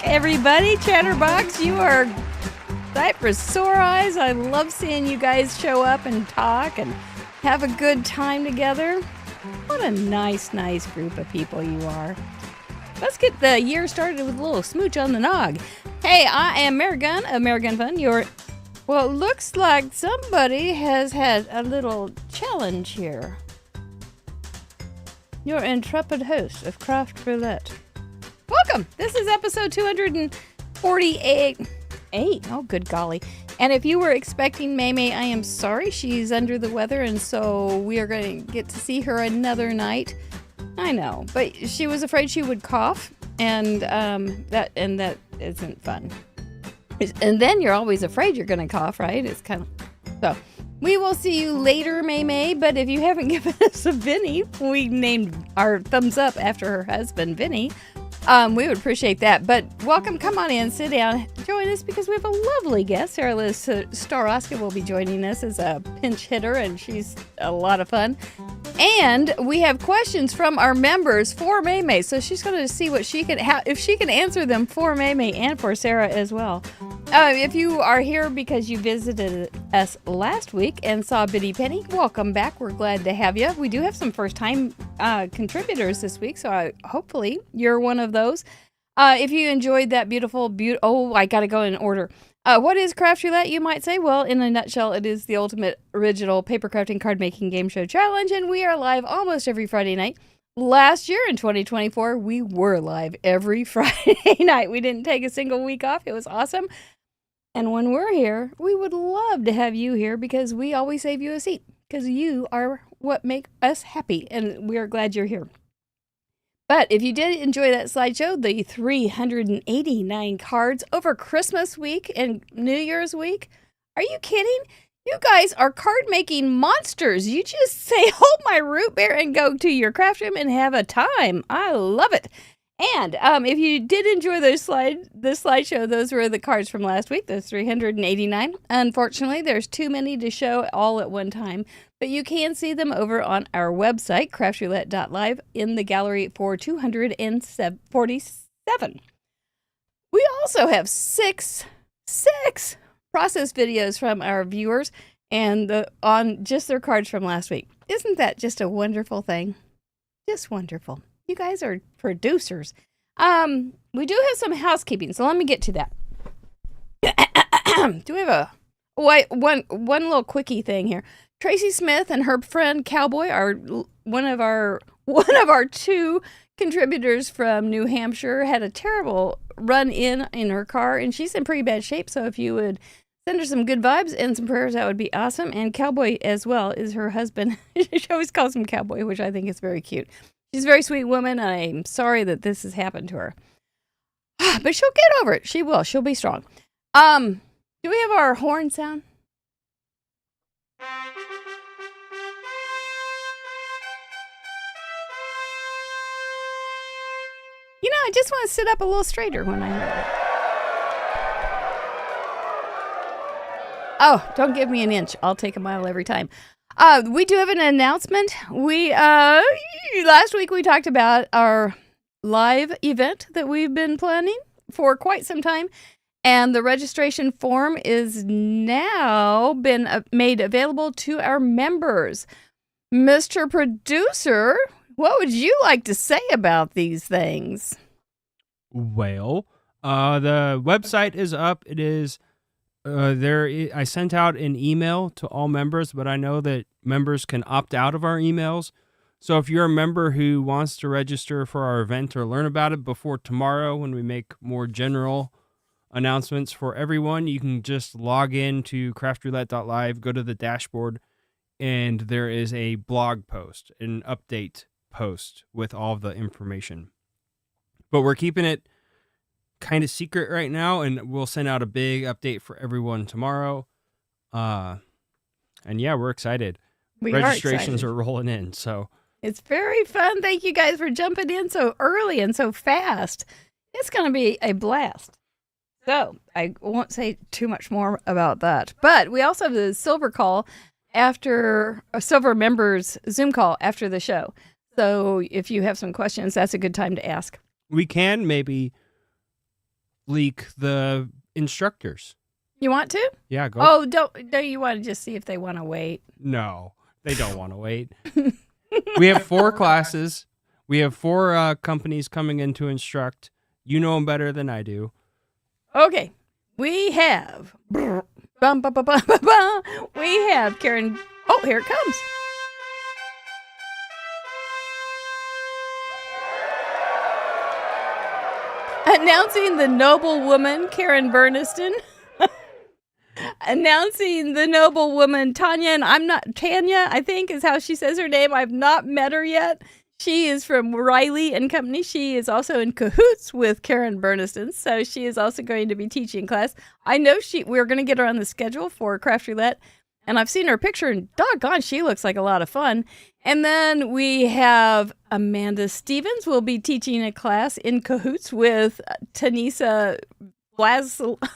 everybody. Chatterbox, you are sight for sore eyes. I love seeing you guys show up and talk and have a good time together. What a nice group of people you are. Let's get the year started with a little smooch on the nog. Hey, I am Marigun of Marigun Fun. Well, it looks like somebody has had a little challenge here. Your intrepid host of Craft Roulette. Welcome! This is episode 248. Oh, good golly. And if you were expecting Maymay, I am sorry. She's under the weather, and so we are going to get to see her another night. I know, but she was afraid she would cough, and that isn't fun. And then you're always afraid you're going to cough, right? It's kind of... So, we will see you later, Maymay, but if you haven't given us a Vinny, we named our thumbs up after her husband, Vinny. We would appreciate that. But welcome, come on in, sit down, join us because we have a lovely guest. Sara Staroska will be joining us as a pinch hitter, and she's a lot of fun. And we have questions from our members for Maymay, so she's going to see what she can, if she can answer them for Maymay and for Sara as well. If you are here because you visited us last week and saw Biddy Penny, welcome back. We're glad to have you. We do have some first-time contributors this week, so hopefully you're one of those. If you enjoyed that beautiful, I got to go in order. What is Craft Roulette, you might say? Well, in a nutshell, it is the ultimate original paper crafting card making game show challenge, and we are live almost every Friday night. Last year in 2024, we were live every Friday night. We didn't take a single week off. It was awesome. And when we're here, we would love to have you here because we always save you a seat because you are what make us happy, and we are glad you're here. But if you did enjoy that slideshow, the 389 cards over Christmas week and New Year's week, are you kidding? You guys are card-making monsters. You just say, hold my root beer and go to your craft room and have a time. I love it. And if you did enjoy this slideshow, those were the cards from last week, those 389. Unfortunately, there's too many to show all at one time, but you can see them over on our website, craftroulette.live, in the gallery for 247. We also have six process videos from our viewers and on just their cards from last week. Isn't that just a wonderful thing? Just wonderful. You guys are producers. We do have some housekeeping, so let me get to that. Do we have one little quickie thing here? Tracy Smith and her friend Cowboy are one of our two contributors from New Hampshire. Had a terrible run-in her car, and she's in pretty bad shape. So if you would send her some good vibes and some prayers, that would be awesome. And Cowboy as well is her husband. She always calls him Cowboy, which I think is very cute. She's a very sweet woman, and I'm sorry that this has happened to her. But she'll get over it. She will. She'll be strong. Do we have our horn sound? You know, I just want to sit up a little straighter when I hear it. Oh, don't give me an inch. I'll take a mile every time. We do have an announcement. Last week we talked about our live event that we've been planning for quite some time, and the registration form is now been made available to our members. Mr. Producer, what would you like to say about these things? Well, the website is up. It is I sent out an email to all members, but I know that members can opt out of our emails. So if you're a member who wants to register for our event or learn about it before tomorrow when we make more general announcements for everyone, you can just log in to craftroulette.live, go to the dashboard, and there is a blog post, an update post with all of the information. But we're keeping it kind of secret right now, and we'll send out a big update for everyone tomorrow. And yeah, we're excited. Registrations are rolling in, so it's very fun. Thank you guys for jumping in so early and so fast. It's going to be a blast. So I won't say too much more about that. But we also have the silver call after a silver members Zoom call after the show. So if you have some questions, that's a good time to ask. We can maybe leak the instructors. You want to? Yeah, go. Oh, don't you want to just see if they want to wait? No, they don't want to wait. We have 4 classes. We have 4 companies coming in to instruct. You know them better than I do. Okay. We have... We have Karen... Oh, here it comes. Announcing the noble woman, Karen Burniston. Announcing the noble woman, Tanya, and Tanya, I think is how she says her name. I've not met her yet. She is from Riley and Company. She is also in cahoots with Karen Burniston, so she is also going to be teaching class. I know we're going to get her on the schedule for Craft Roulette, and I've seen her picture, and doggone, she looks like a lot of fun. And then we have Amanda Stevens will be teaching a class in cahoots with Tanisa Blasel. I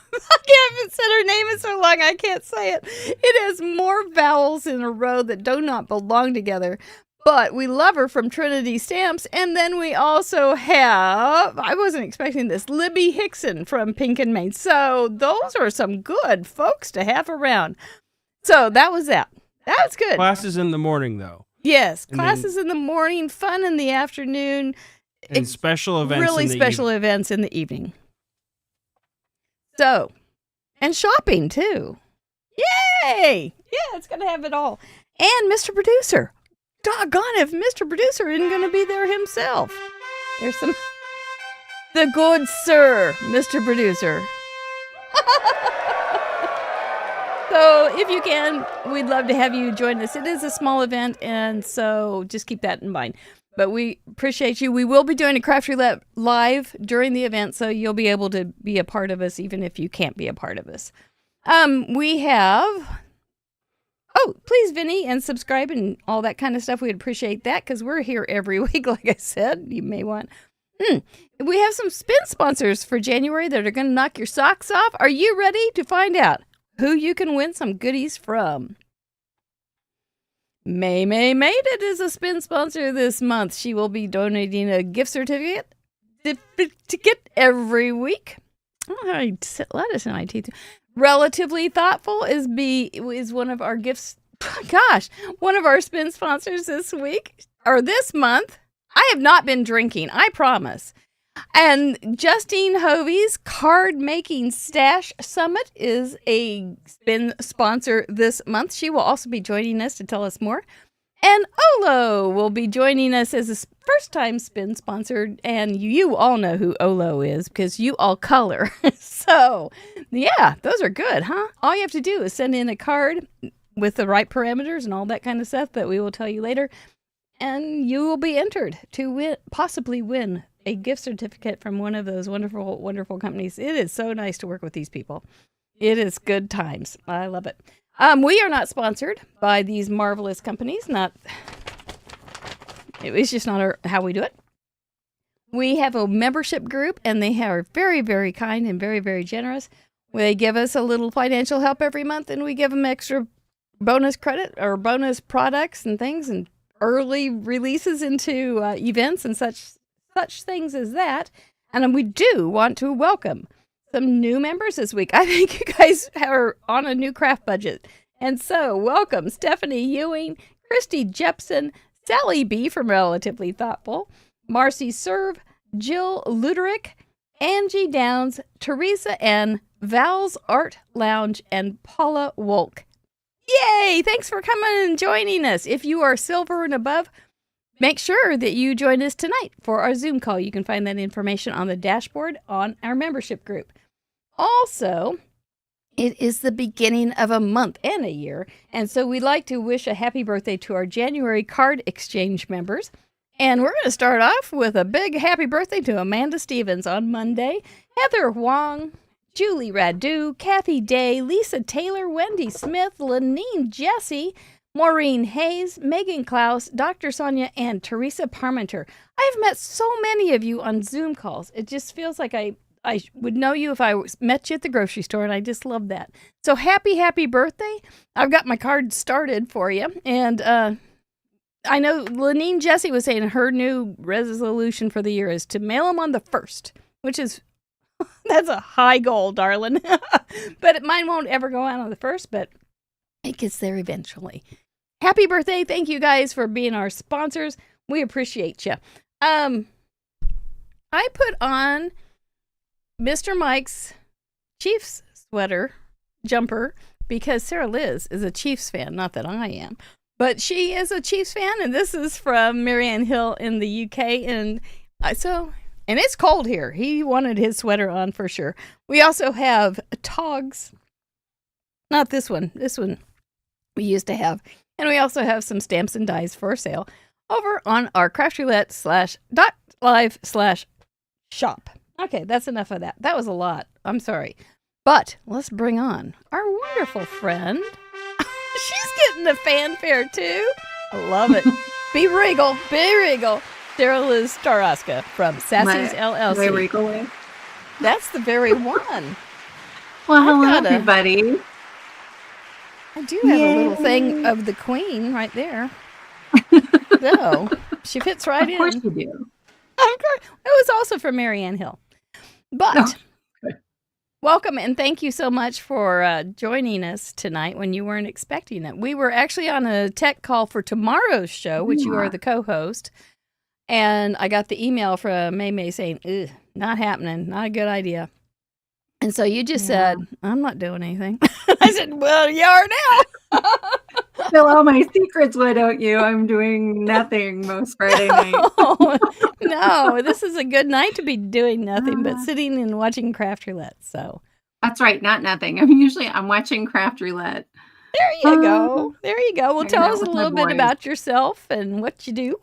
haven't said her name in so long, I can't say it. It has more vowels in a row that do not belong together. But we love her from Trinity Stamps. And then we also have, I wasn't expecting this, Libby Hickson from Pink and Maine. So those are some good folks to have around. So that was that. That was good. Classes in the morning, though. Yes, classes in the morning, fun in the afternoon. And special events really in the special events in the evening. So, and shopping too. Yay! Yeah, it's going to have it all. And Mr. Producer. Doggone if Mr. Producer isn't going to be there himself. There's some... The good sir, Mr. Producer. So if you can, we'd love to have you join us. It is a small event, and so just keep that in mind. But we appreciate you. We will be doing a Craft Roulette live during the event, so you'll be able to be a part of us even if you can't be a part of us. We have... Oh, please, Vinny, and subscribe and all that kind of stuff. We'd appreciate that because we're here every week, like I said. You may want... We have some spin sponsors for January that are going to knock your socks off. Are you ready to find out who you can win some goodies from? May Mated is a spin sponsor this month. She will be donating a gift certificate every week. Oh, I said lettuce in my teeth. Relatively Thoughtful is one of our gifts. Gosh, one of our spin sponsors this week or this month. I have not been drinking, I promise. And Justine Hovey's Card Making Stash Summit is a spin sponsor this month. She will also be joining us to tell us more. And Olo will be joining us as a first-time spin sponsor. And you all know who Olo is because you all color. So, yeah, those are good, huh? All you have to do is send in a card with the right parameters and all that kind of stuff that we will tell you later. And you will be entered to possibly win a gift certificate from one of those wonderful, wonderful companies. It is so nice to work with these people. It is good times. I love it. We are not sponsored by these marvelous companies. It's just not how we do it. We have a membership group, and they are very, very kind and very, very generous. They give us a little financial help every month, and we give them extra bonus credit or bonus products and things and early releases into events and such things as that. And we do want to welcome some new members this week. I think you guys are on a new craft budget. And so welcome Stephanie Ewing, Christy Jepson, Sally B. from Relatively Thoughtful, Marcy Serve, Jill Luderick, Angie Downs, Teresa N., Val's Art Lounge, and Paula Wolk. Yay! Thanks for coming and joining us. If you are silver and above, make sure that you join us tonight for our Zoom call. You can find that information on the dashboard on our membership group. Also, it is the beginning of a month and a year, and so we'd like to wish a happy birthday to our January card exchange members. And we're going to start off with a big happy birthday to Amanda Stevens on Monday, Heather Huang, Julie Radu, Kathy Day, Lisa Taylor, Wendy Smith, Lenine Jesse, Maureen Hayes, Megan Klaus, Dr. Sonia, and Teresa Parmenter. I have met so many of you on Zoom calls. It just feels like I would know you if I met you at the grocery store, and I just love that. So happy birthday. I've got my card started for you. And I know Lenine Jesse was saying her new resolution for the year is to mail them on the 1st, which is That's a high goal, darling. But mine won't ever go out on the 1st, but it gets there eventually. Happy birthday. Thank you guys for being our sponsors. We appreciate you. I put on Mr. Mike's Chiefs jumper, because Sarah Lihz is a Chiefs fan. Not that I am, but she is a Chiefs fan, and this is from Marianne Hill in the UK, and it's cold here. He wanted his sweater on for sure. We also have Togs. Not this one. This one we used to have. And we also have some stamps and dies for sale over on our craftroulette.live/shop. Okay, that's enough of that. That was a lot. I'm sorry. But let's bring on our wonderful friend. She's getting the fanfare too. I love it. Be regal. Sarah Lihz Staroska from Sassy's LLC. My regal way. That's the very one. Well, hello, everybody. I do have a little thing of the Queen right there. So she fits right in. Of course you do. Of course. It was also from Marianne Hill. But welcome, and thank you so much for joining us tonight when you weren't expecting it. We were actually on a tech call for tomorrow's show, which you are the co-host. And I got the email from May saying, ugh, not happening, not a good idea. And so you just said, I'm not doing anything. I said, well, you are now. Spill all my secrets, why don't you? I'm doing nothing most Friday night. No, this is a good night to be doing nothing but sitting and watching Craft Roulette. So that's right, not nothing. I'm watching Craft Roulette. There you go. There you go. Well, tell us a little bit about yourself and what you do.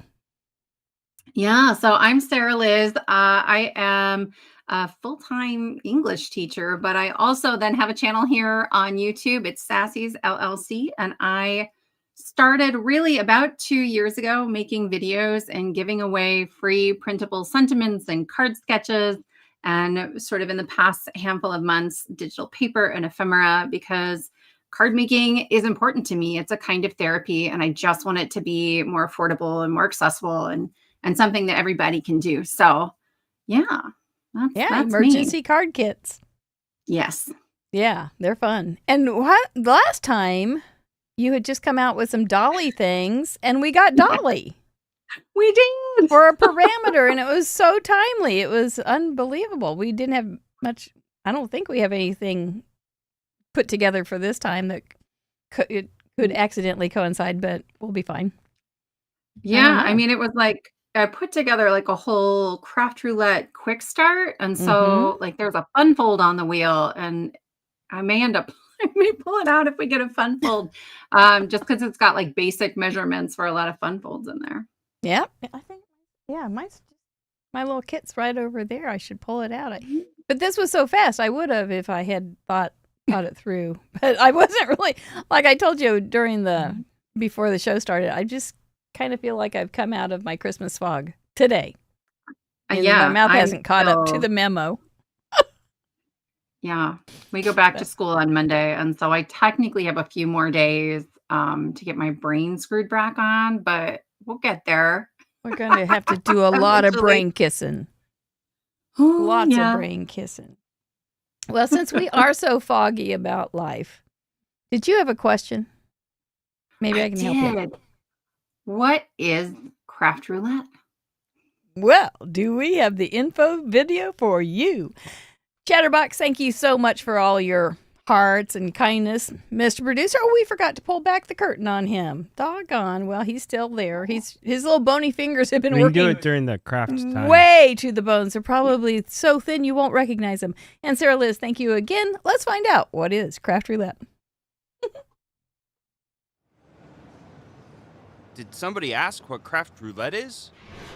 Yeah, so I'm Sara Lihz. I am a full-time English teacher, but I also then have a channel here on YouTube. It's Sassy's LLC, and I started really about 2 years ago making videos and giving away free printable sentiments and card sketches, and sort of in the past handful of months, digital paper and ephemera, because card making is important to me. It's a kind of therapy, and I just want it to be more affordable and more accessible and something that everybody can do. So yeah, that's emergency me. Card kits. Yes. Yeah, they're fun. And last time you had just come out with some dolly things, and we got dolly. We did. For a parameter, and it was so timely. It was unbelievable. We didn't have much. I don't think we have anything put together for this time that could accidentally coincide, but we'll be fine. Yeah, I mean, it was like I put together like a whole Craft Roulette quick start, and so like there's a fun fold on the wheel, and I may pull it out if we get a fun fold, just because it's got like basic measurements for a lot of fun folds in there. Yeah, I think my little kit's right over there. I should pull it out. But this was so fast. I would have if I had thought it through, but I wasn't really, like I told you before the show started. I just kind of feel like I've come out of my Christmas fog today. My mouth hasn't caught up to the memo. Yeah, we go back to school on Monday, and so I technically have a few more days to get my brain screwed back on, but we'll get there. We're going to have to do a lot of brain kissing. Lots of brain kissing. Well, since we are so foggy about life, did you have a question? Maybe I can help you. What is Craft Roulette? Well, do we have the info video for you? Chatterbox, thank you so much for all your hearts and kindness. Mr. Producer, we forgot to pull back the curtain on him. Doggone. Well, he's still there. His little bony fingers have been working. We can do it during the craft time. Way to the bones. They're probably so thin you won't recognize them. And Sarah Lihz, thank you again. Let's find out what is Craft Roulette. Did somebody ask what Craft Roulette is?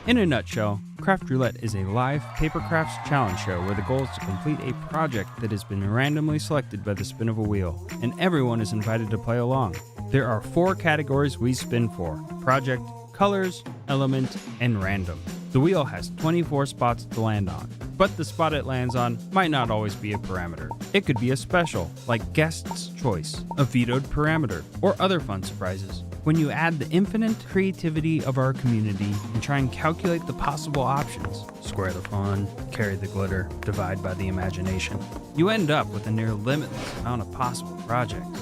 In a nutshell, Craft Roulette is a live paper crafts challenge show where the goal is to complete a project that has been randomly selected by the spin of a wheel, and everyone is invited to play along. There are 4 categories we spin for: project, colors, element, and random. The wheel has 24 spots to land on, but the spot it lands on might not always be a parameter. It could be a special, like guest's choice, a vetoed parameter, or other fun surprises. when you add the infinite creativity of our community and try and calculate the possible options, square the fun, carry the glitter, divide by the imagination, you end up with a near limitless amount of possible projects.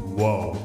Whoa.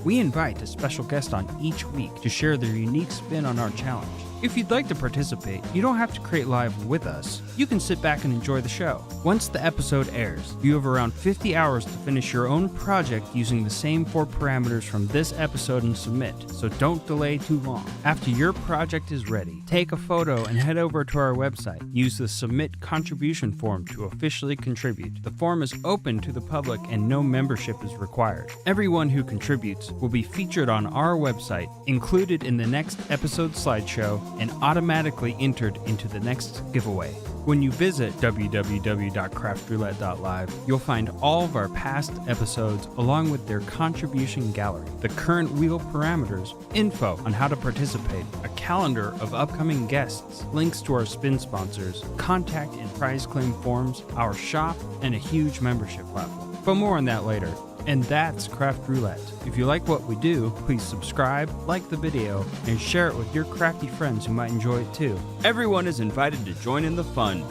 We invite a special guest on each week to share their unique spin on our challenge. If you'd like to participate, you don't have to create live with us. You can sit back and enjoy the show. Once the episode airs, you have around 50 hours to finish your own project using the same 4 parameters from this episode and submit, so don't delay too long. After your project is ready, take a photo and head over to our website. Use the Submit Contribution form to officially contribute. The form is open to the public and no membership is required. Everyone who contributes will be featured on our website, included in the next episode slideshow, and automatically entered into the next giveaway. When you visit www.craftroulette.live, you'll find all of our past episodes along with their contribution gallery, the current wheel parameters, info on how to participate, a calendar of upcoming guests, links to our spin sponsors, contact and prize claim forms, our shop, and a huge membership platform. But more on that later. And that's Craft Roulette. If you like what we do, please subscribe, like the video, and share it with your crafty friends who might enjoy it too. Everyone is invited to join in the fun.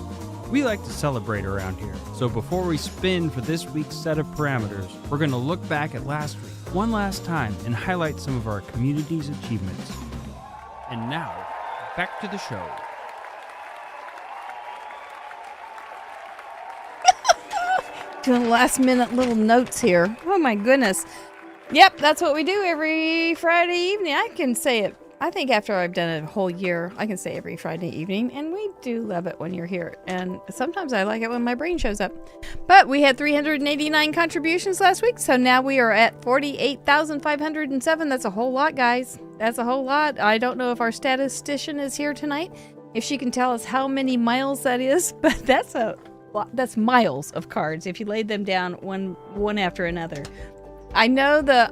We like to celebrate around here, so before we spin for this week's set of parameters, we're going to look back at last week one last time and highlight some of our community's achievements. And now, back to the show. Doing last minute little notes here. Oh my goodness. Yep, that's what we do every Friday evening. I can say it, I think after I've done it a whole year, I can say every Friday evening, and we do love it when you're here. And sometimes I like it when my brain shows up. But we had 389 contributions last week, so now we are at 48,507. That's a whole lot, guys. That's a whole lot. I don't know if our statistician is here tonight, if she can tell us how many miles that is, but that's miles of cards if you laid them down one after another. I know the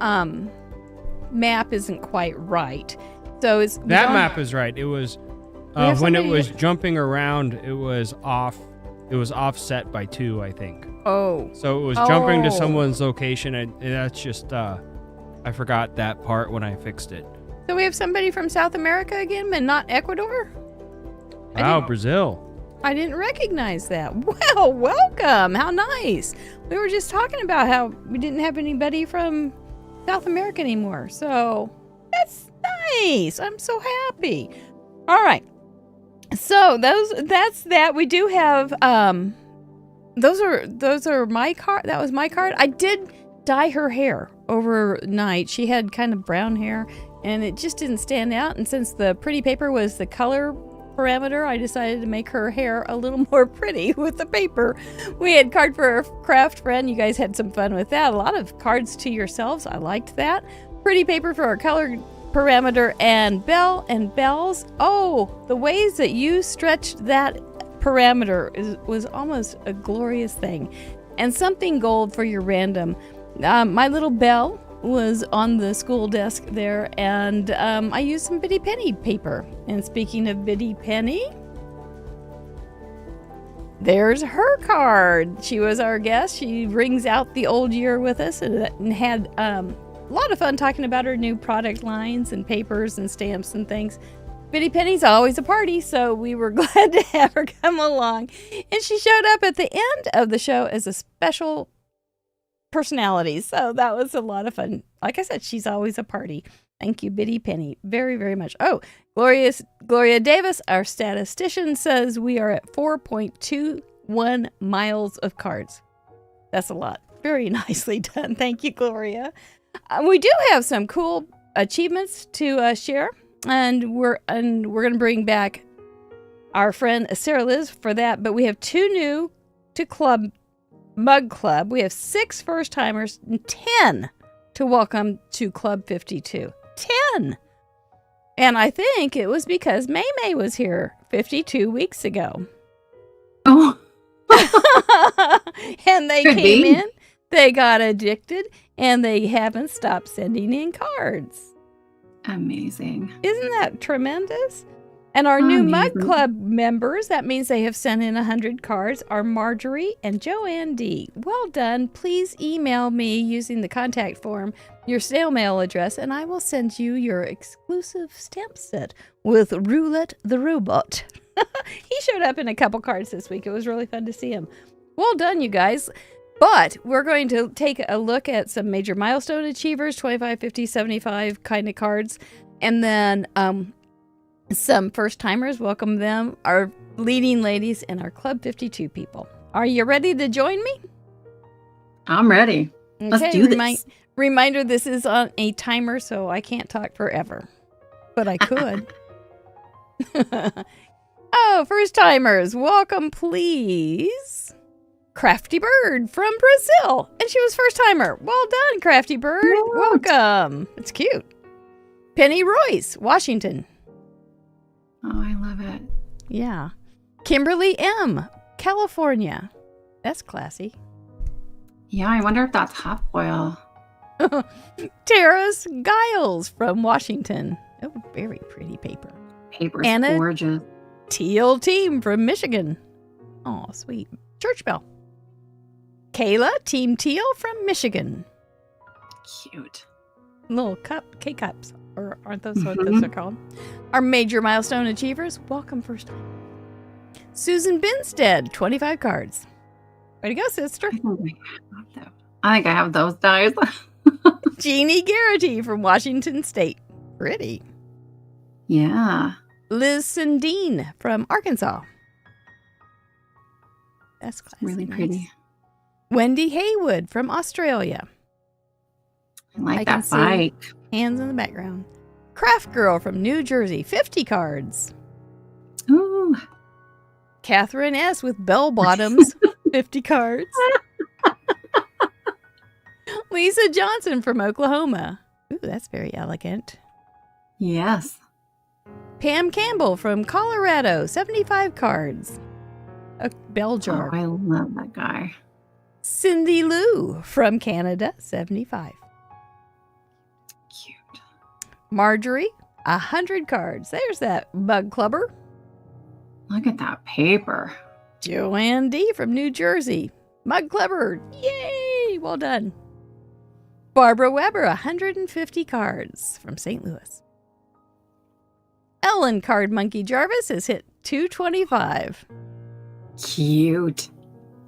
map isn't quite right, so it's that map is right. It was when it was jumping around, it was off. It was offset by 2, I think. Oh, so it was jumping to someone's location, and that's just I forgot that part when I fixed it. So we have somebody from South America again, but not Ecuador. Wow, Brazil. I didn't recognize that. Well, welcome. How nice. We were just talking about how we didn't have anybody from South America anymore. So that's nice. I'm so happy. All right. So that's that. We do have those are my card. That was my card. I did dye her hair overnight. She had kind of brown hair and it just didn't stand out. And since the pretty paper was the color parameter, I decided to make her hair a little more pretty with the paper. We had card for a craft friend. You guys had some fun with that. A lot of cards to yourselves. I liked that. Pretty paper for our color parameter and bell and bells. Oh, the ways that you stretched that parameter was almost a glorious thing. And something gold for your random. My little bell was on the school desk there, and I used some Bitty Penny paper. And speaking of Bitty Penny, there's her card. She was our guest. She rings out the old year with us and had a lot of fun talking about her new product lines and papers and stamps and things. Bitty Penny's always a party, so we were glad to have her come along. And she showed up at the end of the show as a special personality, so that was a lot of fun. Like I said, she's always a party. Thank you, Bitty Penny, very, very much. Oh, Gloria Davis, our statistician, says we are at 4.21 miles of cards. That's a lot. Very nicely done. Thank you, Gloria. We do have some cool achievements to share, and we're going to bring back our friend Sara Lihz for that. But we have 2 new to Mug Club. We have 6 first-timers and 10 to welcome to Club 52. 10! And I think it was because May was here 52 weeks ago. Oh. And they came in, they got addicted, and they haven't stopped sending in cards. Amazing. Isn't that tremendous? And our new Mug Amazing. Club members, that means they have sent in 100 cards, are Marjorie and Joanne D. Well done. Please email me using the contact form your snail mail address, and I will send you your exclusive stamp set with Roulette the Robot. He showed up in a couple cards this week. It was really fun to see him. Well done, you guys. But we're going to take a look at some major milestone achievers, 25, 50, 75 kind of cards, and then some first-timers, welcome them, our leading ladies, and our Club 52 people. Are you ready to join me? I'm ready. Let's do this. Reminder, this is on a timer, so I can't talk forever. But I could. Oh, first-timers, welcome, please. Crafty Bird from Brazil. And she was first-timer. Well done, Crafty Bird. What? Welcome. It's cute. Penny Royce, Washington. Oh, I love it. Yeah. Kimberly M., California. That's classy. Yeah, I wonder if that's hot foil. Terrace Giles from Washington. Oh, very pretty paper. Paper's Anna- gorgeous. Teal Team from Michigan. Oh, sweet. Church Bell. Kayla Team Teal from Michigan. Cute. Little K-cups. Or aren't those what those are called? Our major milestone achievers, welcome first time. Susan Binstead, 25 cards. Way to go, sister. I think I have those dies. Jeannie Garrity from Washington State. Pretty. Yeah. Liz Sundin from Arkansas. That's classy. Really nice. pretty. Wendy Haywood from Australia. I like I can that see. bike. Hands in the background. Craft Girl from New Jersey, 50 cards. Ooh. Catherine S. with bell bottoms, 50 cards. Lisa Johnson from Oklahoma. Ooh, that's very elegant. Yes. Pam Campbell from Colorado, 75 cards. A bell jar. Oh, I love that guy. Cindy Lou from Canada, 75. Cute. Marjorie, 100 cards. There's that Mug Clubber. Look at that paper. Joanne D. from New Jersey. Mug Clubber. Yay! Well done. Barbara Weber, 150 cards from St. Louis. Ellen Card Monkey Jarvis has hit 225. Cute.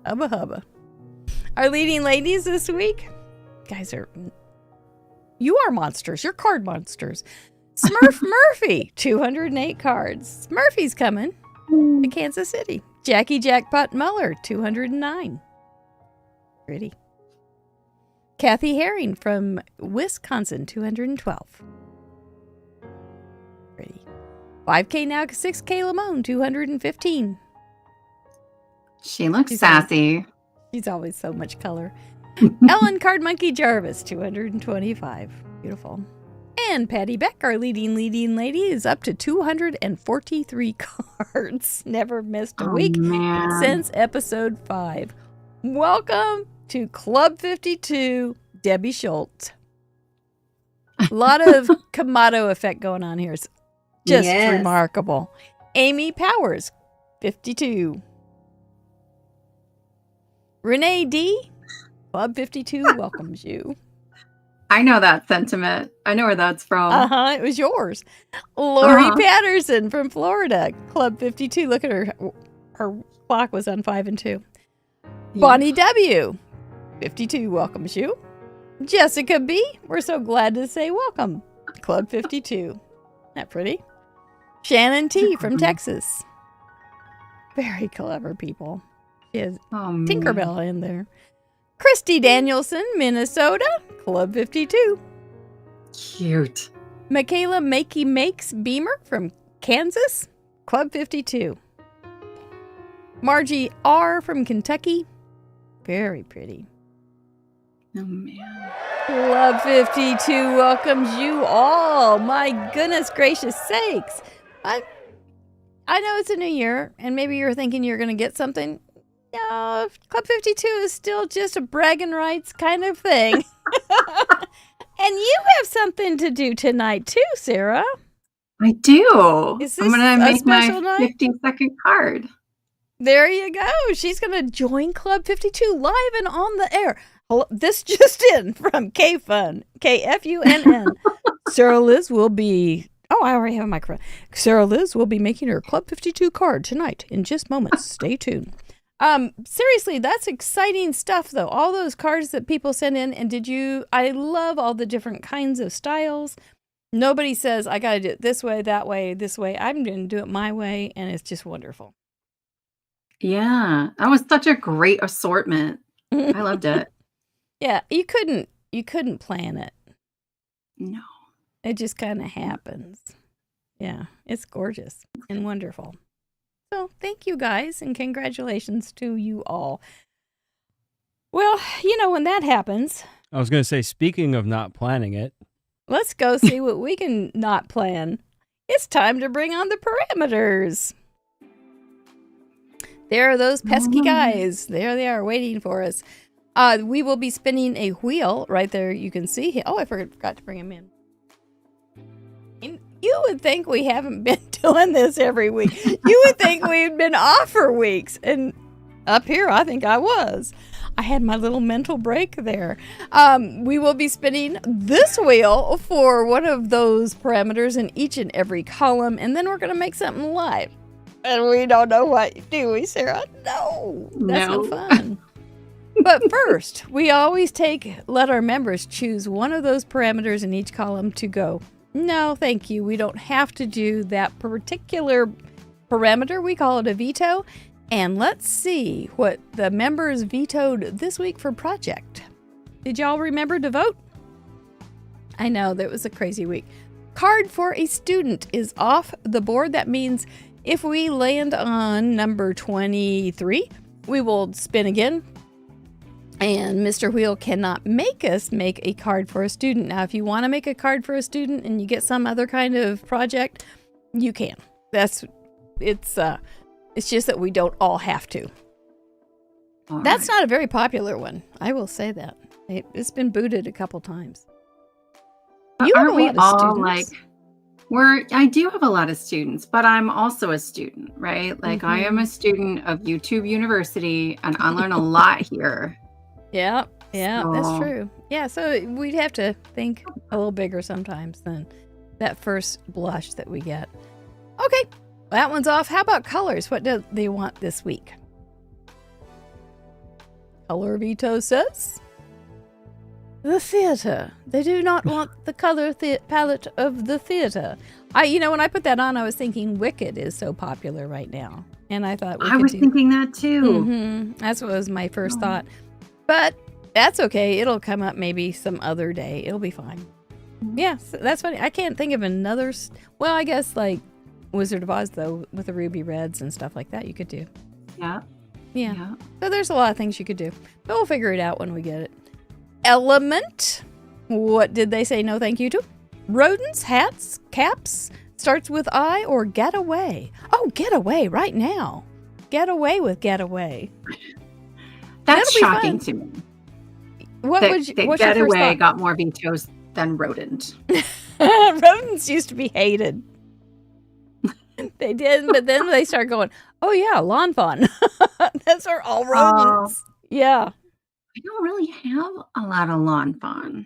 Hubba hubba. Our leading ladies this week, you are monsters. You're card monsters. Smurf Murphy, 208 cards. Smurfy's coming to Kansas City. Jackie Jackpot Muller, 209. Pretty. Kathy Herring from Wisconsin, 212. Pretty. 5K now, 6K Lamone, 215. She looks She's sassy. She's always so much color. Ellen Card Monkey Jarvis, 225. Beautiful. And Patty Beck, our leading lady, is up to 243 cards. Never missed a week Man. since episode 5. Welcome to Club 52, Debbie Schultz. A lot of kamado effect going on here. It's just Yes. remarkable. Amy Powers, 52. Renee D., Club 52 welcomes you. I know that sentiment. I know where that's from. Uh-huh, it was yours. Lori Patterson from Florida, Club 52. Look at her. Her clock was on 5 and 2. Yeah. Bonnie W., 52 welcomes you. Jessica B., we're so glad to say welcome. Club 52. Isn't that pretty? Shannon T. from Texas. Very clever people. She has Oh, man. Tinkerbell in there. Christy Danielson, Minnesota, Club 52. Cute. Michaela Makey Makes Beamer from Kansas, Club 52. Margie R. from Kentucky, very pretty. Oh, man. Club 52 welcomes you all. My goodness gracious sakes. I know it's a new year, and maybe you're thinking you're going to get something. No, Club 52 is still just a bragging rights kind of thing. And you have something to do tonight too, Sarah. I do. Is I'm this going a to make my special night? 50-second card. There you go. She's going to join Club 52 live and on the air. This just in from KFUNN, KFUNN. Sarah Lihz will be, I already have a microphone. Sarah Lihz will be making her Club 52 card tonight in just moments. Stay tuned. Seriously, that's exciting stuff though. All those cards that people send in. And I love all the different kinds of styles. Nobody says, I got to do it this way, that way, this way. I'm going to do it my way. And it's just wonderful. Yeah, that was such a great assortment. I loved it. Yeah, you couldn't plan it. No. It just kind of happens. Yeah, it's gorgeous and wonderful. So thank you guys and congratulations to you all. Well, when that happens, I was going to say, speaking of not planning it, let's go see what we can not plan. It's time to bring on the parameters. There are those pesky guys. There they are waiting for us. We will be spinning a wheel right there. You can see him. Oh, I forgot to bring him in. You would think we haven't been doing this every week. You would think we'd been off for weeks. And up here, I think I was. I had my little mental break there. We will be spinning this wheel for one of those parameters in each and every column. And then we're going to make something live. And we don't know what, do we, Sarah? No. That's no fun. But first, we always let our members choose one of those parameters in each column to go, no, thank you. We don't have to do that particular parameter. We call it a veto. And let's see what the members vetoed this week for project. Did y'all remember to vote? I know that was a crazy week. Card for a student is off the board. That means if we land on number 23, we will spin again. And Mr. Wheel cannot make us make a card for a student. Now, if you want to make a card for a student and you get some other kind of project, you can. It's just that we don't all have to. That's not a very popular one. I will say that. It's been booted a couple times. Aren't we all I do have a lot of students, but I'm also a student, right? Like I am a student of YouTube University and I learn a lot here. Yeah, that's true. Yeah, so we'd have to think a little bigger sometimes than that first blush that we get. Okay, that one's off. How about colors? What do they want this week? Color veto says the theater. They do not want the color palette of the theater. When I put that on, I was thinking Wicked is so popular right now. And I thought I was thinking that too. Mm-hmm. That's what was my first thought. But that's okay. It'll come up maybe some other day. It'll be fine. Yeah, so that's funny. I can't think of another. Well, I guess like Wizard of Oz, though, with the ruby reds and stuff like that, you could do. Yeah. So there's a lot of things you could do. But we'll figure it out when we get it. Element. What did they say no thank you to? Rodents, hats, caps. Starts with I or get away. Oh, get away right now. Get away with get away. That's shocking to me. What's your first thought? Got more vetoes than rodent. Rodents used to be hated. They did, but then they start going, oh yeah, lawn fawn. Those are all rodents. Yeah. I don't really have a lot of lawn fawn.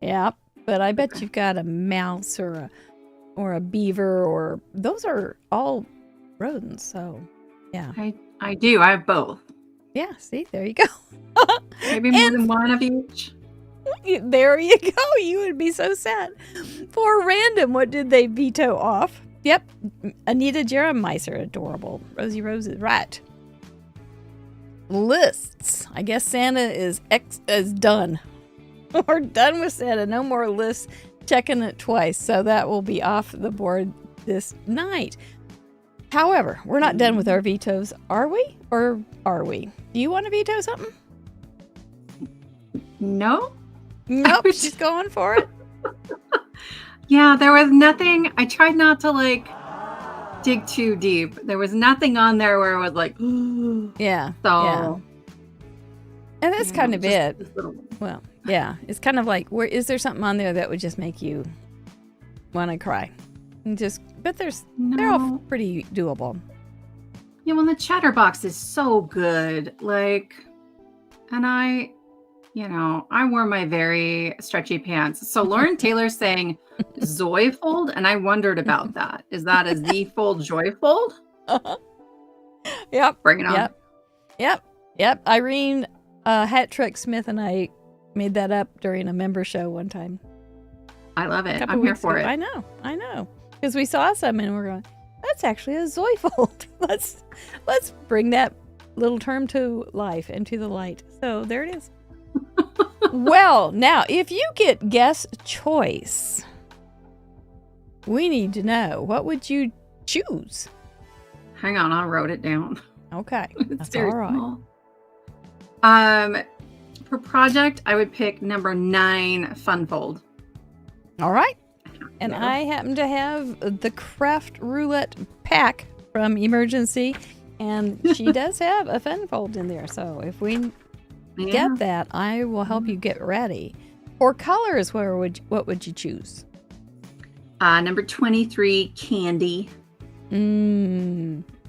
Yeah, but I bet you've got a mouse or a beaver, or those are all rodents. So yeah. I do. I have both. Yeah, see, there you go. Maybe more than one of each. There you go. You would be so sad. For random, what did they veto off? Yep, Anita Jeremiser, adorable. Rosie Roses, right. Lists. I guess Santa is done. We're done with Santa. No more lists. Checking it twice. So that will be off the board this night. However, we're not done with our vetoes, are we? Or are we? Do you want to veto something? No. Nope, she's going for it. Yeah, there was nothing. I tried not to dig too deep. There was nothing on there where I was like, ooh. Yeah. So. Yeah. And that's kind of it. Well, yeah. It's kind of like, is there something on there that would just make you want to cry? But they're all No. pretty doable. Yeah, well, the chatterbox is so good. And I wore my very stretchy pants. So Lauren Taylor's saying Zoe fold, and I wondered about that. Is that a Z fold, Joy fold? Yep. Bring it on. Yep. Irene Hat Trick Smith and I made that up during a member show one time. I love it. Couple I'm here weeks for ago. it. I know. Because we saw some and we're going, that's actually a Zoe fold. Let's bring that little term to life and to the light. So there it is. Well, now, if you get guest choice, we need to know, what would you choose? Hang on, I wrote it down. Okay, It's that's very all right. small. For project, I would pick number 9, Fun Fold. All right. And Yeah. I happen to have the Craft Roulette pack from Emergency, and she does have a fun fold in there. So if we Yeah. get that, I will help you get ready. For colors, what would you choose? Number 23, Candy.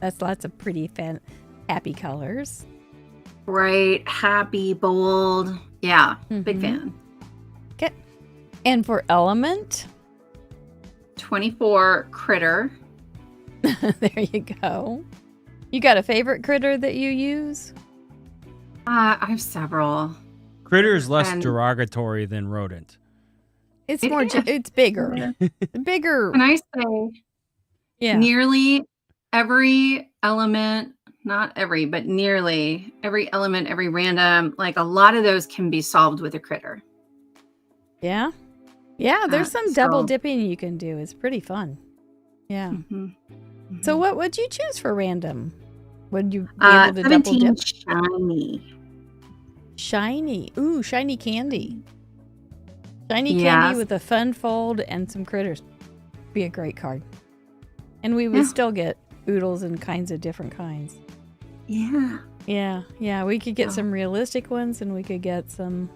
That's lots of pretty happy colors. Bright, happy, bold. Yeah, big Mhm. fan. Okay. And for element, 24, Critter. there you go. You got a favorite critter that you use? I have several. Critter is less And- derogatory than rodent. It's It more. is. It's bigger. Bigger. Can I say Yeah. nearly every element, not every, but nearly every element, every random, like a lot of those can be solved with a critter. Yeah. Yeah. There's some double so- dipping you can do. It's pretty fun. Yeah. Mhm. So what would you choose for random? Would you be able to double 17, dip? Shiny. Shiny. Ooh, shiny candy. Shiny Yes. candy with a fun fold and some critters. Be a great card. And we would Yeah. still get oodles and kinds of different kinds. Yeah. Yeah. We could get Yeah. some realistic ones and we could get some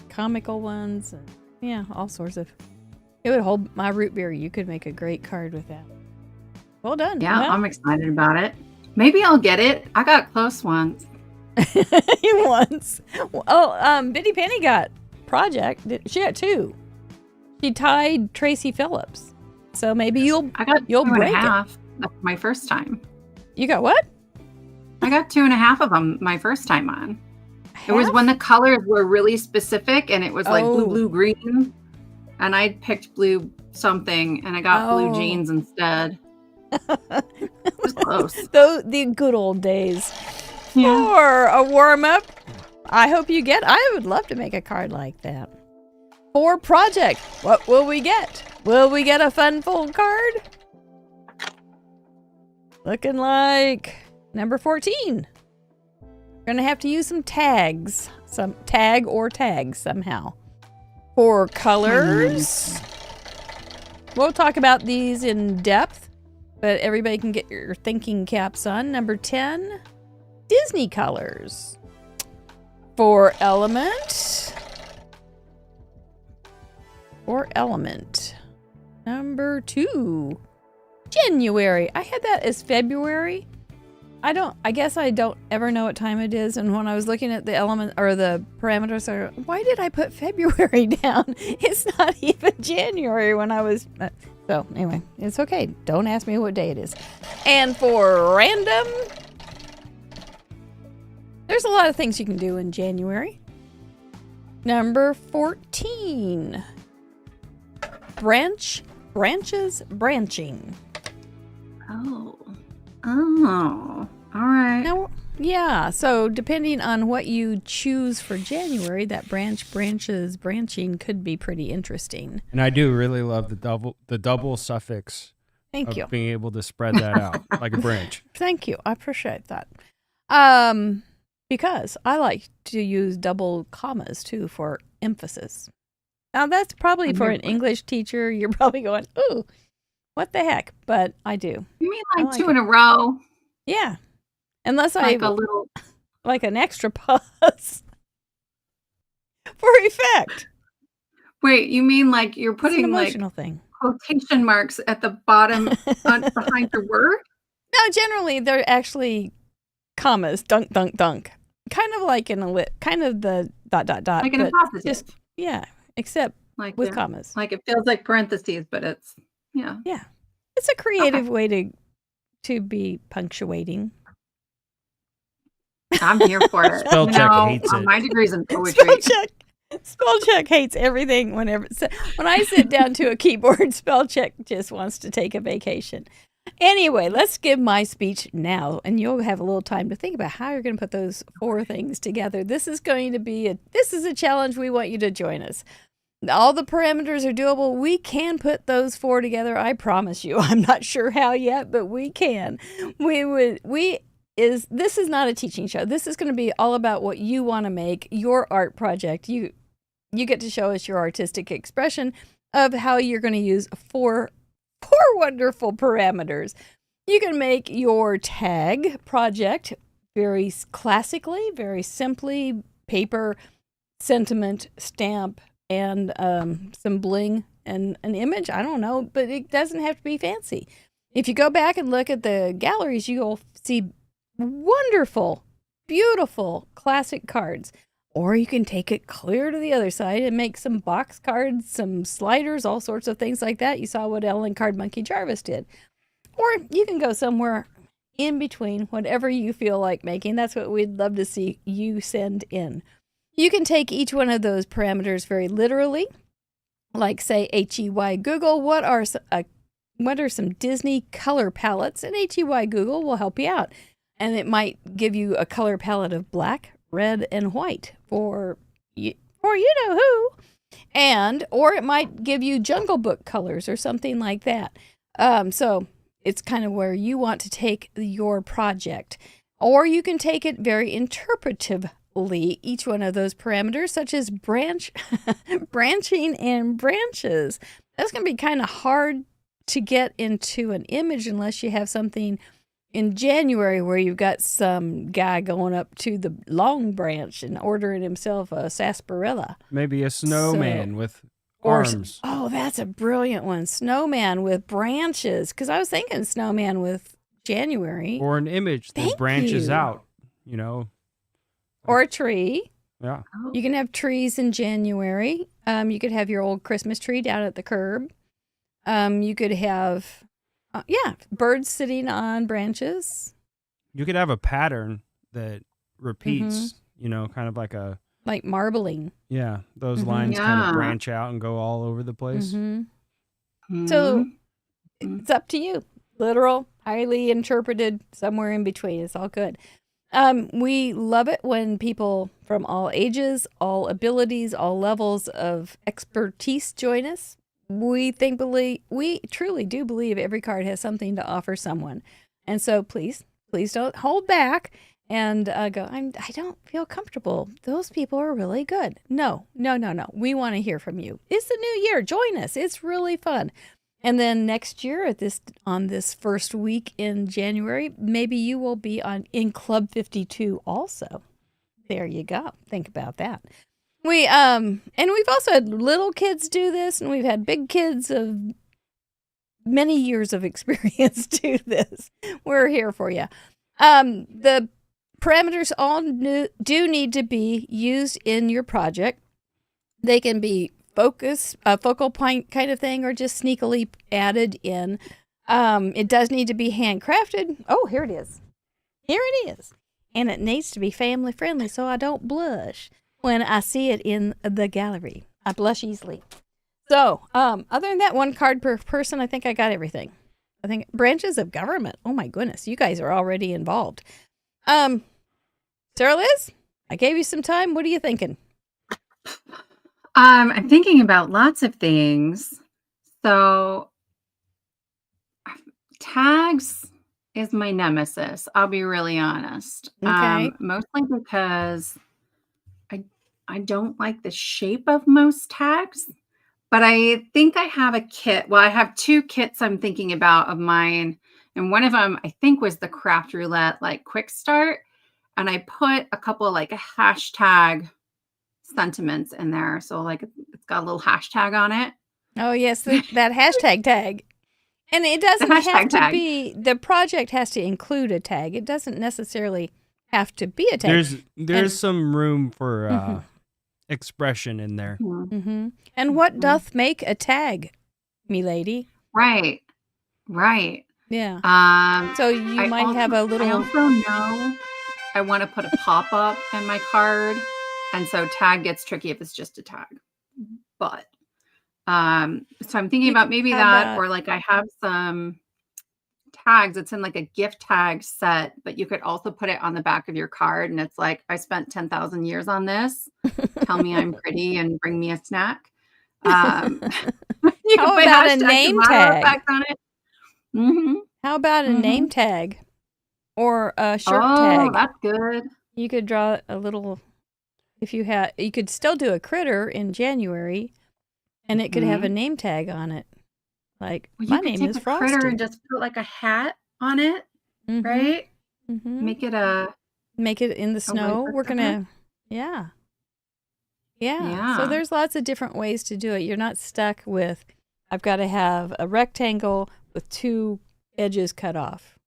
comical ones. And yeah, all sorts of. It would hold my root beer. You could make a great card with that. Well done. Yeah, Well, I'm excited about it. Maybe I'll get it. I got close once. once. Well, Biddy Penny got project. She got 2. She tied Tracy Phillips. So maybe you'll You'll break it. 2.5. That's my first time. You got what? I got 2.5 of them my first time on. It was Half? when the colors were really specific and it was like Oh. blue, green. And I picked blue something and I got blue Oh. jeans instead. It was close. The good old days. Yeah. For a warm up, I hope you get. I would love to make a card like that. For project, what will we get? Will we get a fun fold card? Looking like number 14. We're gonna have to use some tags, some tag or tags somehow. For colors, we'll talk about these in depth, but everybody can get your thinking caps on. Number 10, Disney colors. For element, number 2, January. I had that as February. I guess I don't ever know what time it is. And when I was looking at the element or the parameters, why did I put February down? It's not even January when I was. So anyway, it's okay. Don't ask me what day it is. And for random, there's a lot of things you can do in January. Number 14, branches branching. Oh, all right. Now, yeah, so depending on what you choose for January, that branches branching could be pretty interesting. And I do really love the double suffix Thank of you. being able to spread that out like a branch. Thank you. I appreciate that. Because I like to use double commas too for emphasis. Now that's probably for an English teacher. You're probably going, ooh, what the heck? But I do. You mean I like like 2 it. in a row? Yeah. Unless Like I a little. like an extra pause for effect. Wait, you mean like you're It's an putting like emotional thing. quotation marks at the bottom behind your word? No, generally they're actually commas, dunk, dunk, dunk. Kind of like in a kind of the dot, dot, dot. Like an but apostrophe. just, yeah, except Like with commas. Like it feels like parentheses, but it's Yeah. It's a creative way to be punctuating. I'm here for it. Spell check hates it. My degree's in poetry. Spell check hates everything when I sit down to a keyboard, spell check just wants to take a vacation. Anyway, let's give my speech now, and you'll have a little time to think about how you're going to put those 4 things together. This is a challenge. We want you to join us. All the parameters are doable. We can put those 4 together. I promise you. I'm not sure how yet, but we can. This is not a teaching show. This is going to be all about what you want to make, your art project. You get to show us your artistic expression of how you're going to use 4 wonderful parameters. You can make your tag project very classically, very simply, paper, sentiment, stamp, and some bling and an image. I don't know, but it doesn't have to be fancy. If you go back and look at the galleries, you'll see wonderful, beautiful classic cards. Or you can take it clear to the other side and make some box cards, some sliders, all sorts of things like that. You saw what Ellen Card Monkey Jarvis did. Or you can go somewhere in between, whatever you feel like making. That's what we'd love to see you send in. You can take each one of those parameters very literally, like say HEY Google, what are some Disney color palettes? And HEY Google will help you out. And it might give you a color palette of black, red, and white for you know who. Or it might give you Jungle Book colors or something like that. So it's kind of where you want to take your project. Or you can take it very interpretively, each one of those parameters, such as branching and branches. That's going to be kind of hard to get into an image unless you have something in January where you've got some guy going up to the long branch and ordering himself a sarsaparilla. Maybe a snowman with arms. Oh, that's a brilliant one. Snowman with branches. Because I was thinking snowman with January. Or an image that branches out, Or a tree. Yeah. You can have trees in January. You could have your old Christmas tree down at the curb. You could have... birds sitting on branches. You could have a pattern that repeats, kind of like marbling. Yeah, those lines kind of branch out and go all over the place. So it's up to you. Literal, highly interpreted, somewhere in between. It's all good. We love it when people from all ages, all abilities, all levels of expertise join us. We truly do believe every card has something to offer someone. And so please don't hold back and go, I don't feel comfortable. Those people are really good. No. We want to hear from you. It's the new year. Join us. It's really fun. And then next year on this first week in January, maybe you will be in Club 52 also. There you go. Think about that. And we've also had little kids do this, and we've had big kids of many years of experience do this. We're here for you. The parameters all do need to be used in your project. They can be focal point kind of thing, or just sneakily added in. It does need to be handcrafted. Oh, here it is. And it needs to be family friendly, so I don't blush when I see it in the gallery. I blush easily. So, other than that, 1 card per person, I think I got everything. I think branches of government. Oh my goodness, you guys are already involved. Sarah Liz, I gave you some time. What are you thinking? I'm thinking about lots of things. So, tags is my nemesis. I'll be really honest. Okay. Mostly because I don't like the shape of most tags, but I think I have a kit. Well, I have 2 kits I'm thinking about of mine. And one of them I think was the Craft Roulette, quick start. And I put a couple of hashtag sentiments in there. So it's got a little hashtag on it. Oh, yes, that hashtag tag. And it doesn't have hashtag to tag. be, the project has to include a tag. It doesn't necessarily have to be a tag. There's some room for Mhm. expression in there. Mm-hmm. And what doth make a tag, me lady? Right. Right. Yeah. Um, So you might have a little. I also know I want to put a pop-up in my card, and so tag gets tricky if it's just a tag. But so I'm thinking about maybe how that, about- or like I have some tags. It's in like a gift tag set, but you could also put it on the back of your card, and it's like, I spent 10,000 years on this. Tell me I'm pretty and bring me a snack. You How can put about a hashtag name kamado tag? effect on it. Mm-hmm. How about a name tag or a shirt tag? That's good. You could draw a little. If you had, you could still do a critter in January, and it could have a name tag on it. Like, Well, my you could name take is a Frosty. critter and just put like a hat on it, Mhm. right? Mhm. Make it a Make it in the snow. winter We're cover? gonna, yeah. Yeah. So Yeah. there's lots of different ways to do it. You're not stuck with, I've got to have a rectangle with two edges cut off,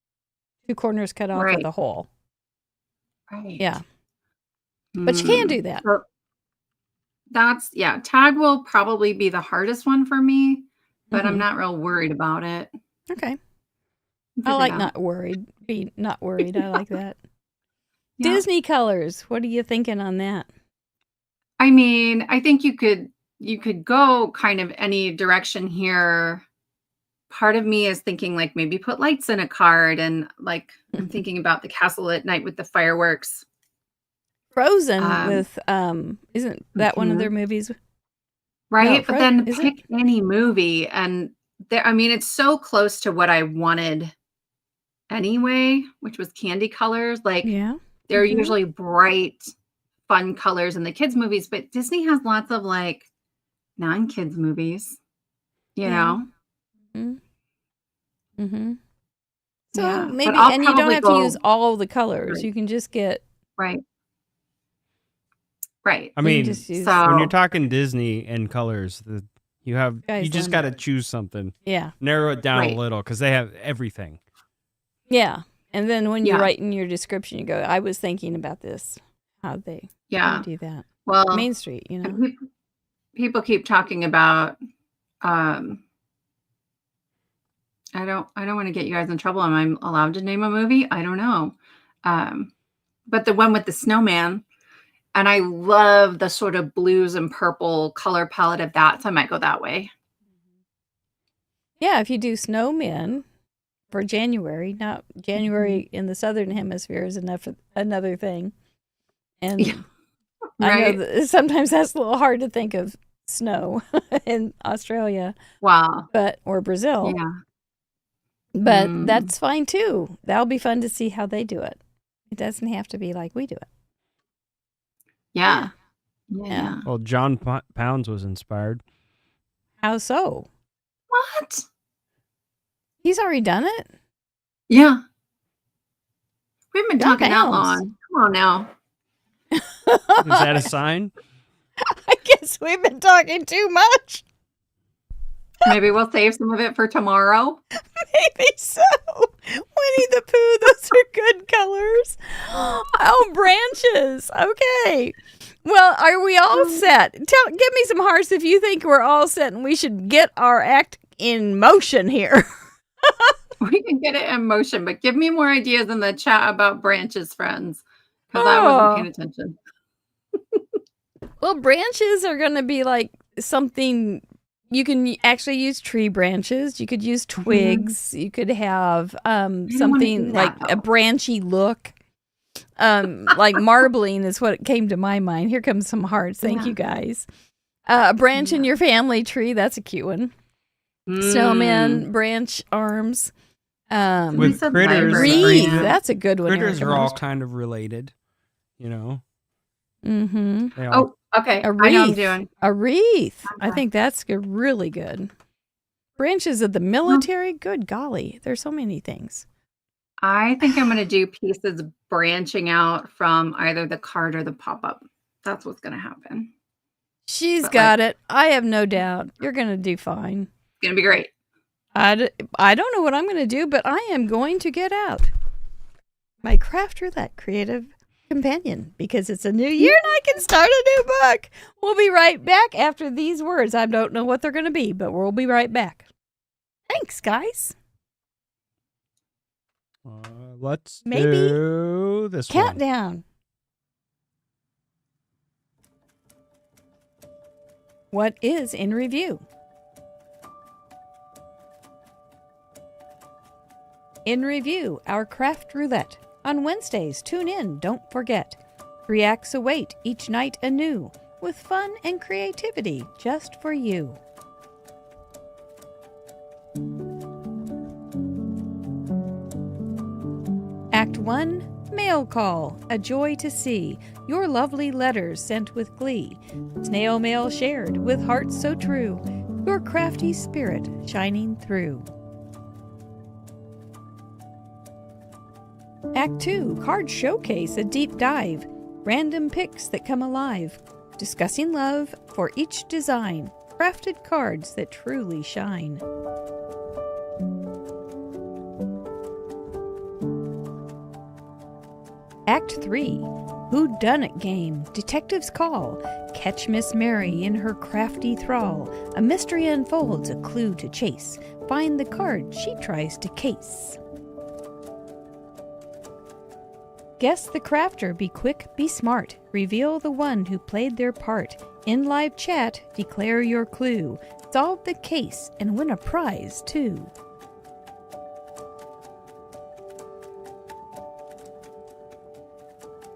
two corners cut off with Right. a hole. right. Yeah. But you can do that. So tag will probably be the hardest one for me, but I'm Mhm. not real worried about it. Okay. We'll I figure like it out. not worried. Be not worried. I like that. Yeah. Disney colors. What are you thinking on that? I mean, I think you could go kind of any direction here. Part of me is thinking like maybe put lights in a card, and like I'm thinking about the castle at night with the fireworks. Frozen with isn't that one of their movies? Right? But then is it? pick any movie, and I mean, it's so close to what I wanted anyway, which was candy colors. Like Yeah. they're Mhm. usually bright, fun colors in the kids' movies, but Disney has lots of like non-kids movies, you Yeah. know? Mm-hmm. So Yeah, but maybe, I'll and you don't probably have to go use all the colors. Right. You can just get. right. Right. I You can mean, just use. So when you're talking Disney and colors, you Sky's just limit. got to choose something. Yeah. Narrow it down Right. a little because they have everything. Yeah. And then when you Yeah. write in your description, you go, I was thinking about this. How they yeah. do that. Well, Main Street, you know. and people keep talking about I don't want to get you guys in trouble. Am I allowed to name a movie? I don't know. But the one with the snowman, and I love the sort of blues and purple color palette of that, so I might go that way. Yeah, if you do snowmen for January, not January in the southern hemisphere is another thing. And Yeah. I Right? know that sometimes that's a little hard to think of snow in Australia, Wow. or Brazil. Yeah. But Mm. that's fine too. That'll be fun to see how they do it. It doesn't have to be like we do it. Yeah. Yeah. Yeah. Well, John Pounds was inspired. How so? What? He's already done it? Yeah. We've been John talking that Pounds. long. Come on now. Is that a sign? I guess we've been talking too much. Maybe we'll save some of it for tomorrow. Maybe so. Winnie the Pooh, those are good colors. Oh, branches. Okay. Well, are we all set? Give me some hearts if you think we're all set and we should get our act in motion here. We can get it in motion, but give me more ideas in the chat about branches, friends, because I wasn't paying attention. Well, branches are going to be like something you can actually use tree branches. You could use twigs. You could have something that, like a though. branchy look. Like marbling is what came to my mind. Here comes some hearts. Thank Yeah. you guys. A branch in your family tree. That's a cute one. Snowman, branch arms. With said critters, library. Wreath. That's a good one. critters Erica. are all kind of related. You know, Mm-hmm. they all, Oh, okay. A I know what I'm wreath. doing. A wreath. I Okay. think that's really good. Branches of the military. Good golly. There's so many things. I think I'm going to do pieces branching out from either the card or the pop-up. That's what's going to happen. She's But, got it. I have no doubt. You're going to do fine. It's going to be great. I don't know what I'm going to do, but I am going to get out my Craft Roulette Creative Companion because it's a new year and I can start a new book. We'll be right back after these words. I don't know what they're going to be, but we'll be right back. Thanks, guys. Let's Maybe. do this one. Countdown. What is in review? In review, our Craft Roulette. On Wednesdays, tune in, don't forget. 3 acts await, each night anew, with fun and creativity just for you. Act 1, Mail Call, a joy to see. Your lovely letters sent with glee. Snail mail shared with hearts so true. Your crafty spirit shining through. Act 2, Card Showcase, a deep dive. Random picks that come alive. Discussing love for each design. Crafted cards that truly shine. Act 3, Whodunit Game, Detective's Call. Catch Miss Mary in her crafty thrall. A mystery unfolds, a clue to chase. Find the card she tries to case. Guess the crafter, be quick, be smart. Reveal the one who played their part. In live chat, declare your clue. Solve the case and win a prize, too.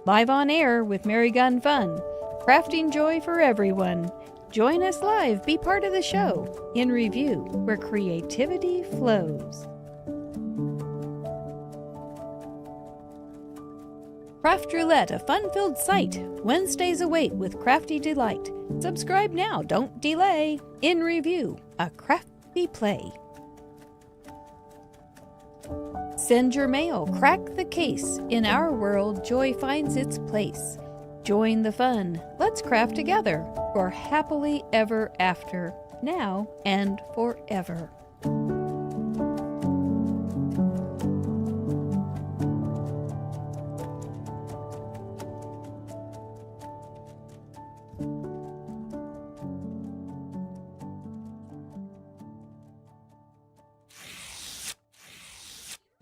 Live on air with Mary Gun Fun. Crafting joy for everyone. Join us live, be part of the show. In review, where creativity flows. Craft Roulette, a fun-filled site. Wednesdays await with crafty delight. Subscribe now, don't delay. In review, a crafty play. Send your mail, crack the case. In our world, joy finds its place. Join the fun. Let's craft together for happily ever after, now and forever.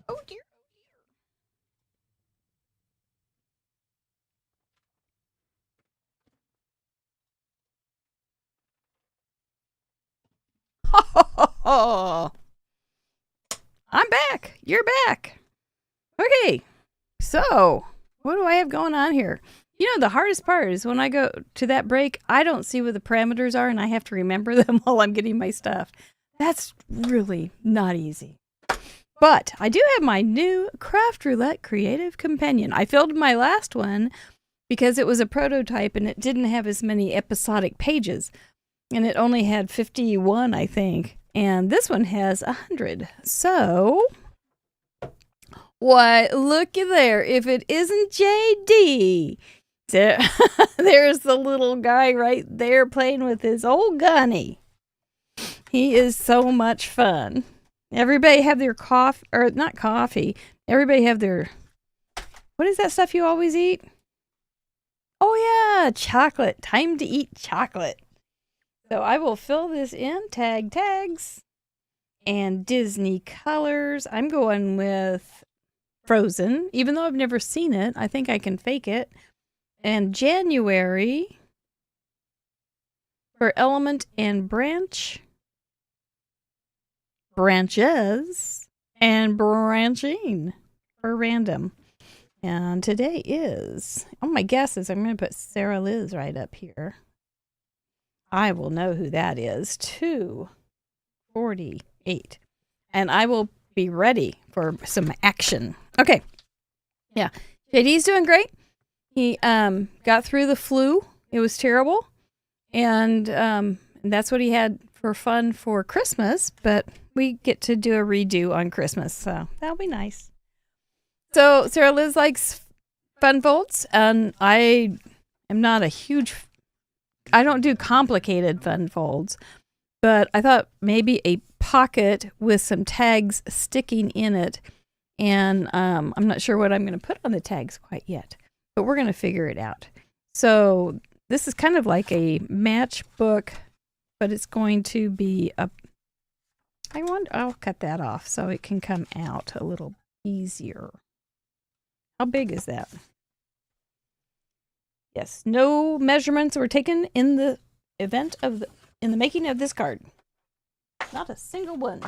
Oh dear. Oh, I'm back. You're back. Okay. So, what do I have going on here? You know, the hardest part is when I go to that break, I don't see what the parameters are and I have to remember them while I'm getting my stuff. That's really not easy. But I do have my new Craft Roulette Creative Companion. I filled my last one because it was a prototype and it didn't have as many episodic pages. And it only had 51, I think. And this one has 100. So, why, looky there. If it isn't JD. There's the little guy right there playing with his old gunny. He is so much fun. Everybody have their coffee, or not coffee. Everybody have their, what is that stuff you always eat? Oh yeah, chocolate. Time to eat chocolate. So I will fill this in, tags, and Disney colors. I'm going with Frozen, even though I've never seen it. I think I can fake it. And January for element and branch. Branches and branching for random. And today is, oh, my guess is I'm going to put Sara Lihz right up here. I will know who that is. 248. And I will be ready for some action. Okay. Yeah. JD's doing great. He got through the flu. It was terrible. And that's what he had for fun for Christmas. But we get to do a redo on Christmas. So that'll be nice. So Sara Lihz likes fun folds. And I am not a huge I don't do complicated fun folds, but I thought maybe a pocket with some tags sticking in it. And I'm not sure what I'm going to put on the tags quite yet, but we're going to figure it out. So this is kind of like a matchbook, but it's going to be I'll cut that off so it can come out a little easier. How big is that? Yes, no measurements were taken in the in the making of this card. Not a single one.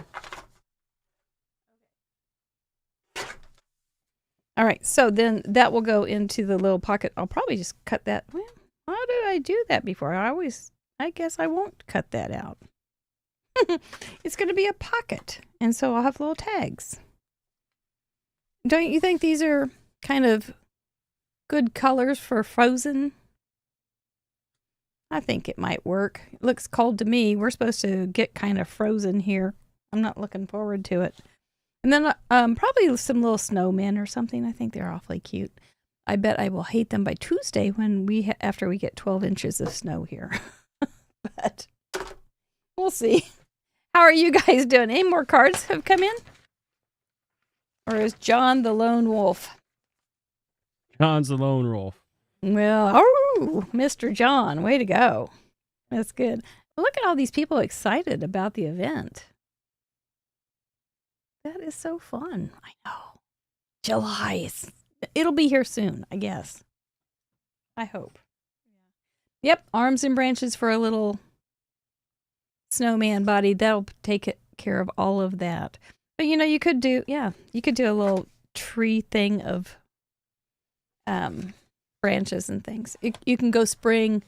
All right, so then that will go into the little pocket. I'll probably just cut that. Well, how did I do that before? I guess I won't cut that out. It's going to be a pocket, and so I'll have little tags. Don't you think these are kind of good colors for frozen? I think it might work. It looks cold to me. We're supposed to get kind of frozen here. I'm not looking forward to it. And then probably some little snowmen or something. I think they're awfully cute. I bet I will hate them by Tuesday when after we get 12 inches of snow here. But we'll see. How are you guys doing? Any more cards have come in? Or is John the lone wolf? John's the lone wolf. Well, oh, Mr. John, way to go. That's good. Look at all these people excited about the event. That is so fun. I know. July. It'll be here soon, I guess. I hope. Yep, arms and branches for a little snowman body. That'll take care of all of that. But you could do a little tree thing of branches and things. You can go spring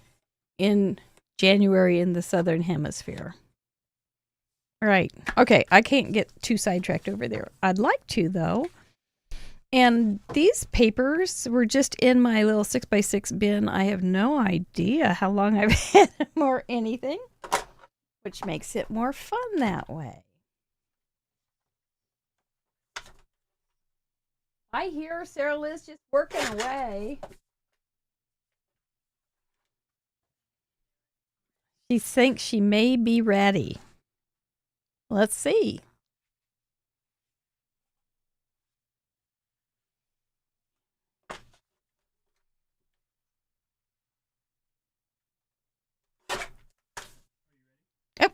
in January in the southern hemisphere. All right. Okay, I can't get too sidetracked over there. I'd like to, though. And these papers were just in my little 6x6 bin. I have no idea how long I've had them or anything, which makes it more fun that way. I hear Sarah Liz just working away. She thinks she may be ready. Let's see.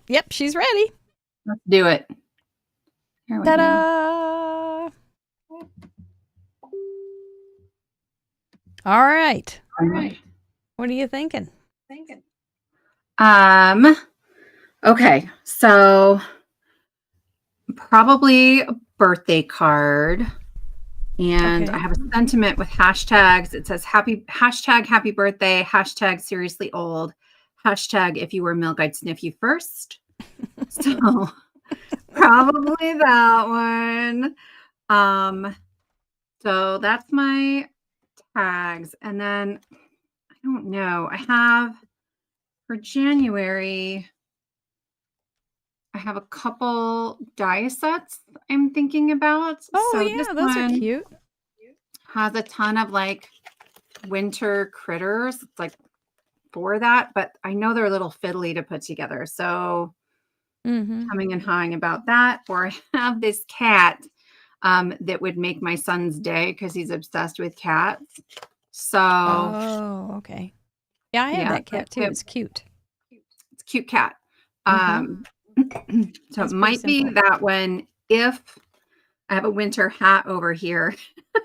Yep, she's ready. Let's do it. Here we go. Ta-da! All right. What are you thinking? Okay, so probably a birthday card. And I have a sentiment with hashtags. It says happy birthday, hashtag seriously old, hashtag if you were milk, I'd sniff you first. So probably that one. So that's my tags. And then I don't know. I have for January, I have a couple die sets I'm thinking about. Oh, so yeah, those are cute. Has a ton of like winter critters. It's like for that, but I know they're a little fiddly to put together. So coming and hawing about that. Or I have this cat that would make my son's day because he's obsessed with cats. So okay. Yeah, I had that cat too. It's cute. It's a cute cat. So it might be that one. If I have a winter hat over here,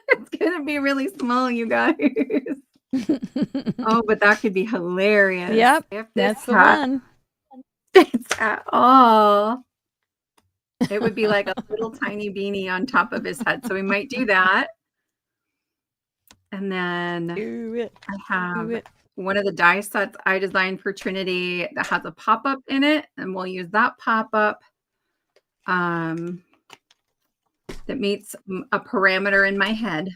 it's going to be really small, you guys. Oh, but that could be hilarious. Yep, if that's the one. It's at all. It would be like a little tiny beanie on top of his head. So we might do that. And then I have one of the die sets I designed for Trinity that has a pop-up in it. And we'll use that pop-up that meets a parameter in my head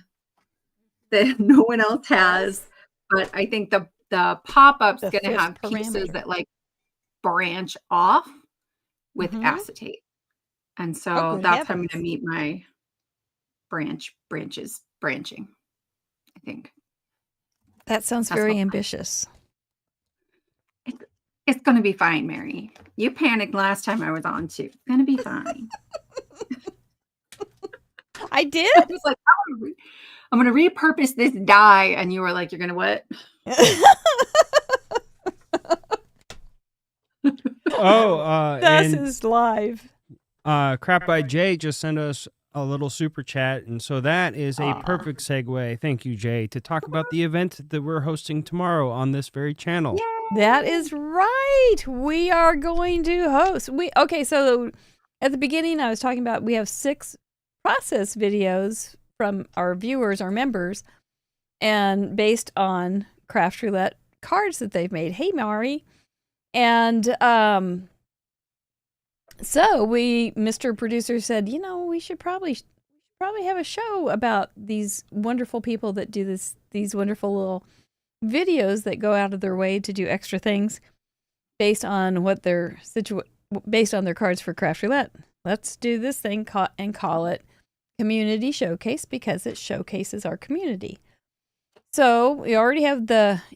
that no one else has. But I think the pop-up's going to have pieces that like branch off with acetate. And so that's how I'm going to meet my branches branching, I think. That sounds very ambitious. It It's going to be fine, Mary. You panicked last time I was on too. It's going to be fine. I did? I was like, I'm going to repurpose this die. And you were like, you're going to what? This and is live. Crap by Jay just sent us a little super chat, and so that is a perfect segue. Thank you, Jay, to talk about the event that we're hosting tomorrow on this very channel. Yay! That is right. We are going to host. So at the beginning, I was talking about we have 6 process videos from our viewers, our members, and based on Craft Roulette cards that they've made. Hey, Mari. And so Mr. Producer said, we should probably have a show about these wonderful people that do these wonderful little videos that go out of their way to do extra things based on what based on their cards for Craft Roulette. Let's do this thing and call it Community Showcase because it showcases our community. So we already have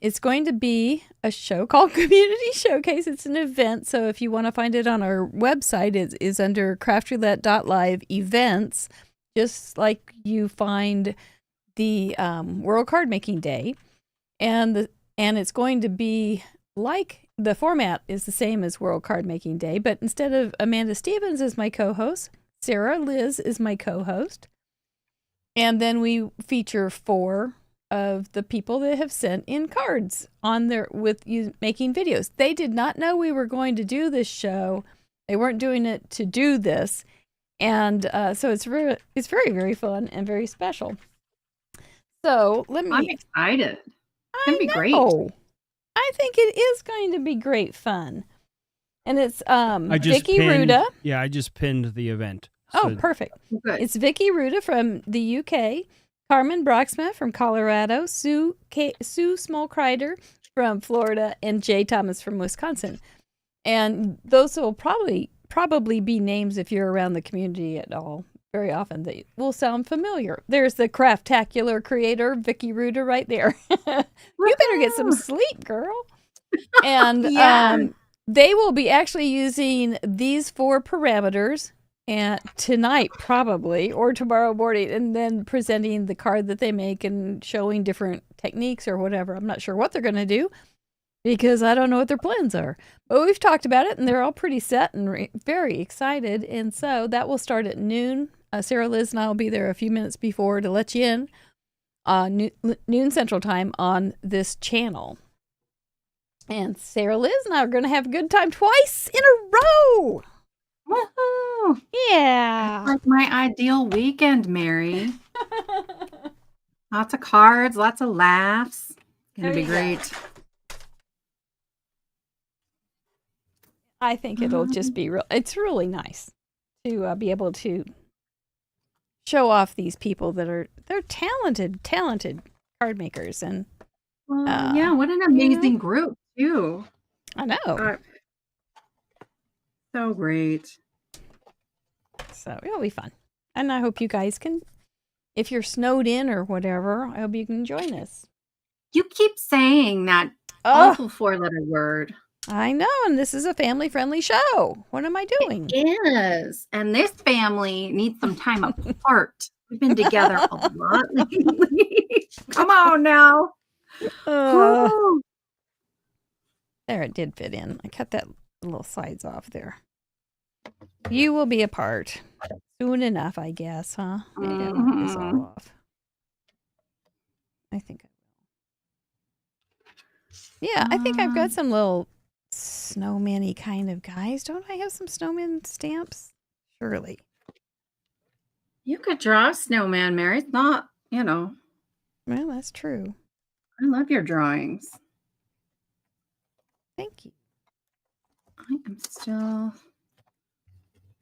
it's going to be a show called Community Showcase. It's an event. So if you want to find it on our website, it is under craftroulette.live events, just like you find the World Card Making Day. And it's going to be like the format is the same as World Card Making Day, but instead of Amanda Stevens as my co-host, Sara Lihz is my co-host. And then we feature 4 of the people that have sent in cards with you making videos. They did not know we were going to do this show. They weren't doing it to do this. And so it's very, very fun and very special. So I'm excited. It's going to be great. I think it is going to be great fun. And it's Vicky Ruda. Yeah, I just pinned the event. Oh, perfect. Good. It's Vicky Ruda from the UK, Carmen Broxma from Colorado, Sue Smallkreider from Florida, and Jay Thomas from Wisconsin. And those will probably be names if you're around the community at all very often that will sound familiar. There's the Craftacular creator, Vicky Ruda, right there. You better get some sleep, girl. And they will be actually using these 4 parameters and tonight probably, or tomorrow morning, and then presenting the card that they make and showing different techniques or whatever. I'm not sure what they're going to do because I don't know what their plans are. But we've talked about it, and they're all pretty set and very excited. And so that will start at noon. Sara Lihz and I will be there a few minutes before to let you in noon Central Time on this channel. And Sara Lihz and I are going to have a good time twice in a row. Woohoo! Yeah. Like my ideal weekend, Mary. Lots of cards, lots of laughs. Gonna be great. I think it'll just be it's really nice to be able to show off these people they're talented card makers. And yeah, what an amazing group too. I know. So great. So it'll be fun. And I hope you guys can, if you're snowed in or whatever, I hope you can join us. You keep saying that awful 4-letter word. I know, and this is a family-friendly show. What am I doing? It is. And this family needs some time apart. We've been together a lot lately. Come on now. There, it did fit in. I cut that little sides off there. You will be apart soon enough, I guess, huh? Maybe I'll knock this all off. I think I will. Yeah, I think I've got some little snowman-y kind of guys. Don't I have some snowman stamps? Surely. You could draw a snowman, Mary. It's not, Well, that's true. I love your drawings. Thank you. I am still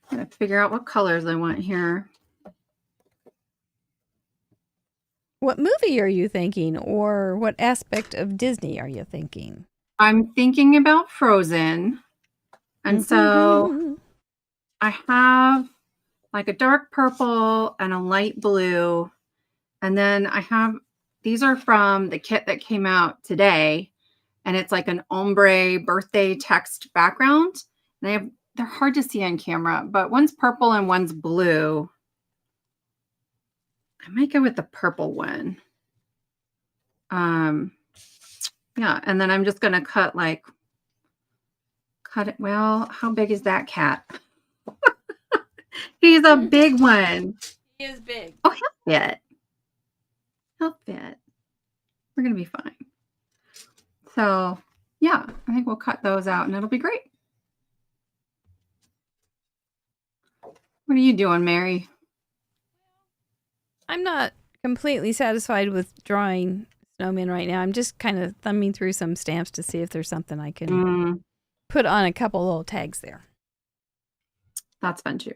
going to figure out what colors I want here. What movie are you thinking, or what aspect of Disney are you thinking? I'm thinking about Frozen. And so I have like a dark purple and a light blue. And then I have, these are from the kit that came out today. and it's like an ombre birthday text background. And they're hard to see on camera, but one's purple and one's blue. I might go with the purple one. Yeah, and then I'm just gonna cut it. Well, how big is that cat? He's a big one. He is big. Oh, he'll fit. He'll fit. We're gonna be fine. So yeah, I think we'll cut those out and it'll be great. What are you doing, Mary? I'm not completely satisfied with drawing snowmen right now. I'm just kind of thumbing through some stamps to see if there's something I can put on a couple little tags there. That's fun too.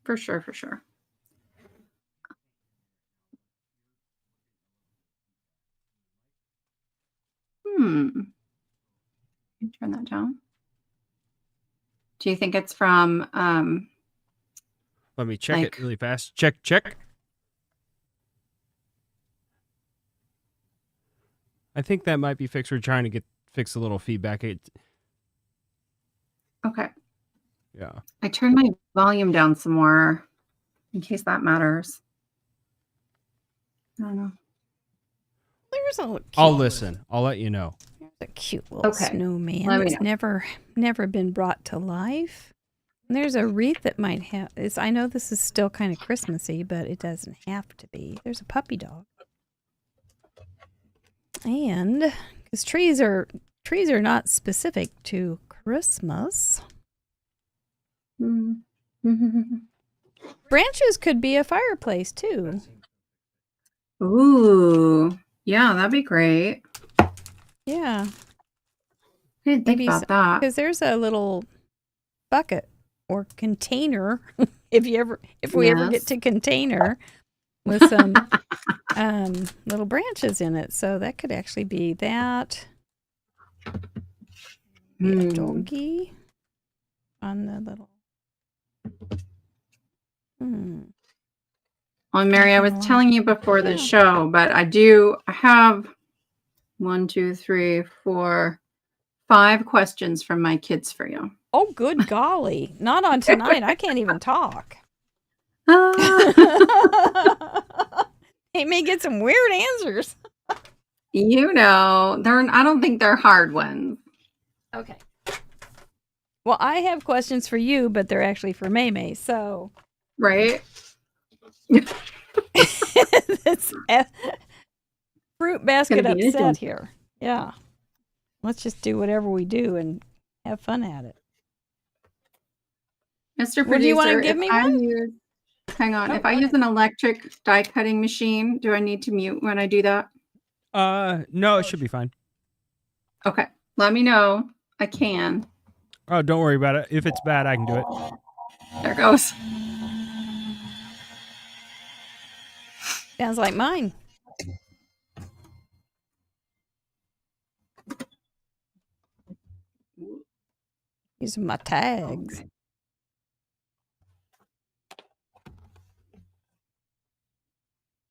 For sure, for sure. Turn that down. Do you think it's from Let me check it really fast. Check. I think that might be fixed. We're trying to fix a little feedback. okay. Yeah. I turned my volume down some more in case that matters. I don't know. There's a I'll listen. I'll let you know. There's a cute little snowman that's never been brought to life. And there's a wreath that might have. I know this is still kind of Christmassy, but it doesn't have to be. There's a puppy dog. And because trees are not specific to Christmas. Branches could be a fireplace too. Ooh, yeah, that'd be great. Yeah, I didn't think about that. because there's a little bucket or container. if we ever get to container with some little branches in it, so that could actually be that. Be a doggy on the little. Well, Mary, I was telling you before the show, but I have 1, 2, 3, 4, 5 questions from my kids for you. Oh, good golly. Not on tonight. I can't even talk. They may get some weird answers. You know, I don't think they're hard ones. Okay. Well, I have questions for you, but they're actually for Maymay, so. Right? This fruit basket upset here. Yeah. Let's just do whatever we do and have fun at it. Mr. Producer, do you want to give me one? Hang on. If I use an electric die cutting machine, do I need to mute when I do that? No, it should be fine. Okay. Let me know. I can. Oh, don't worry about it. If it's bad, I can do it. There it goes. Sounds like mine. These are my tags.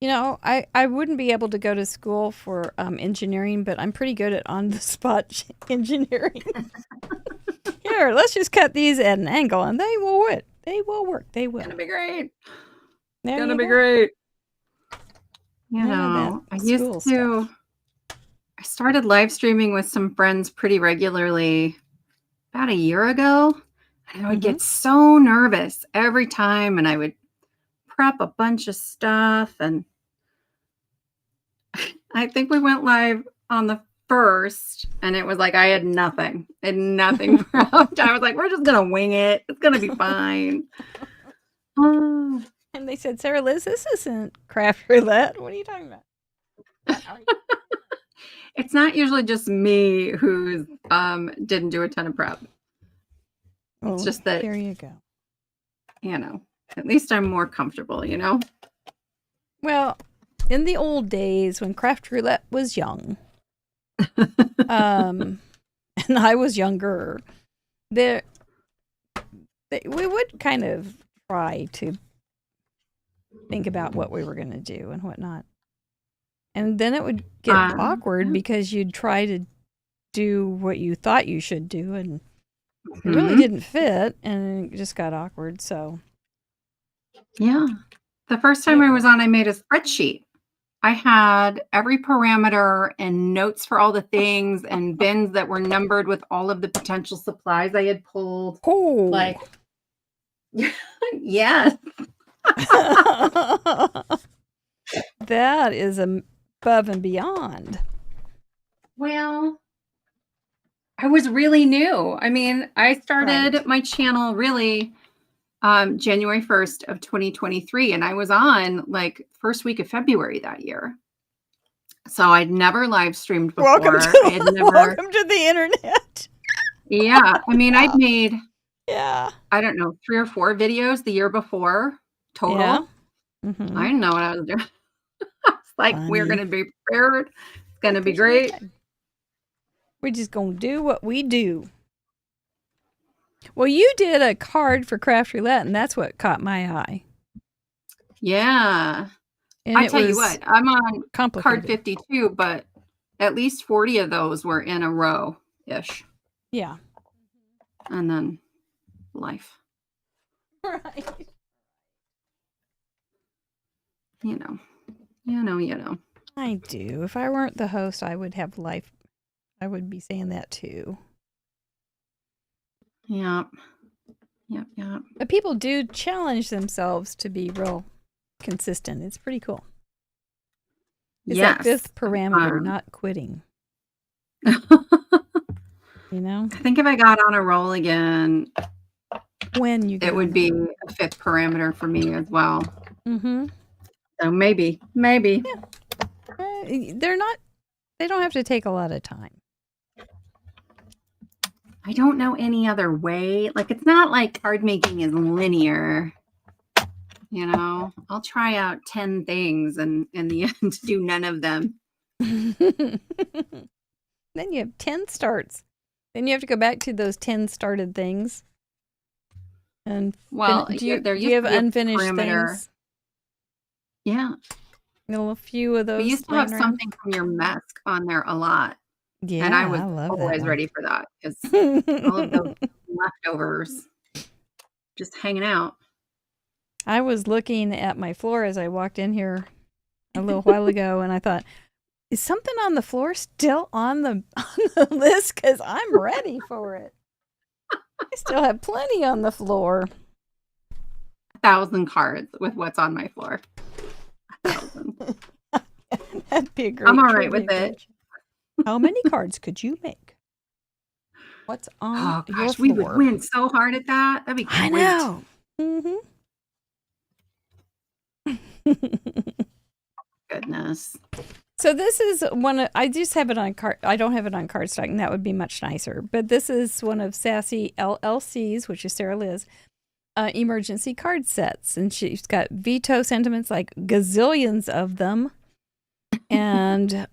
You know, I wouldn't be able to go to school for engineering, but I'm pretty good at on-the-spot engineering. Here, let's just cut these at an angle, and they will work. They will work. They will. It's gonna be great. There It's gonna you be go. great. You None of know, that I used school to. stuff. I started live streaming with some friends pretty regularly about a year ago. And I would get so nervous every time, and I would prep a bunch of stuff. And I think we went live on the first, and it was like I had nothing. I had nothing prepped. I was like, we're just gonna wing it. It's gonna be fine. Oh. And they said, Sarah Liz, this isn't craft roulette. What are you talking about? It's not usually just me who didn't do a ton of prep. Well, It's just that, there you go. you know, at least I'm more comfortable, you know? Well, in the old days when craft roulette was young, and I was younger, we would kind of try to think about what we were going to do and whatnot. And then it would get awkward because you'd try to do what you thought you should do, and it really Mhm. didn't fit, and it just got awkward. So Yeah. The first time I was on, I made a spreadsheet. I had every parameter and notes for all the things and bins that were numbered with all of the potential supplies I had pulled. oh, Like, yes. that is above and beyond. Well, I was really new. I mean, I started Right. my channel really January 1st of 2023, and I was on like first week of February that year. So I'd never live streamed before. I had never, Welcome to the internet. yeah. I mean, I'd made, Yeah. I don't know, 3 or 4 videos the year before total. Yeah. Mhm. I didn't know what I was doing. It's like, we're Funny. going to be prepared. It's going to be That's right. great. We're just gonna do what we do. Well, you did a card for Craft Roulette, and that's what caught my eye. Yeah. And I it tell you was what, I'm on card complicated. 52, but at least 40 of those were in a row-ish. Yeah. And then life, Right. you know. I do. If I weren't the host, I would have life. I would be saying that too. Yep. But people do challenge themselves to be real consistent. It's pretty cool. It's that Yes. 5th parameter, Um, not quitting. I You know, think if I got on a roll again, when you get it would be a 5th parameter for me as well. Mm-hmm. So maybe. They're not. They don't have to take a lot of time. I don't know any other way. Like, it's not like card making is linear. You know, I'll try out 10 things and in the end do none of them. Then you have 10 starts. Then you have to go back to those 10 started things. And Well, do you there have used to be a unfinished parameter. things? Yeah. A few of those. We used to have laying around? something from your mess on there a lot. Yeah, And I was love always that ready for that because one. all of those leftovers just hanging out. I was looking at my floor as I walked in here a little while ago, and I thought, is something on the floor still on the list? Because I'm ready for it. I still have plenty on the floor. 1,000 cards with what's on my floor. 1,000. That'd be a great I'm all right with trivia it. question. How many cards could you make? What's on Oh your gosh, floor? we would win so hard at that. That'd be great. I know. Mm-hmm. Goodness. So this is I just have it on card. I don't have it on cardstock, and that would be much nicer. But this is one of Sassy LLC's, which is Sara Lihz, emergency card sets, and she's got veto sentiments, like gazillions of them, and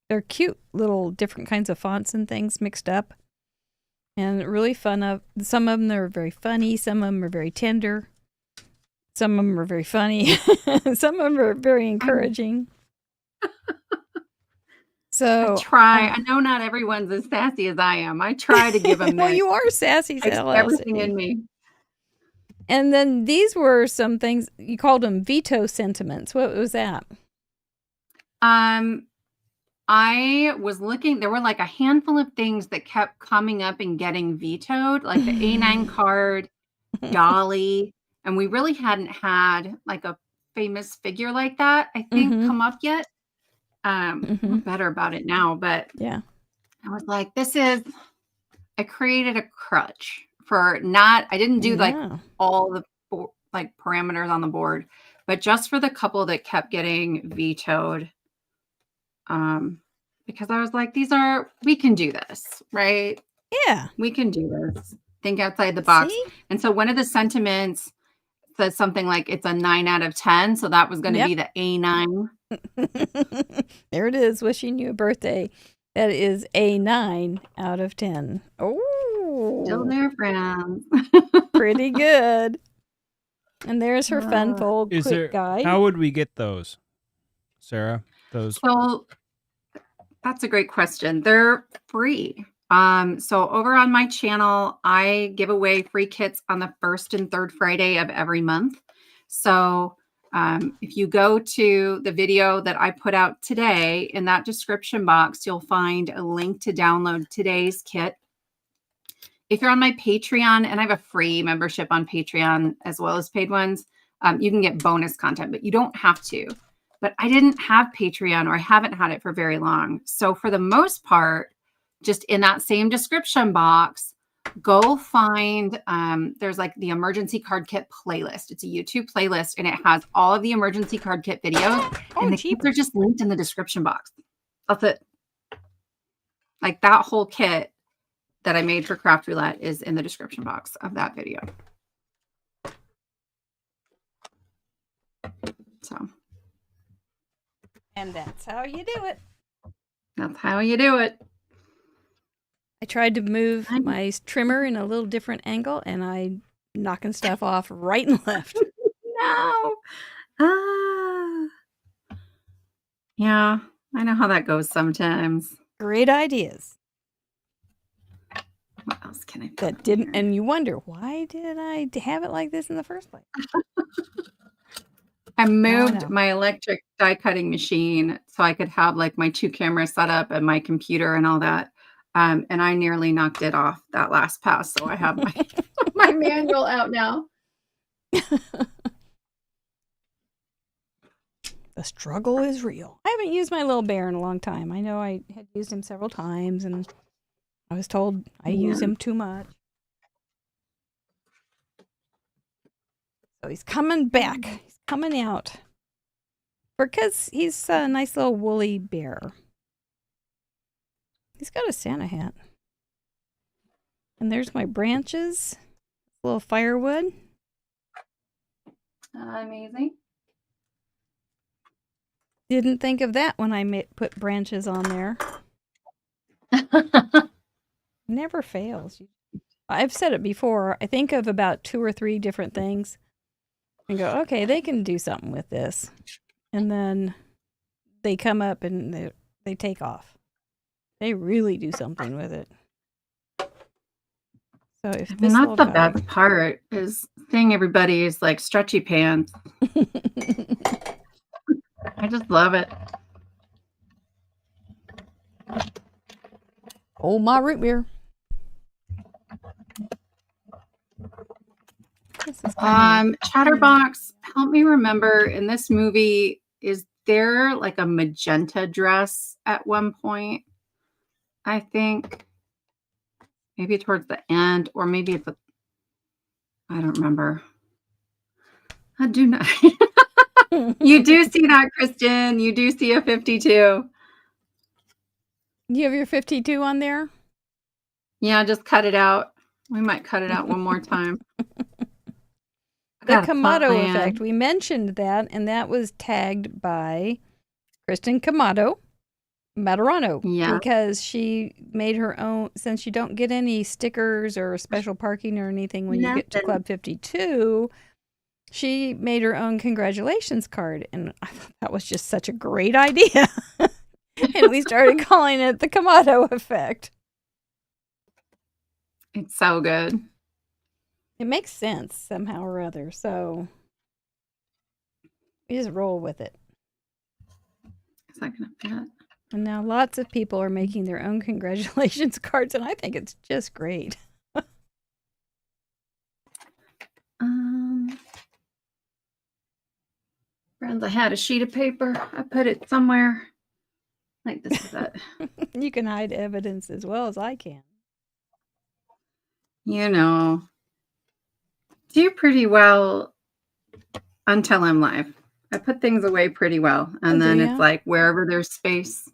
they're cute little different kinds of fonts and things mixed up, and really fun. Some of them are very funny, some of them are very tender. Some of them are very funny. Some of them are very encouraging. So I try. I know not everyone's as sassy as I am. I try to give them well, you are Sassy's everything LLC. in me. And then these were some things you called them veto sentiments. What was that? I was looking. There were like a handful of things that kept coming up and getting vetoed, like the A9 card, Dolly. And we really hadn't had like a famous figure like that, I think, come up yet. We're better about it now, but yeah, I was like, I created a crutch for I didn't do like all the like parameters on the board, but just for the couple that kept getting vetoed. Because I was like, we can do this, right? Yeah. We can do this. Think outside the box. See? And so one of the sentiments says something like it's a 9 out of 10. So that was going to be the A9. There it is. Wishing you a birthday. That is a 9 out of 10. Oh, Still there, friends. pretty good. And there's her fun fold quick guide. How would we get those, Sara? Those. So That's a great question. They're free. So over on my channel, I give away free kits on the first and third Friday of every month. So if you go to the video that I put out today, in that description box, you'll find a link to download today's kit. If you're on my Patreon, and I have a free membership on Patreon as well as paid ones, you can get bonus content, but you don't have to. But I didn't have Patreon, or I haven't had it for very long. So for the most part, just in that same description box, go find, there's like the emergency card kit playlist. It's a YouTube playlist, and it has all of the emergency card kit videos. And the kits are just linked in the description box. That's it. Like that whole kit that I made for Craft Roulette is in the description box of that video. So. And that's how you do it. That's how you do it. I tried to move my trimmer in a little different angle, and I'm knocking stuff off right and left. No. Yeah, I know how that goes sometimes. Great ideas. What else can I put That didn't, and you wonder, why did I have it like this in the first place? I moved my electric die cutting machine so I could have like my 2 cameras set up and my computer and all that. And I nearly knocked it off that last pass. So I have my, my manual out now. The struggle is real. I haven't used my little bear in a long time. I know I had used him several times, and I was told I use him too much. So he's coming back. He's coming out. Because he's a nice little woolly bear. He's got a Santa hat. And there's my branches. A little firewood. Amazing. Didn't think of that when I put branches on there. Never fails. I've said it before. I think of about 2 or 3 different things and go, okay, they can do something with this. And then they come up and they take off. They really do something with it. So if this that's the best part, is seeing everybody is like stretchy pants. I just love it. Oh, my root beer. Chatterbox, help me remember, in this movie, is there like a magenta dress at one point? I think maybe towards the end, or maybe it's I don't remember. I do not. You do see that, Kristen. You do see a 52. You have your 52 on there? Yeah, just cut it out. We might cut it out one more time. The kamado effect. We mentioned that, and that was tagged by Kristen Kamado Materano. Yeah. Because she made her own, since you don't get any stickers or special parking or anything when you get to Club 52, she made her own congratulations card. And I thought that was just such a great idea. And we started calling it the kamado effect. It's so good. It makes sense somehow or other. So we just roll with it. Is that going to fit? And now lots of people are making their own congratulations cards, and I think it's just great. Friends, I had a sheet of paper. I put it somewhere. Like this is it. You can hide evidence as well as I can. You know, do pretty well until I'm live. I put things away pretty well. And then it's like wherever there's space.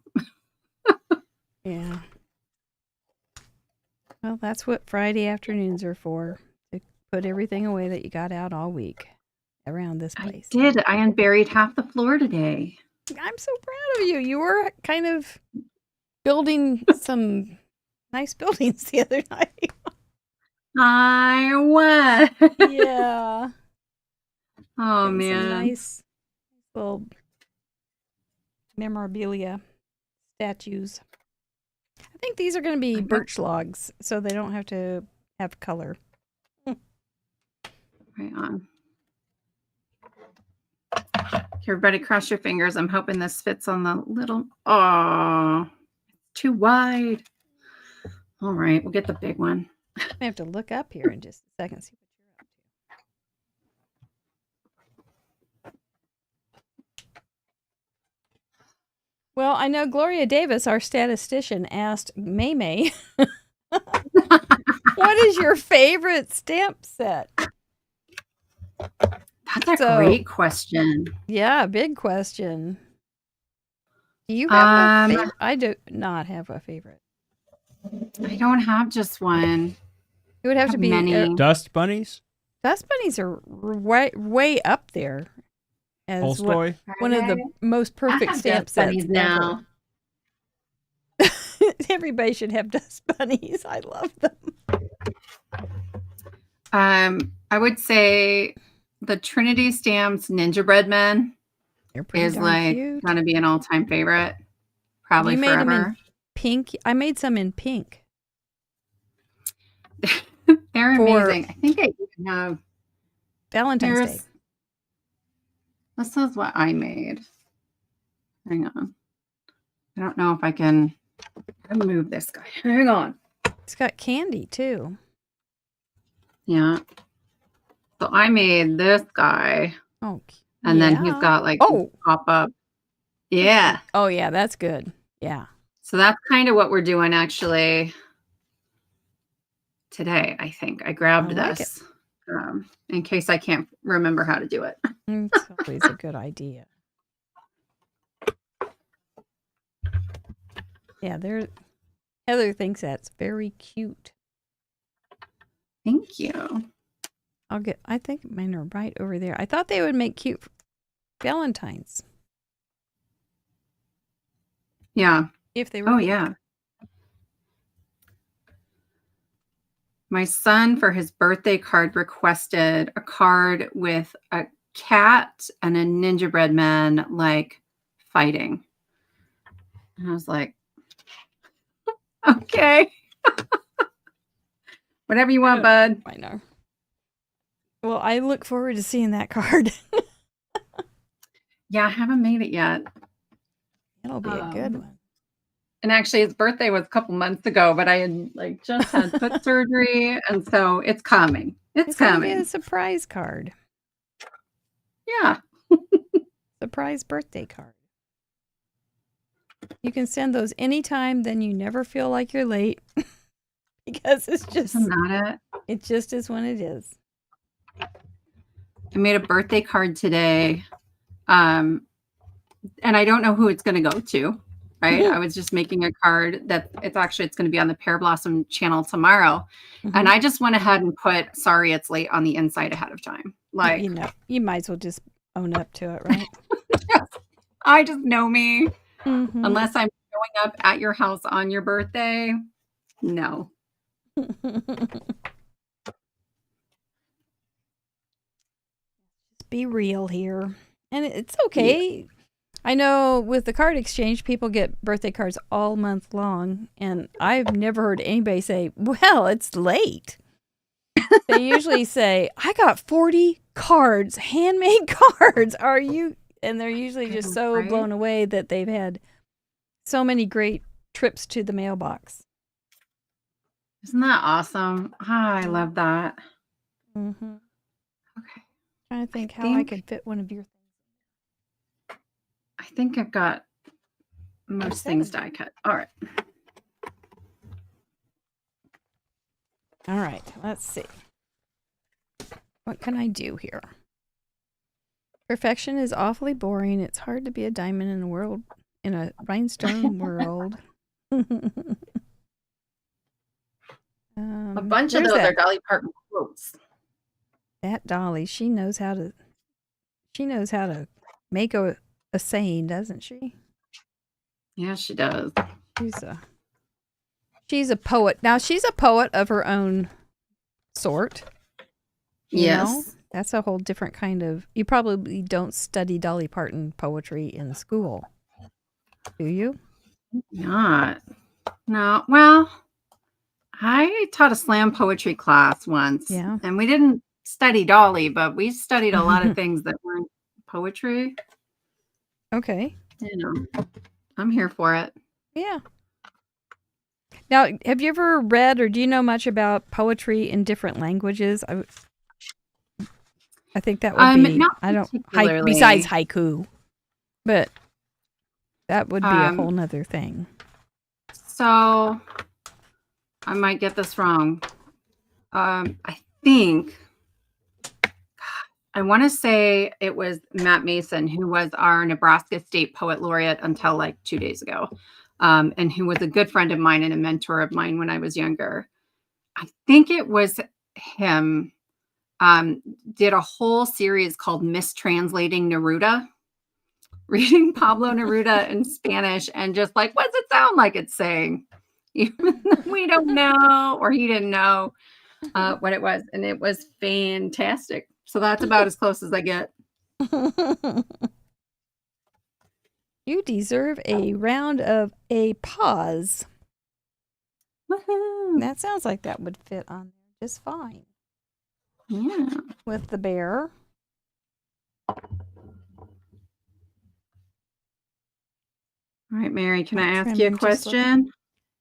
Yeah. Well, that's what Friday afternoons are for. To put everything away that you got out all week around this place. I did. I unburied half the floor today. I'm so proud of you. You were kind of building some nice buildings the other night. I was. Yeah. Oh, and man. some nice little memorabilia statues. I think these are going to be birch logs, so they don't have to have color. Right on. Everybody cross your fingers. I'm hoping this fits on the little, oh, too wide. All right, we'll get the big one. I have to look up here in just a second, see what you're up to. Well, I know Gloria Davis, our statistician, asked May, what is your favorite stamp set? That's a great question. Yeah, big question. Do you have a favorite? I do not have a favorite. I don't have just one. It would have to be many. Dust bunnies? Dust bunnies are way up there as Tolstoy? one of the most perfect stamp sets now. Everybody should have dust bunnies. I love them. I would say the Trinity Stamps Gingerbread Men is like going to be an all-time favorite, probably you forever. Made them in pink. I made some in pink. They're amazing. I think I even have Valentine's Day. This is what I made. Hang on. I don't know if I can move this guy. Hang on. It's got candy too. Yeah. So I made this guy. Oh. And then he's got like pop up. Yeah. Oh yeah, that's good. Yeah. So that's kind of what we're doing actually today, I think. I grabbed this in case I can't remember how to do it. It's always a good idea. Yeah, Heather thinks that's very cute. Thank you. I think mine are right over there. I thought they would make cute Valentines. Yeah. If they were. Oh, yeah. My son, for his birthday card, requested a card with a cat and a gingerbread man, like, fighting. And I was like, okay. Whatever you want, bud. I know. Well, I look forward to seeing that card. Yeah, I haven't made it yet. It'll be a good one. And actually, his birthday was a couple months ago, but I had like just had foot surgery, and so it's coming. It's coming. Gonna be a surprise card. Yeah. Surprise birthday card. You can send those anytime, then you never feel like you're late. Because it's just not it. It just is when it is. I made a birthday card today. And I don't know who it's going to go to, right? I was just making a card that it's going to be on the Pear Blossom channel tomorrow. Mm-hmm. And I just went ahead and put, sorry, it's late on the inside ahead of time. Like, you might as well just own up to it, right? I just know me. Mm-hmm. Unless I'm showing up at your house on your birthday. No. Be real here. And it's okay. Yeah. I know with the card exchange, people get birthday cards all month long. And I've never heard anybody say, well, it's late. They usually say, I got 40 cards, handmade cards. Are you? And they're usually just so blown away that they've had so many great trips to the mailbox. Isn't that awesome? Oh, I love that. Mm-hmm. Okay. Trying to think how I could fit one of your things. I think I've got most things die cut. All right. All right. Let's see. What can I do here? Perfection is awfully boring. It's hard to be a diamond in a rhinestone world. A bunch of those are Dolly Parton quotes. That Dolly, she knows how to make a saying, doesn't she? Yeah, she does. She's a poet. Now she's a poet of her own sort. Yes. Know? That's a whole different kind of. You probably don't study Dolly Parton poetry in school, do you? Not. No. Well, I taught a slam poetry class once. Yeah. And we didn't study Dolly, but we studied a lot of things that weren't poetry. Okay. You know, I'm here for it. Yeah. Now, have you ever read or do you know much about poetry in different languages? I think that would be, Not besides particularly. haiku, but that would be a whole nother thing. So I might get this wrong. I think I want to say it was Matt Mason, who was our Nebraska State Poet Laureate until like 2 days ago, and who was a good friend of mine and a mentor of mine when I was younger. I think it was him. Did a whole series called Mistranslating Neruda, reading Pablo Neruda in Spanish and just like, what's it sound like it's saying? We don't know, or he didn't know what it was. And it was fantastic. So that's about as close as I get. You deserve a round of applause. Woohoo. That sounds like that would fit on there just fine. Yeah. With the bear. All right, Mary, can I ask you a question?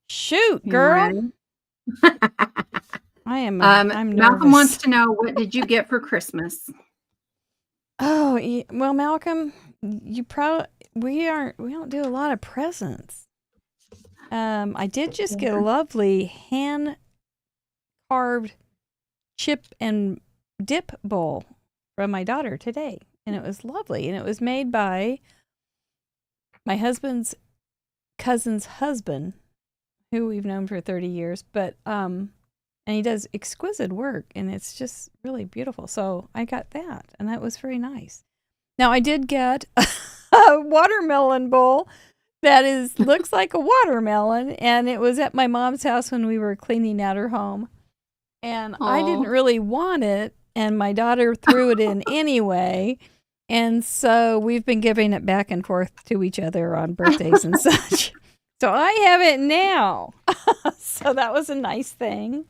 Shoot, You girl. ready? I'm Malcolm nervous. wants to know, what did you get for Christmas? Oh, well, Malcolm, we don't do a lot of presents. I did just get a lovely hand carved chip and dip bowl from my daughter today, and it was lovely, and it was made by my husband's cousin's husband, who we've known for 30 years, but and he does exquisite work, and it's just really beautiful. So I got that, and that was very nice. Now I did get a watermelon bowl that looks like a watermelon, and it was at my mom's house when we were cleaning out her home. And I didn't really want it, and my daughter threw it in anyway. And so we've been giving it back and forth to each other on birthdays and such. So I have it now. So that was a nice thing.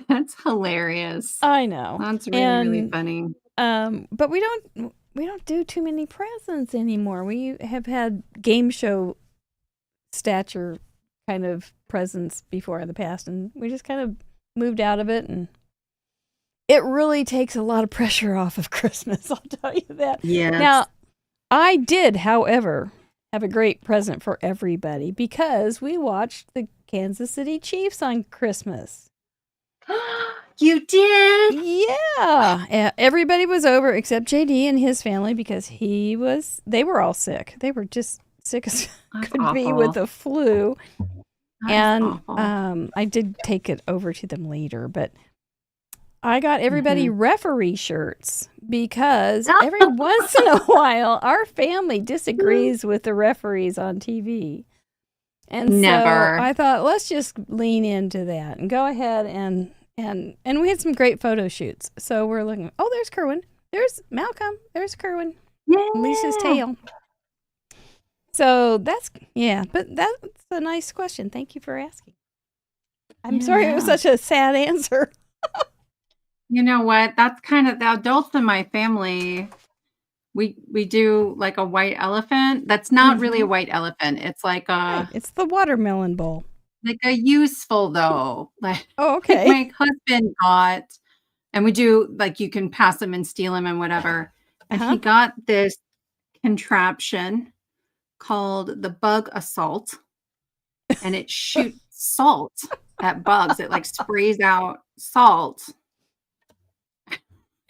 That's hilarious. I know. That's really funny. But we don't do too many presents anymore. We have had game show stature kind of presents before in the past, and we just kind of moved out of it, and it really takes a lot of pressure off of Christmas, I'll tell you that. Yes. Now, I did, however, have a great present for everybody because we watched the Kansas City Chiefs on Christmas. You did? Yeah. Everybody was over except JD and his family because they were all sick. They were just sick as could be with the flu. And I did take it over to them later, but I got everybody referee shirts because every once in a while our family disagrees with the referees on TV. And so I thought, let's just lean into that and go ahead and we had some great photo shoots. So we're looking, oh, there's Kerwin. There's Malcolm. There's Kerwin. Yeah. Lisa's tail. So but that's a nice question. Thank you for asking. I'm sorry it was such a sad answer. You know what? That's kind of the adults in my family. We do like a white elephant. That's not really a white elephant. It's like it's the watermelon bowl. Like a useful though. Like okay. My husband got, and we do like you can pass them and steal them and whatever. And he got this contraption called the bug assault, and it shoots salt at bugs. It like sprays out salt.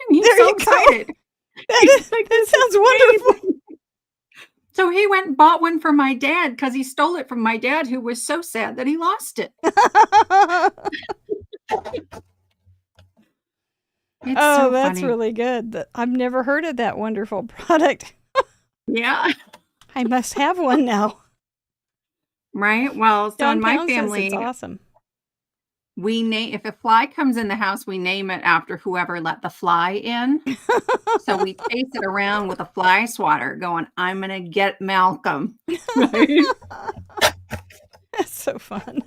And he's so excited. That sounds wonderful. So he went and bought one for my dad because he stole it from my dad, who was so sad that he lost it. So that's funny. Really good. I've never heard of that wonderful product. Yeah. I must have one now. Right? Well, so in my Pound family, it's awesome. we name, if a fly comes in the house, we name it after whoever let the fly in. So we chase it around with a fly swatter going, I'm going to get Malcolm. Right? That's so fun.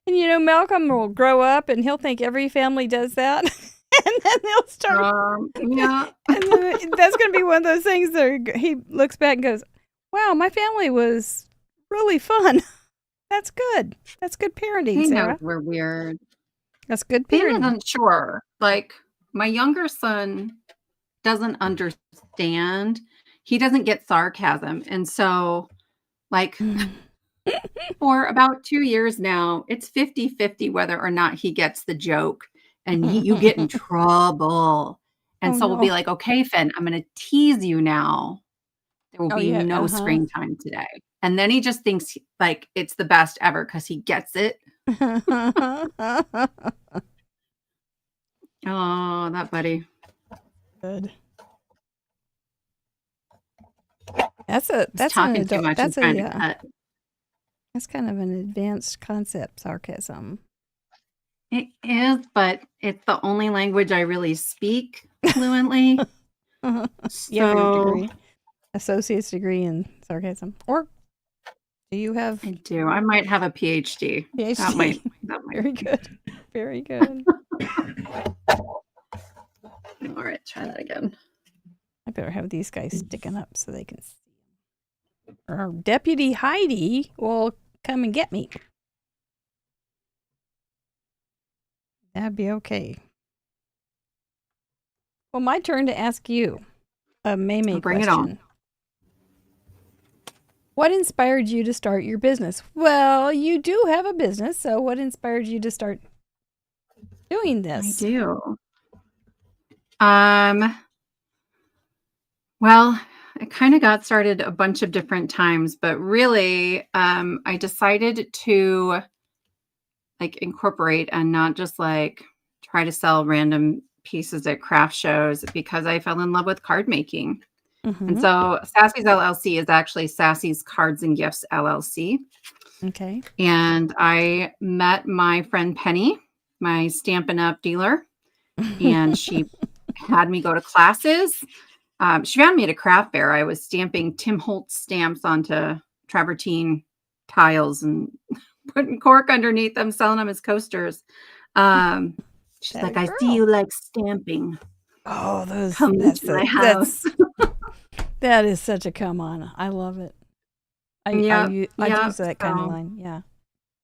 And Malcolm will grow up and he'll think every family does that. And then they'll start. Yeah. And then that's going to be one of those things that he looks back and goes, wow, my family was really fun. That's good. That's good parenting, He Sarah. knows we're weird. That's good He parenting. isn't sure. Like, my younger son doesn't understand. He doesn't get sarcasm. And so, like, for about 2 years now, it's 50-50 whether or not he gets the joke. And you get in trouble. And so we'll be like, okay, Finn, I'm going to tease you now. There will be no screen time today. And then he just thinks like it's the best ever because he gets it. Oh, that buddy. Good. That's an Talking too adult, much and trying to cut. that's kind of an advanced concept, sarcasm. It is, but it's the only language I really speak fluently. You have your So degree, associate's degree in sarcasm, or do you have I do. I might have a PhD. PhD? That might Very good. Very good. All right, try that again. I better have these guys sticking up so they can see. Or Deputy Heidi will come and get me. That'd be okay. Well, my turn to ask you a Maymay Bring question. it on. What inspired you to start your business? Well, you do have a business, so what inspired you to start doing this? I do. Well, I kind of got started a bunch of different times, but really, I decided to like incorporate and not just like try to sell random pieces at craft shows because I fell in love with card making. And so Sassy's LLC is actually Sassy's Cards and Gifts LLC. Okay. And I met my friend Penny, my Stampin' Up dealer, and she had me go to classes. She found me at a craft fair. I was stamping Tim Holtz stamps onto travertine tiles and putting cork underneath them, selling them as coasters. She's like, I see you like stamping. Oh, those. Come That's to my house. That is such a come on. I love it. I use that kind of line. Yeah.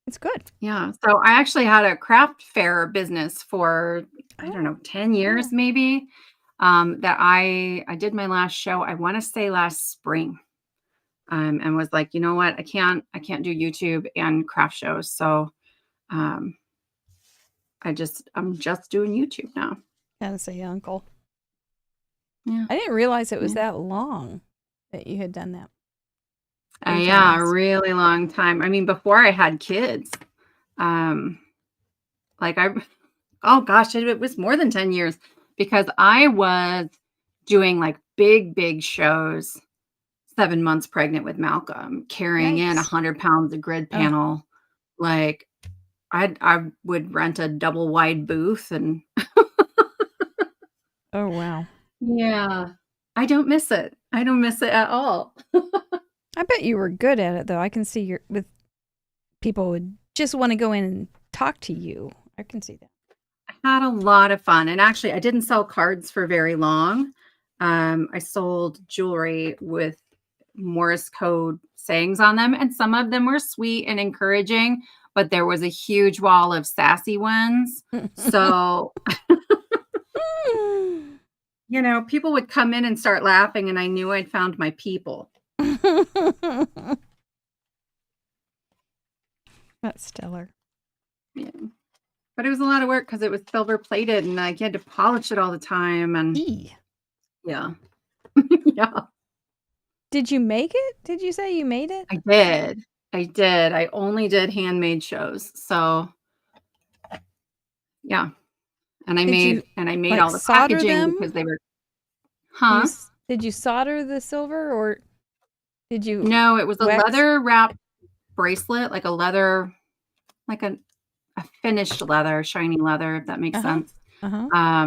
It's good. Yeah. So I actually had a craft fair business for, I don't know, 10 years maybe. That I did my last show, I want to say last spring. And was like, you know what? I can't do YouTube and craft shows. So I'm just doing YouTube now. Gotta say uncle. Yeah. I didn't realize it was that long that you had done that. Yeah, a really long time. I mean, before I had kids, oh gosh, it was more than 10 years because I was doing like big shows, 7 months pregnant with Malcolm, carrying in 100 pounds of grid panel. Like I would rent a double wide booth and Oh, wow. yeah, I don't miss it. I don't miss it at all. I bet you were good at it, though. I can see with people would just want to go in and talk to you. I can see that. I had a lot of fun. And actually, I didn't sell cards for very long. I sold jewelry with Morse code sayings on them. And some of them were sweet and encouraging, but there was a huge wall of sassy ones. So, you know, people would come in and start laughing, and I knew I'd found my people. That's stellar. Yeah. But it was a lot of work because it was silver plated and I had to polish it all the time. And yeah. Yeah. Did you make it? Did you say you made it? I did. I only did handmade shows. So yeah. And I made like, all the solder packaging them? because they were Did you solder the silver or did you No, it was a wax? leather wrap bracelet, like a leather like a finished leather, shiny leather, if that makes sense. Uh-huh.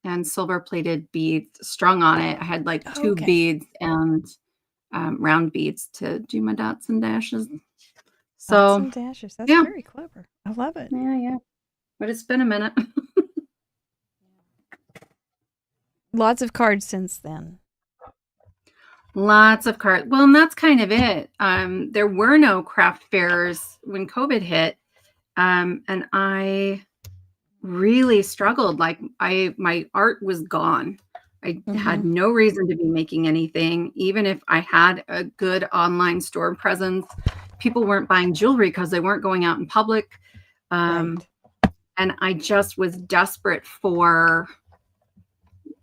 And silver plated beads strung on it. I had like two Okay. beads and round beads to do my dots and dashes. Dots So and dashes. That's yeah. very clever. I love it. Yeah. But it's been a minute. Lots of cards since then. Lots of cards. Well, and that's kind of it. There were no craft fairs when COVID hit. And I really struggled. Like my art was gone. I had no reason to be making anything. Even if I had a good online store presence, people weren't buying jewelry because they weren't going out in public. Right. And I just was desperate for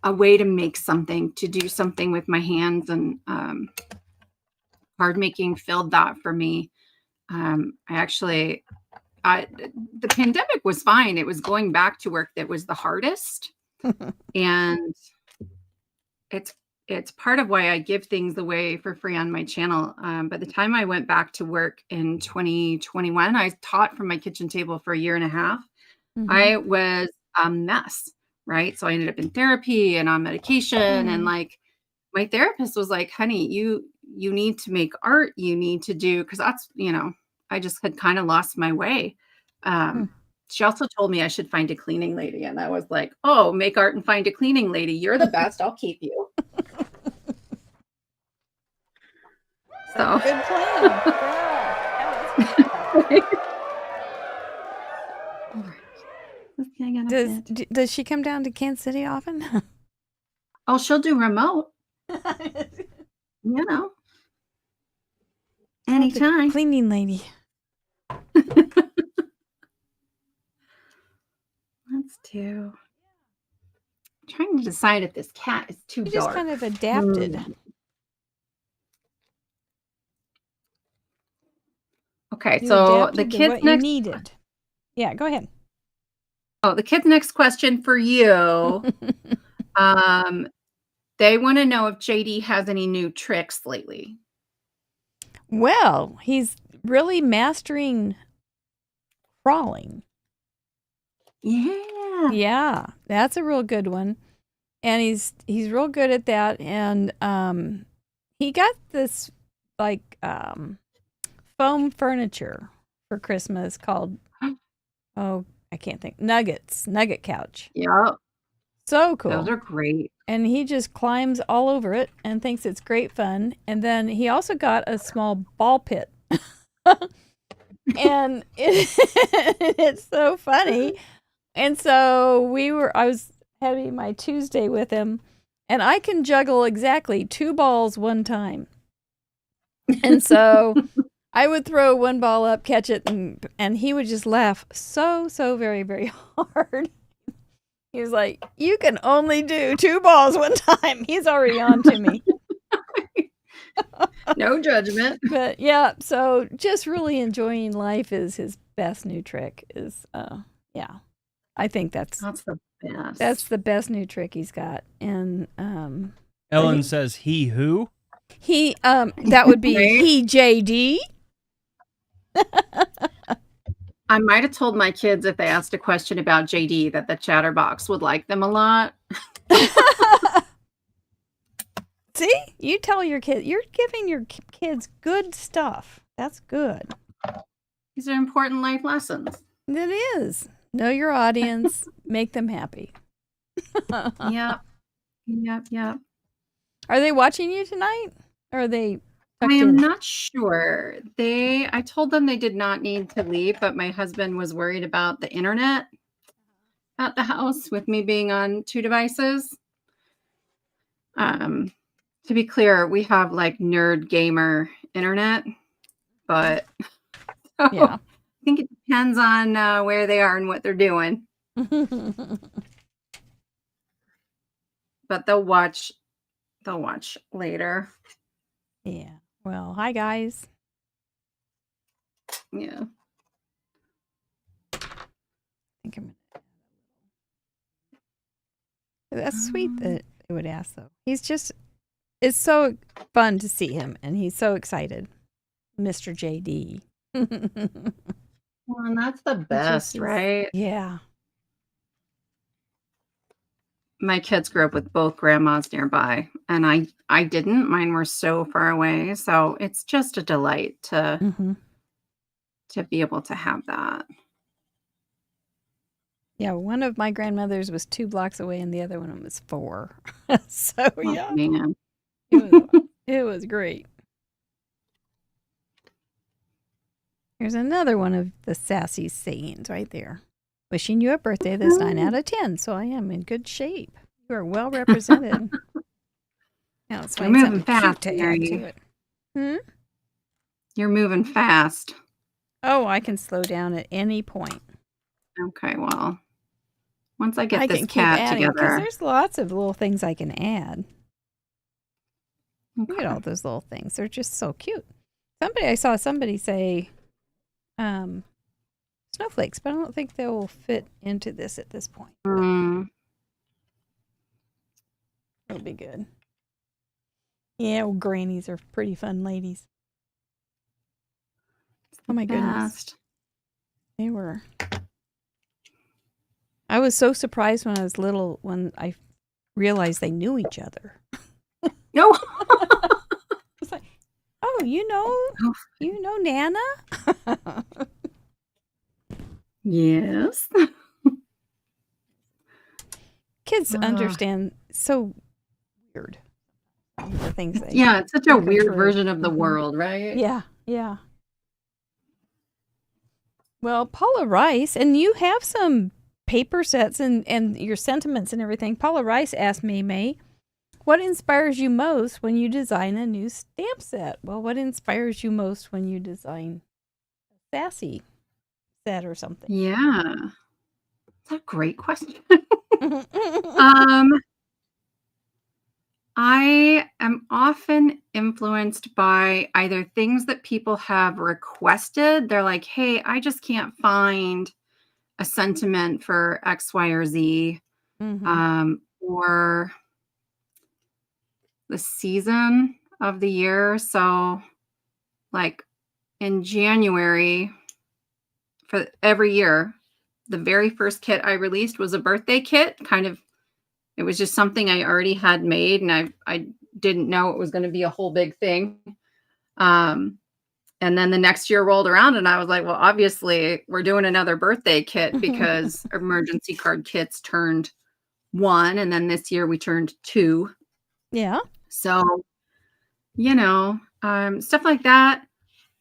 a way to make something, to do something with my hands, and card making filled that for me. The pandemic was fine. It was going back to work that was the hardest. And it's part of why I give things away for free on my channel. By the time I went back to work in 2021, I taught from my kitchen table for a year and a half. I was a mess, right? So I ended up in therapy and on medication. And like my therapist was like, honey, you need to make art. You need to do, because that's, I just had kind of lost my way. She also told me I should find a cleaning lady. And I was like, oh, make art and find a cleaning lady. You're the best. I'll keep you. So Good plan. Does she come down to Kansas City often? Oh, she'll do remote. Anytime. Cleaning lady. Let's do. I'm trying to decide if this cat is too dark. You just kind of adapted. Okay, so the kids next. You needed. Yeah, go ahead. Oh, the kids' next question for you. They want to know if JD has any new tricks lately. Well, he's really mastering crawling. Yeah. Yeah, that's a real good one. And he's real good at that. And he got this like foam furniture for Christmas called I can't think. Nugget couch. Yep. So cool. Those are great. And he just climbs all over it and thinks it's great fun. And then he also got a small ball pit. And it's so funny. And so I was having my Tuesday with him, and I can juggle exactly 2 balls one time. And so I would throw one ball up, catch it, and he would just laugh so very, very hard. He was like, you can only do 2 balls one time. He's already on to me. No judgment. But yeah, so just really enjoying life is his best new trick is, yeah, I think that's the best. That's the best new trick he's got. And Ellen says he who? He that would be he JD. I might have told my kids if they asked a question about JD that the chatterbox would like them a lot. See, you tell your kids, you're giving your kids good stuff. That's good. These are important life lessons. It is. Know your audience, make them happy. Yep. Are they watching you tonight? Or are they I am not sure. I told them they did not need to leave, but my husband was worried about the internet at the house with me being on 2 devices. To be clear, we have like nerd gamer internet, but yeah. I think it depends on where they are and what they're doing. But they'll watch later. Yeah. Well, hi guys. Yeah. That's sweet that they would ask though. It's so fun to see him and he's so excited. Mr. JD. Well, and that's the It best, just is, right? yeah. My kids grew up with both grandmas nearby, and I didn't. Mine were so far away, so it's just a delight Hmm. to be able to have that. Yeah, one of my grandmothers was 2 blocks away and the other one was 4. So, Oh, yeah, man. it was great. Here's another one of the sassy sayings right there. Wishing you a birthday that's 9 out of 10, so I am in good shape. You are well represented. Now let's You're find moving something cute fast, to add Mary. to it. Hmm? You're moving fast. Oh, I can slow down at any point. Okay, well, once I I get this can keep cat adding because together. there's lots of little things I can add. Look at all Okay. those little things. They're just so cute. I saw somebody say snowflakes, but I don't think they will fit into this at this point. It'll be good. Yeah, well, grannies are pretty fun ladies. Oh my goodness. Fast. They were. I was so surprised when I was little when I realized they knew each other. No. It's like, oh, you know Nana? Yes. Kids understand so weird the things they Yeah, it's such a think are weird true. version of the Mhm. world, right? Yeah, yeah. Well, Paula Rice, and you have some paper sets and your sentiments and everything. Paula Rice asked me, May, what inspires you most when you design a new stamp set? Well, what inspires you most when you design a sassy set or something? Yeah. That's a great question. Um, I am often influenced by either things that people have requested. They're like, hey, I just can't find a sentiment for X, Y, or Z. Or the season of the year. So, like in January, for every year, the very first kit I released was a birthday kit. It was just something I already had made, and I didn't know it was going to be a whole big thing. And then the next year rolled around, and I was like, well, obviously, we're doing another birthday kit because emergency card kits turned 1, and then this year we turned 2. Yeah. So, stuff like that.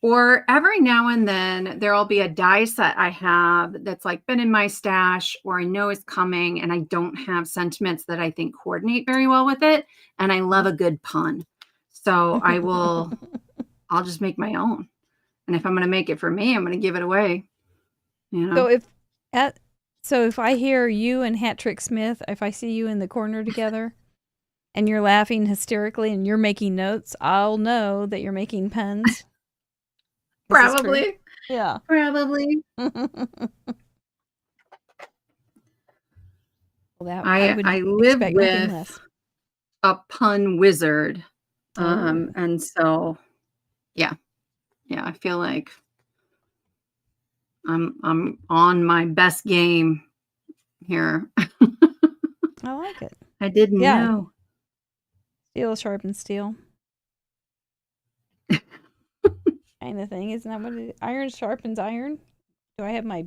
Or every now and then there'll be a die set I have that's like been in my stash or I know is coming and I don't have sentiments that I think coordinate very well with it. And I love a good pun. So I'll just make my own. And if I'm going to make it for me, I'm going to give it away. So if I hear you and Hat Trick Smith, if I see you in the corner together and you're laughing hysterically and you're making notes, I'll know that you're making puns. Probably. Yeah. Probably. Well, I live expect nothing with less. a pun wizard. Oh. And so, yeah, I feel like I'm on my best game here. I like it. I didn't know. Steel sharpens steel. Kind of thing. Isn't that what it is? Iron sharpens iron? Do I have my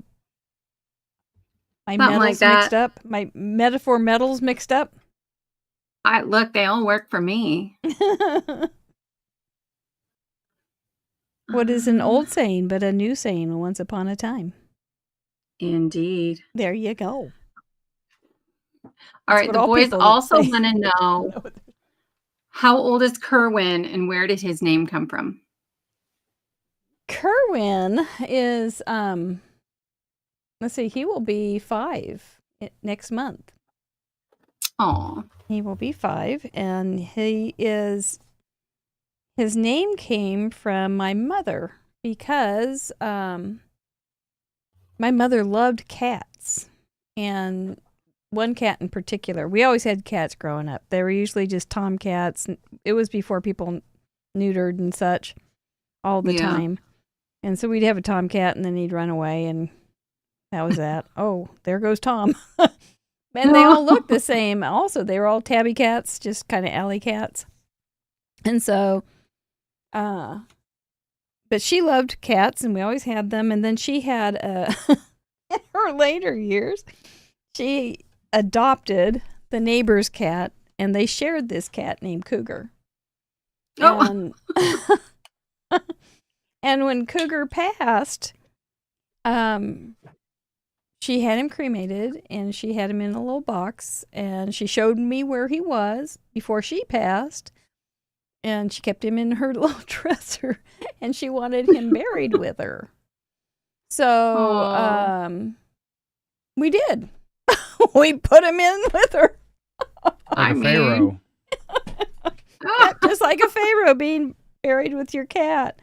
Something like metals that. mixed up? My metaphor metals mixed up? Look, they all work for me. What is an old saying but a new saying once upon a time? Indeed. There you go. All right, what the all boys people also say. want to know, how old is Kerwin and where did his name come from? Kerwin is let's see, he will be 5 next month. Oh. He will be 5, and his name came from my mother because my mother loved cats, and one cat in particular. We always had cats growing up. They were usually just tomcats. It was before people neutered and such all the time. And so we'd have a tomcat, and then he'd run away, and that was that. Oh, there goes Tom. And they all looked the same. Also, they were all tabby cats, just kind of alley cats. And so, but she loved cats, and we always had them. And then she had, in her later years, she adopted the neighbor's cat, and they shared this cat named Cougar. And, and when Cougar passed, she had him cremated, and she had him in a little box, and she showed me where he was before she passed, and she kept him in her little dresser, and she wanted him buried with her. So we did. We put him in with her. Like a pharaoh. Yeah, just like a pharaoh being buried with your cat.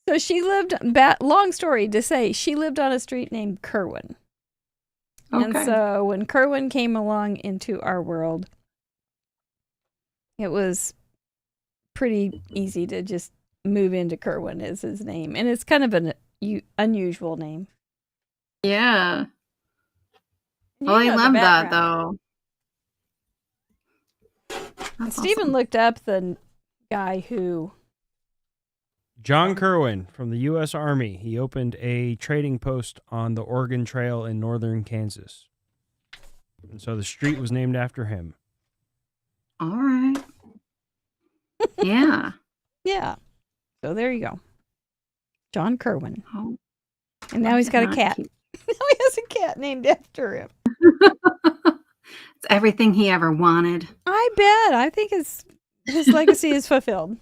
So she lived, long story to say, she lived on a street named Kerwin. Okay. And so when Kerwin came along into our world, it was pretty easy to just move into Kerwin as his name. And it's kind of an unusual name. Yeah. You Well, I know the love that, background. though. And That's Stephen awesome. looked up the guy who... John Kerwin from the U.S. Army. He opened a trading post on the Oregon Trail in northern Kansas. And so the street was named after him. All right. Yeah. Yeah. So there you go. John Kerwin. Oh, And now he's got a not cat. cute. Now he has a cat named after him. It's everything he ever wanted. I bet. I think his legacy is fulfilled.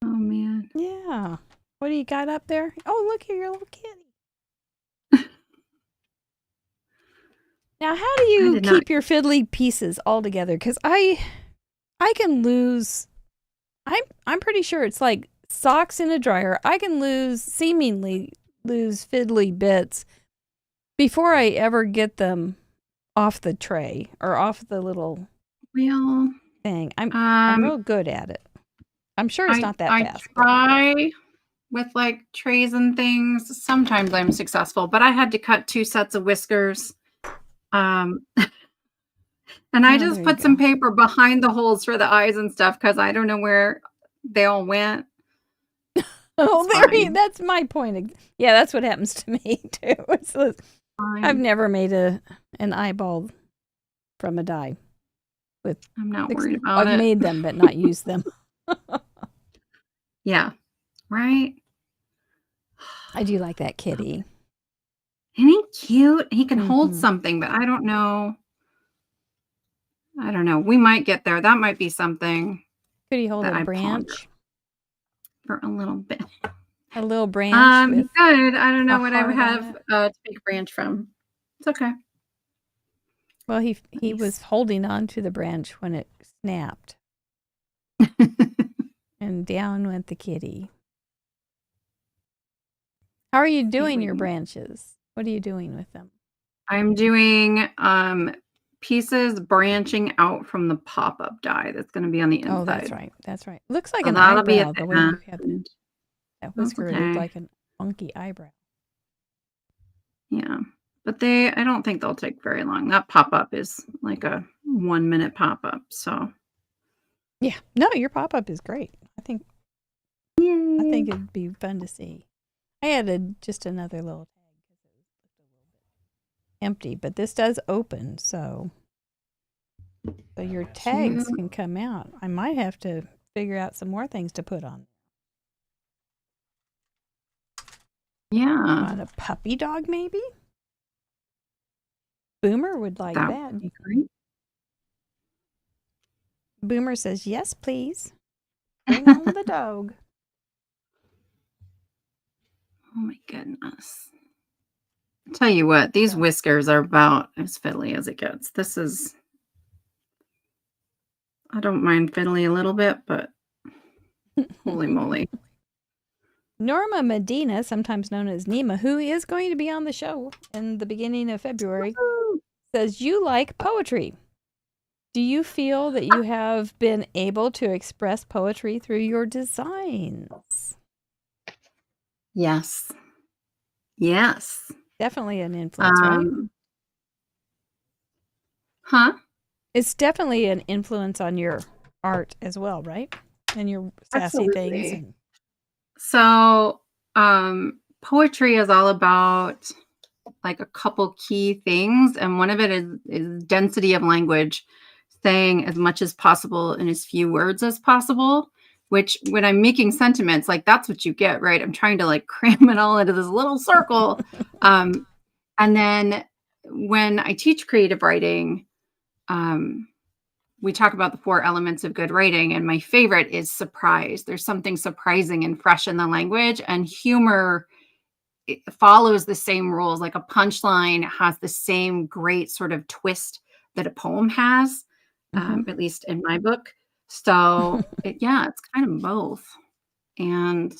Oh, man. Yeah. What do you got up there? Oh, look here, your little kitty. Now, how do you did keep not- your fiddly pieces all together? Because I can lose. I'm pretty sure it's like socks in a dryer. I can seemingly lose fiddly bits before I ever get them off the tray or off the little Well, thing. I'm real good at it. I'm sure it's not that I fast. try with like trays and things. Sometimes I'm successful, but I had to cut 2 sets of whiskers. And I Oh, just there you put some go. paper behind the holes for the eyes and stuff because I don't know where they all went. Oh, It's there fine. that's my point. Yeah, that's what happens to me too. I've never made an eyeball from a die. I'm not worried about I've it. made them, but not used them. Yeah. Right? I do like that kitty. Isn't he cute? He can hold Mhm. something, but I don't know. We might get there. That might be something Could he hold that a I branch? for a little bit. A little branch He with could. I don't know a what I would heart on have it? to take a branch from. It's okay. Well, he Nice. was holding on to the branch when it snapped, and down went the kitty. How are you doing your we- branches? What are you doing with them? I'm doing pieces branching out from the pop-up die that's going to be on the inside. Oh, that's right. That's right. Looks like So an that'll be eyebrow at the the way you have end. that whisker. It looked okay. like a funky eyebrow. Yeah. But I don't think they'll take very long. That pop-up is like a 1-minute pop-up. So Yeah. No, your pop-up is great. I think it'd be fun to see. I added just another little tag because it was a little bit empty, but this does open, so your tags Cute. can come out. I might have to figure out some more things to put on. Yeah. On a puppy dog, maybe? Boomer would like That that. would be great. Boomer says, yes, please. Bring on the dog. Oh my goodness. I'll tell you what, these whiskers are about as fiddly as it gets. I don't mind fiddly a little bit, but holy moly. Norma Medina, sometimes known as Nima, who is going to be on the show in the beginning of February, says, you like poetry. Do you feel that you have been able to express poetry through your designs? Yes. Yes. Definitely an influence, right? Huh? It's definitely an influence on your art as well, right? And your sassy things. Absolutely. And So, poetry is all about like a couple key things, and one of it is density of language, saying as much as possible in as few words as possible. Which, when I'm making sentiments, like that's what you get, right? I'm trying to like cram it all into this little circle. And then when I teach creative writing, we talk about the 4 elements of good writing, and my favorite is surprise. There's something surprising and fresh in the language, and humor, it follows the same rules. Like a punchline has the same great sort of twist that a poem has, at least in my book. So it's kind of both. And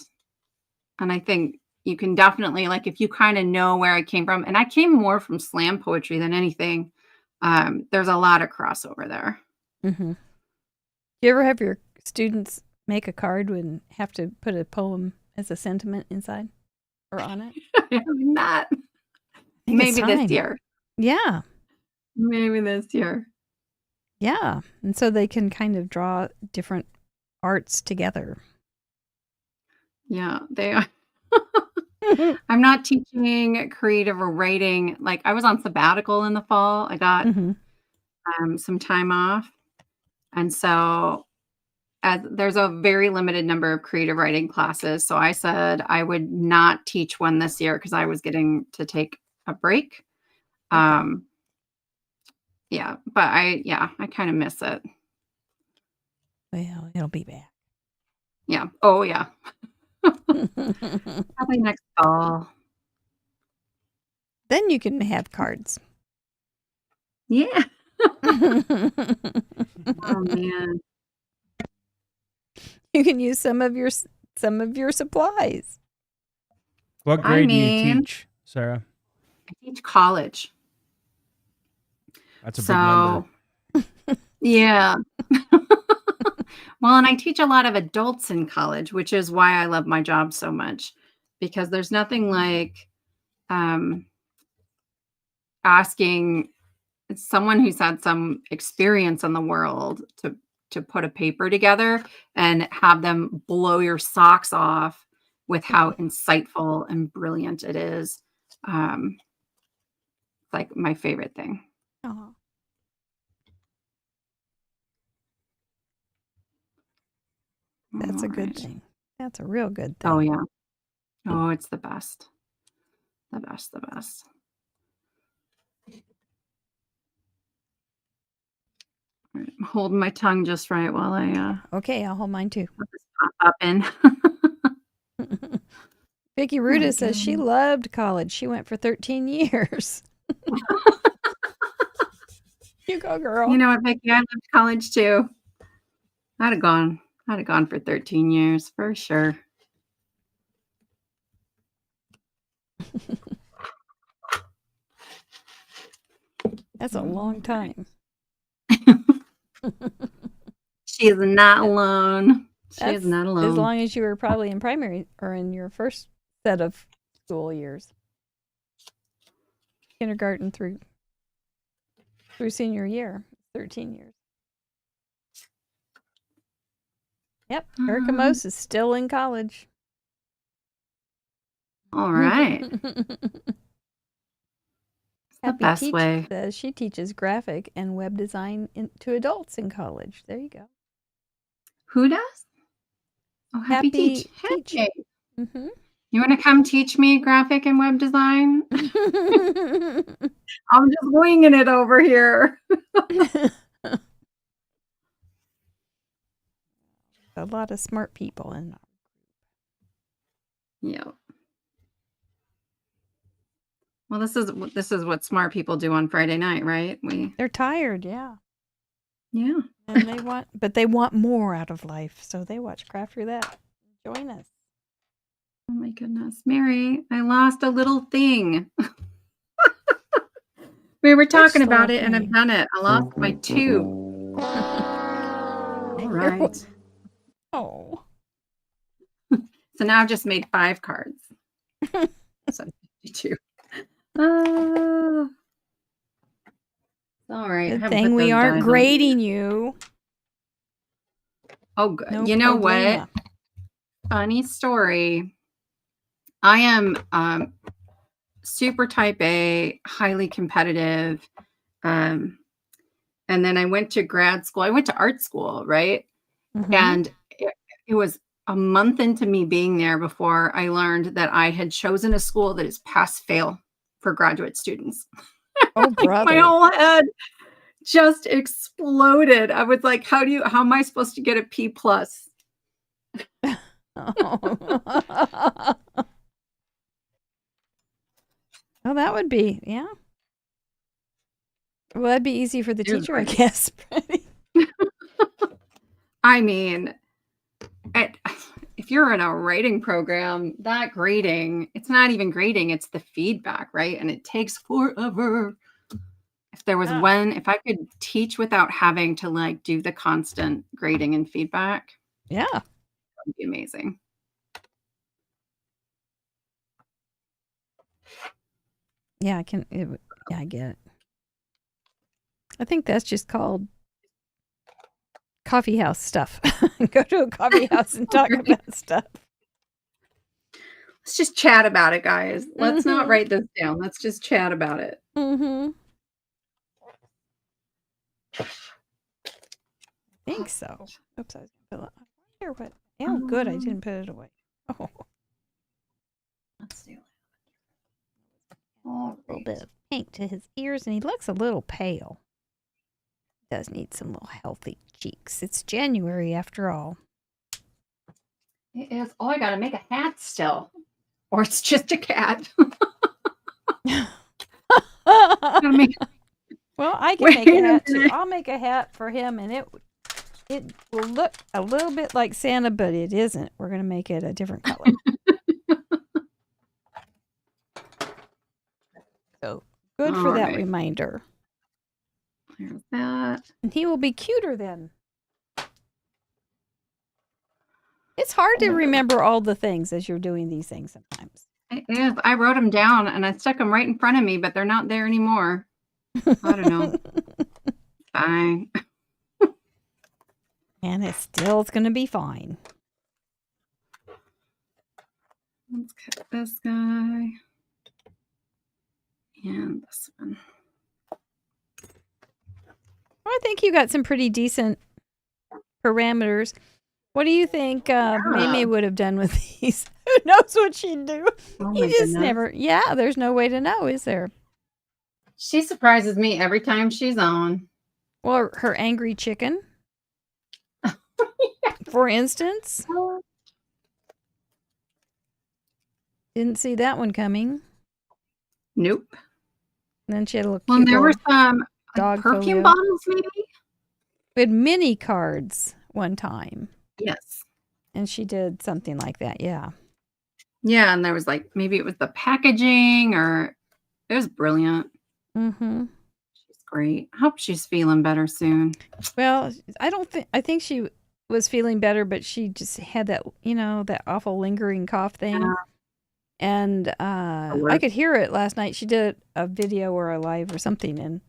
I think you can definitely, like, if you kind of know where I came from, and I came more from slam poetry than anything, there's a lot of crossover there. Do you ever have your students make a card and have to put a poem as a sentiment inside or on it? Not I think it's maybe this time. year. Yeah. Maybe this year. Yeah. And so they can kind of draw different arts together. Yeah, they are. I'm not teaching creative writing. Like, I was on sabbatical in the fall. I got some time off. And so there's a very limited number of creative writing classes. So I said I would not teach one this year because I was getting to take a break. But I kind of miss it. Well, it'll be back. Yeah. Oh, yeah. Probably next fall. Then you can have cards. Yeah. Oh, man. You can use some of your supplies. What grade do you teach, Sarah? I teach college. That's a big number. Yeah. Well, and I teach a lot of adults in college, which is why I love my job so much, because there's nothing like asking someone who's had some experience in the world to put a paper together and have them blow your socks off with how insightful and brilliant it is. Like my favorite thing. Oh. That's a good thing. That's a real good thing. Oh, yeah. Oh, it's the best. The best, the best. All right, I'm holding my tongue just right while I Okay, I'll hold mine too. let this pop up in. Vicky Ruda says she loved college. She went for 13 years. You go, girl. You know what, Vicky? I loved college too. I'd have gone for 13 years for sure. That's a long time. She is not alone. She is not alone. As long as you were probably in primary or in your first set of school years. Kindergarten through senior year, 13 years. Yep, Erica Mose is still in college. All right. The best Teach way. says she teaches graphic and web design to adults in college. There you go. Who does? Oh, Happy Teach. Teach. Hey. You want to come teach me graphic and web design? I'm just winging it over here. A lot of smart people in. Yeah. Well, this is what smart people do on Friday night, right? They're tired, yeah. Yeah. And they want more out of life, so they watch Craft Roulette. Join us. Oh my goodness, Mary, I lost a little thing. We were talking about it, and I've done it. I lost my 2. All right. Oh. So now I've just made 5 cards. So 52. All right. I Good haven't thing put we those aren't dies on. grading you. Oh, good. No You know what? problema. Funny story. I am super type A, highly competitive. And then I went to grad school. I went to art school, right? Mhm. And it was a month into me being there before I learned that I had chosen a school that is pass fail for graduate students. Oh, Like, my brother. whole head just exploded. I was like, how am I supposed to get a P plus? Oh, that would be, yeah. Well, that'd be easy for the It was teacher, I great. guess. I mean, if you're in a writing program, that grading, it's not even grading, it's the feedback, right? And it takes forever. If there was Yeah. if I could teach without having to like do the constant grading and feedback, Yeah. that would be amazing. Yeah, I can. Yeah, I get it. I think that's just called coffee house stuff. Go to a coffee house and talk Right. about stuff. Let's just chat about it, guys. Let's not Mhm. write this down. Let's just chat about it. Mm-hmm. I think so. Oops, I was gonna put it. I wonder what. Oh, good. I didn't put it away. Oh, Let's do it. a little bit of pink to his ears, and he looks a little pale. Does need some little healthy cheeks. It's January after all. It is. Oh, I gotta make a hat still, or it's just a cat. Gotta make. Well, I can Wait make a a hat too. minute. I'll make a hat for him, and it will look a little bit like Santa, but it isn't. We're gonna make it a different color. So good for All that right. reminder. There's that. And he will be cuter then. It's hard to remember all the things as you're doing these things sometimes. It is. I wrote them down and I stuck them right in front of me, but they're not there anymore. I don't know. Fine. And it's going to be fine. Let's cut this guy. And this one. Well, I think you got some pretty decent parameters. What do you think Maymay would have done with these? Who knows what she'd do? Oh You my just goodness. never, yeah, there's no way to know, is there? She surprises me every time she's on. Well, her angry chicken, for instance. Didn't see that one coming. Nope. And then she had a little Well, cute there were little some dog perfume folio. bottles, maybe? We had mini cards one time, Yes. and she did something like that. Yeah. Yeah, and there was like, maybe it was the packaging or it was brilliant. Mm-hmm. She's great. I hope she's feeling better soon. Well, I think she was feeling better, but she just had that, that awful lingering cough thing. Yeah. And I could hear it last night. She did a video or a live or something, and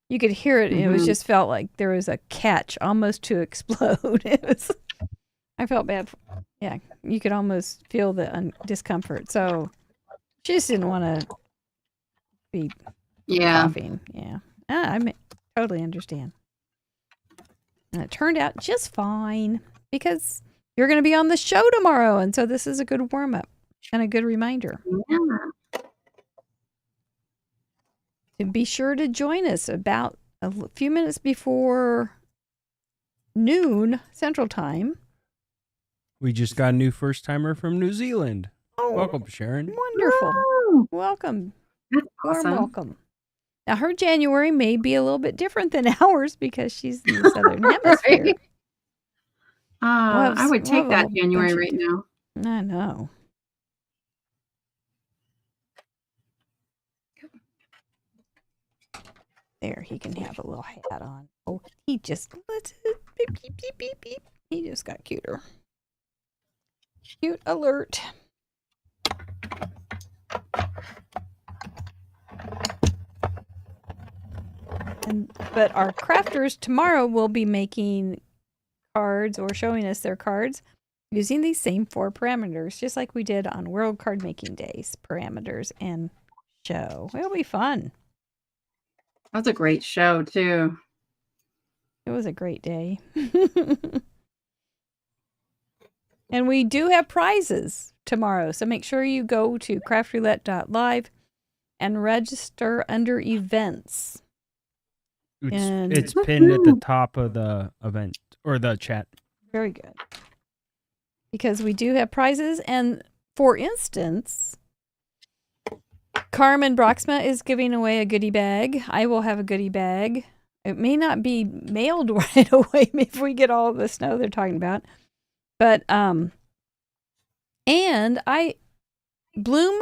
you could hear it. And it was just felt like there was a catch almost to explode. I felt bad. Yeah, you could almost feel the discomfort. So she just didn't want to be coughing. Yeah, totally understand. And it turned out just fine because you're going to be on the show tomorrow, and so this is a good warm up and a good reminder. Yeah. To be sure to join us about a few minutes before noon Central Time. We just got a new first timer from New Zealand. Oh, Welcome, Sharon. wonderful. Woo! Welcome. That's Warm awesome. welcome. Now, her January may be a little bit different than ours because she's in the Southern Hemisphere. Right. I would we'll take have a that whole January bunch of right now. I know. There, he can have a little hat on. Oh, he just beep, beep, beep, beep, beep. He just got cuter. Cute alert. But our crafters tomorrow will be making cards or showing us their cards using these same 4 parameters, just like we did on World Card Making Days parameters and show. It'll be fun. That was a great show, too. It was a great day. And we do have prizes tomorrow, so make sure you go to craftroulette.live and register under events. It's pinned at the top of the event or the chat. Very good. Because we do have prizes, and for instance, Carmen Broxma is giving away a goodie bag. I will have a goodie bag. It may not be mailed right away if we get all the snow they're talking about. But, and Bloom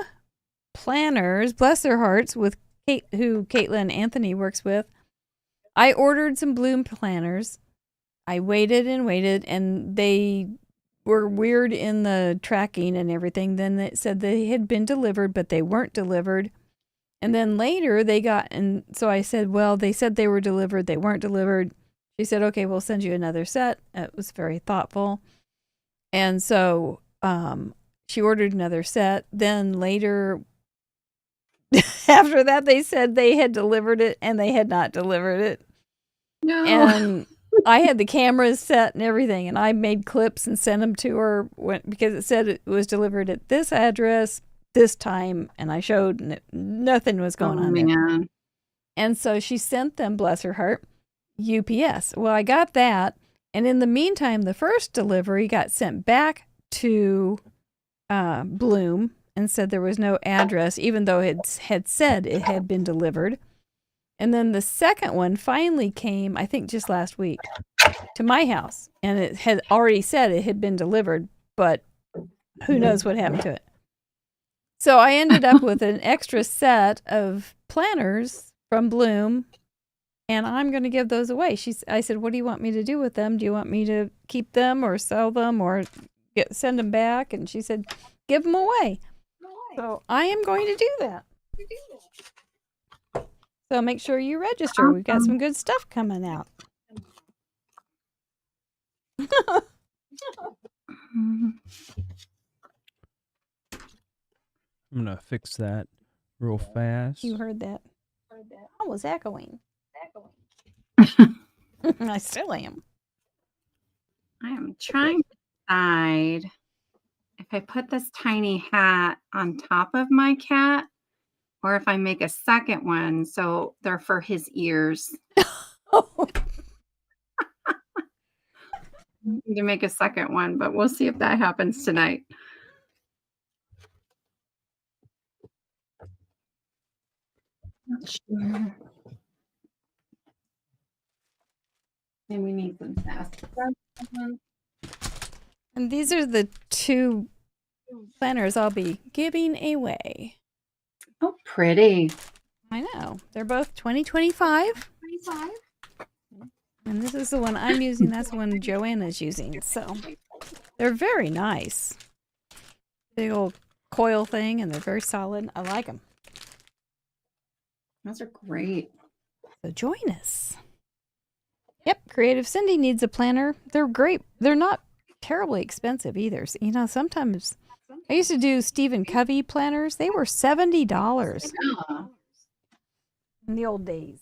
Planners, bless their hearts, with Kate, who Caitlin Anthony works with. I ordered some Bloom Planners. I waited, and they were weird in the tracking and everything. Then it said they had been delivered, but they weren't delivered. And then later they got, and so I said, well, they said they were delivered. They weren't delivered. She said, okay, we'll send you another set. It was very thoughtful. And so she ordered another set. Then later, after that, they said they had delivered it and they had not delivered it. No. And I had the cameras set and everything, and I made clips and sent them to her because it said it was delivered at this address, this time, and I showed and nothing was going on there. And so she sent them, bless her heart, UPS. Well, I got that, and in the meantime, the first delivery got sent back to Bloom and said there was no address, even though it had said it had been delivered. And then the second one finally came, I think just last week, to my house. And it had already said it had been delivered, but who knows what happened to it. So I ended up with an extra set of planners from Bloom, and I'm going to give those away. I said, what do you want me to do with them? Do you want me to keep them or sell them or send them back? And she said, give them away. So I am going to do that. So make sure you register. We've got some good stuff coming out. I'm going to fix that real fast. You heard that. I was echoing. I still am. I am trying to decide if I put this tiny hat on top of my cat or if I make a second one so they're for his ears. To make a second one, but we'll see if that happens tonight. Not sure. And we need some fast. And these are the 2 planners I'll be giving away. Oh, pretty. I know. They're both 2025. And this is the one I'm using. That's the one Joanna's using. So they're very nice. Big old coil thing, and they're very solid. I like them. Those are great. So join us. Yep, Creative Cindy needs a planner. They're great. They're not terribly expensive either. So, you know, sometimes I used to do Stephen Covey planners. They were $70 in the old days.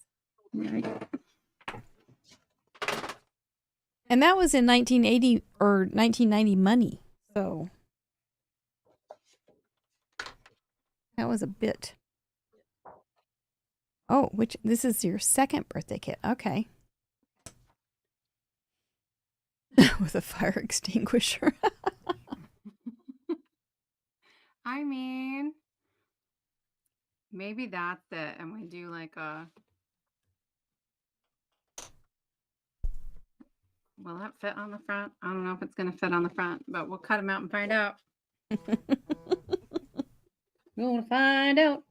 Right. And that was in 1980 or 1990 money. So that was a bit. Oh, this is your second birthday kit. Okay. With a fire extinguisher. I mean, maybe that's it. And we do like a. Will that fit on the front? I don't know if it's going to fit on the front, but we'll cut them out and find out. We'll find out.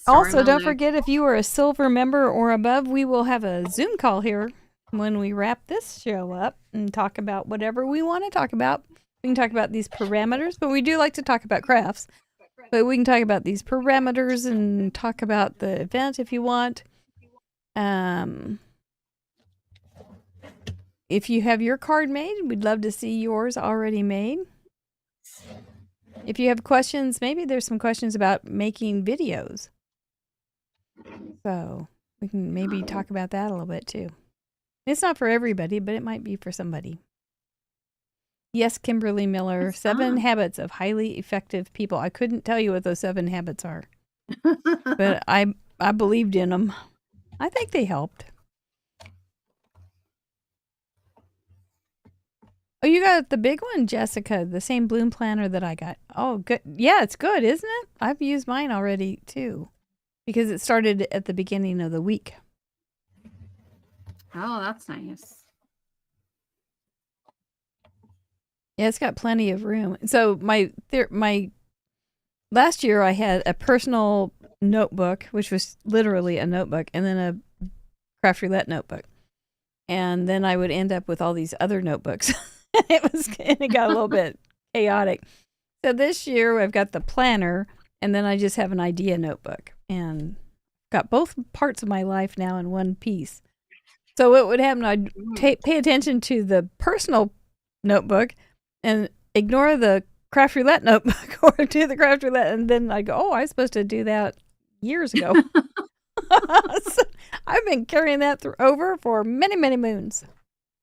Also, don't forget, if you are a silver member or above, we will have a Zoom call here when we wrap this show up and talk about whatever we want to talk about. We can talk about these parameters, but we do like to talk about crafts. But we can talk about these parameters and talk about the event if you want. If you have your card made, we'd love to see yours already made. If you have questions, maybe there's some questions about making videos. So we can maybe talk about that a little bit too. It's not for everybody, but it might be for somebody. Yes, Kimberly Miller, That's 7 fun. habits of highly effective people. I couldn't tell you what those 7 habits are, but I believed in them. I think they helped. Oh, you got the big one, Jessica, the same bloom planner that I got. Oh, good. Yeah, it's good, isn't it? I've used mine already too, because it started at the beginning of the week. Oh, that's nice. Yeah, it's got plenty of room. So my last year I had a personal notebook, which was literally a notebook, and then a craft roulette notebook, and then I would end up with all these other notebooks. It got a little bit chaotic. So this year I've got the planner, and then I just have an idea notebook, and got both parts of my life now in one piece. So what would happen? I'd pay attention to the personal notebook and ignore the craft roulette notebook, or do the craft roulette, and then I go, oh, I was supposed to do that years ago. So I've been carrying that over for many, many moons.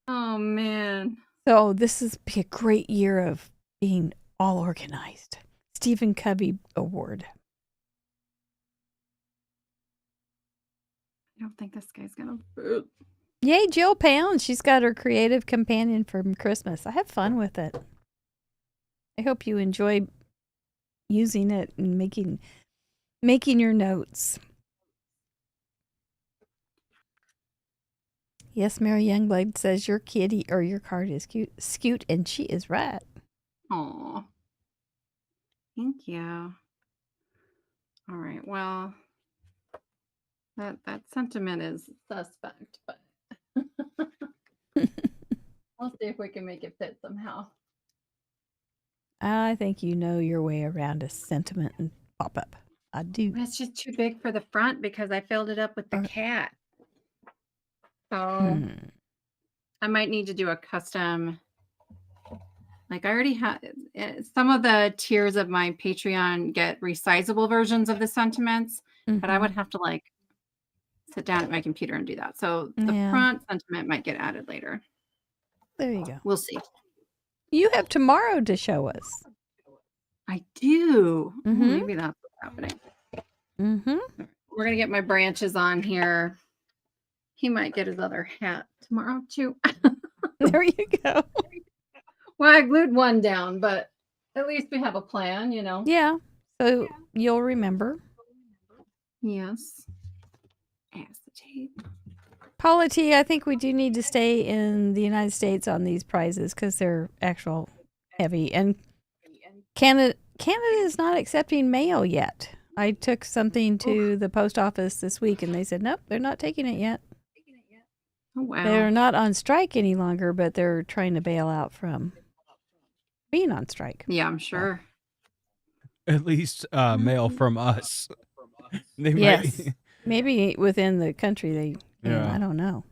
Oh, man. So this is be a great year of being all organized. Stephen Covey Award. I don't think this guy's going to... Yay, Jill Pound. She's got her creative companion from Christmas. I have fun with it. I hope you enjoy using it and making your notes. Yes, Mary Youngblade says your kitty or your card is cute, and she is right. Aw. Thank you. All right. Well, that sentiment is suspect, but I'll see if we can make it fit somehow. I think you know your way around a sentiment and pop up. I do. It's just too big for the front because I filled it up with the cat. So I might need to do a custom. Like I already have some of the tiers of my Patreon get resizable versions of the sentiments, but I would have to like sit down at my computer and do that. So the front sentiment might get added later. There you go. We'll see. You have tomorrow to show us. I do. Maybe that's what's happening. We're going to get my branches on here. He might get his other hat tomorrow too. There you go. Well, I glued one down, but at least we have a plan, you know? Yeah. So you'll remember. Yes. Acetate. Paula T, I think we do need to stay in the United States on these prizes because they're actual heavy. And Canada is not accepting mail yet. I took something to the post office this week, and they said, nope, they're not taking it yet. Oh, wow. They're not on strike any longer, but they're trying to bail out from being on strike. Yeah, I'm sure. At least mail from us. Yes. Maybe within the country they, I don't know.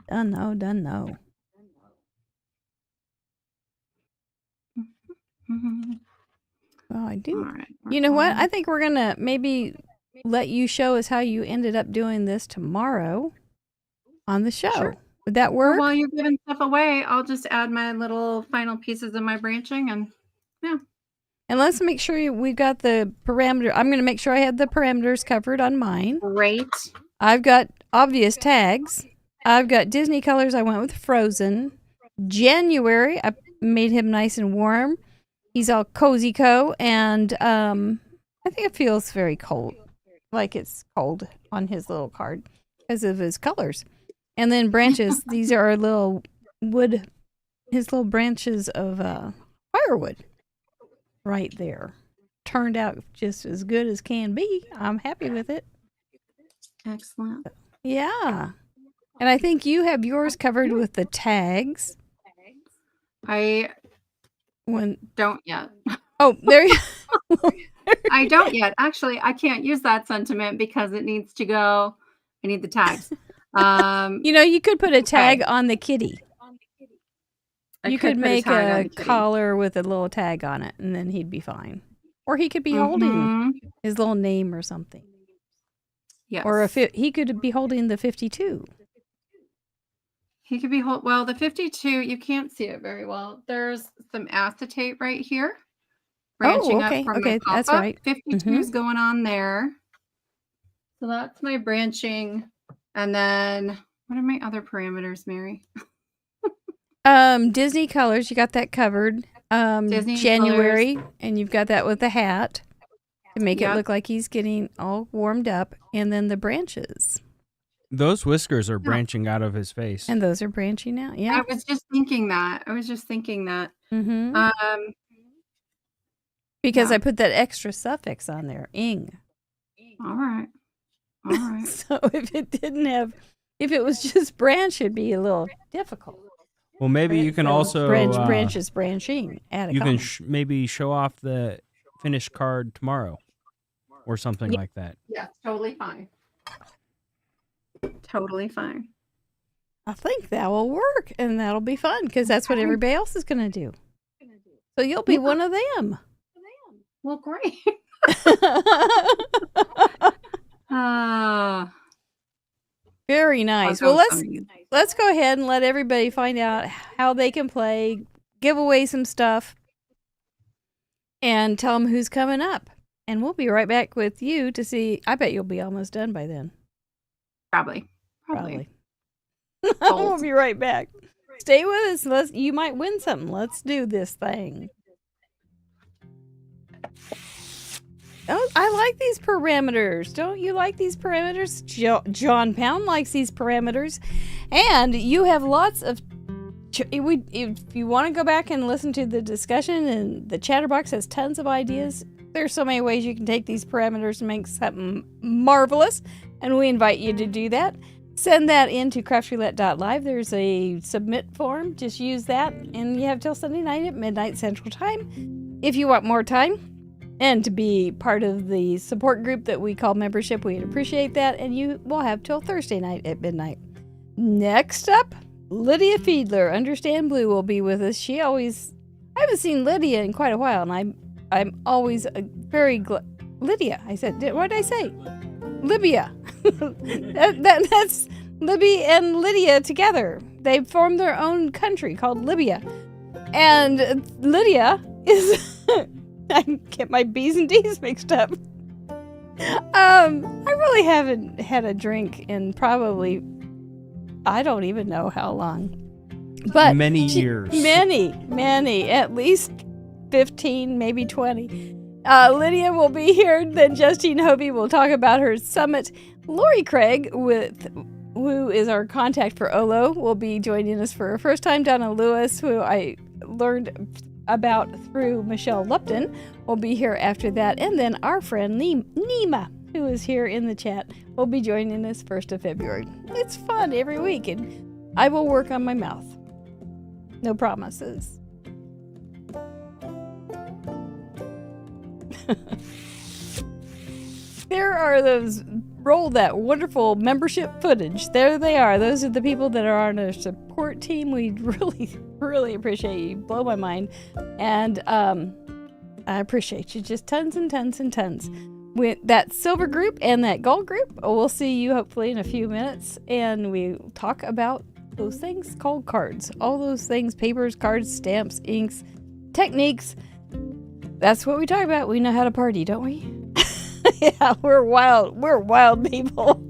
Done know. Well, I do. All right, you know what? I think we're going to maybe let you show us how you ended up doing this tomorrow on the show. Sure. Would that work? While you're giving stuff away, I'll just add my little final pieces of my branching and And let's make sure we've got the parameter. I'm going to make sure I have the parameters covered on mine. Great. I've got obvious tags. I've got Disney colors. I went with Frozen. January, I made him nice and warm. He's all cozy and I think it feels very cold, like it's cold on his little card because of his colors. And then branches. These are little wood, his little branches of firewood right there. Turned out just as good as can be. I'm happy with it. Excellent. Yeah. And I think you have yours covered with the tags. I When Don't yet. oh, there you I don't yet. Actually, I can't use that sentiment because it needs to go. I need the tags. you could put a tag Okay. on the kitty. I You could put make tag on a the kitty. collar with a little tag on it, and then he'd be fine. Or he could be holding Mhm. his little name or something. Yes. Or he could be holding the 52. He could be well, the 52, you can't see it very well. There's some acetate right here. Branching okay, up from okay, my that's pop-up. right. 52 is going on there. So that's my branching. And then what are my other parameters, Mary? Disney colors, you got that covered. Disney January, and you've got that with the hat to make it Yep. look like he's getting all warmed up. And then the branches. Those whiskers are branching out of his face. And those are branching out. I Yeah. was just thinking that. Mm-hmm. Because yeah. I put that extra suffix on there, ing. All right. All right. So if it was just branch, it'd be a little difficult. Well, maybe you can also branches branching. Add a you can comma. maybe show off the finished card tomorrow, or something like that. Yeah, totally fine. Totally fine. I think that will work, and that'll be fun because that's what everybody else is going to do. So you'll be one of them. Well, great. Very nice. Well, let's go ahead and let everybody find out how they can play, give away some stuff, and tell them who's coming up. And we'll be right back with you to see. I bet you'll be almost done by then. Probably. We'll be right back. Stay with us. You might win something. Let's do this thing. Oh, I like these parameters. Don't you like these parameters? John Pound likes these parameters. And you have lots of... If you want to go back and listen to the discussion, and the chatterbox has tons of ideas, there's so many ways you can take these parameters and make something marvelous. And we invite you to do that. Send that in to craftroulette.live. There's a submit form. Just use that. And you have till Sunday night at midnight Central Time. If you want more time and to be part of the support group that we call membership, we'd appreciate that. And you will have till Thursday night at midnight. Next up, Lydia Fiedler, Understand Blue, will be with us. I haven't seen Lydia in quite a while, and I'm always very Lydia. I said, what did I say? Libya. That's Libby and Lydia together. They formed their own country called Libya. And Lydia is... I get my B's and D's mixed up. I really haven't had a drink in probably... I don't even know how long. But many years. Many. At least 15, maybe 20. Lydia will be here. Then Justine Hovey will talk about her summit. Lori Craig, who is our contact for OLO, will be joining us for her first time. Donna Lewis, who I learned about through Michelle Lupton, will be here after that. And then our friend Nima, who is here in the chat, will be joining us 1st of February. It's fun every week, and I will work on my mouth. No promises. There are those, roll that wonderful membership footage. There they are. Those are the people that are on our support team. We really, really appreciate you. You blow my mind. And I appreciate you just tons and tons and tons. With that silver group and that gold group, we'll see you hopefully in a few minutes. And we talk about those things called cards. All those things, papers, cards, stamps, inks, techniques. That's what we talk about. We know how to party, don't we? Yeah, we're wild people.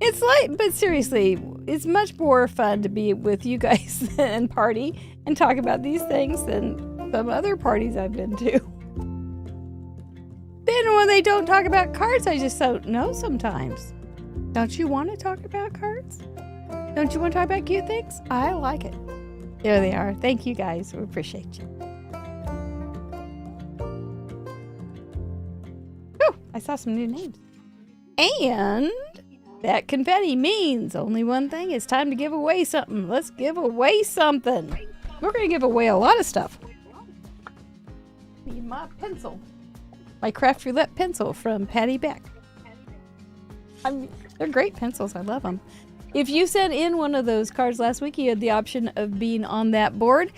It's like, but seriously, it's much more fun to be with you guys and party and talk about these things than some other parties I've been to. Then when they don't talk about cards, I just don't know sometimes. Don't you want to talk about cards? Don't you want to talk about cute things? I like it. There they are. Thank you guys. We appreciate you. I saw some new names. And that confetti means only one thing. It's time to give away something. Let's give away something. We're going to give away a lot of stuff. me my pencil. My Craft Roulette pencil from Patty Beck. They're great pencils. I love them. If you sent in one of those cards last week, you had the option of being on that board.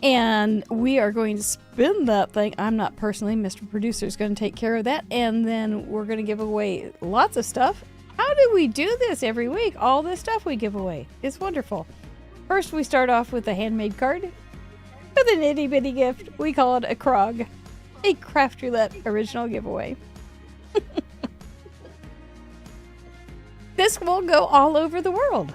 And we are going to spin that thing. I'm not personally. Mr. Producer is going to take care of that. And then we're going to give away lots of stuff. How do we do this every week? All this stuff we give away. It's wonderful. First, we start off with a handmade card with an itty bitty gift. We call it a Krog, a Craft Roulette original giveaway. This will go all over the world.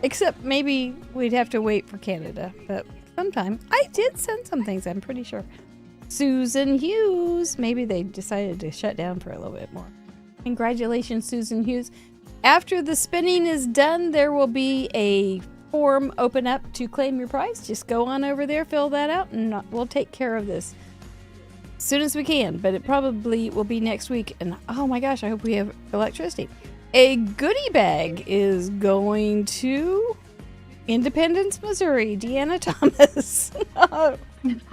Except maybe we'd have to wait for Canada. But sometime. I did send some things, I'm pretty sure. Susan Hughes. Maybe they decided to shut down for a little bit more. Congratulations, Susan Hughes. After the spinning is done, there will be a form open up to claim your prize. Just go on over there, fill that out, and we'll take care of this as soon as we can. But it probably will be next week. And oh my gosh, I hope we have electricity. A goodie bag is going to Independence, Missouri. Deanna Thomas. Oh,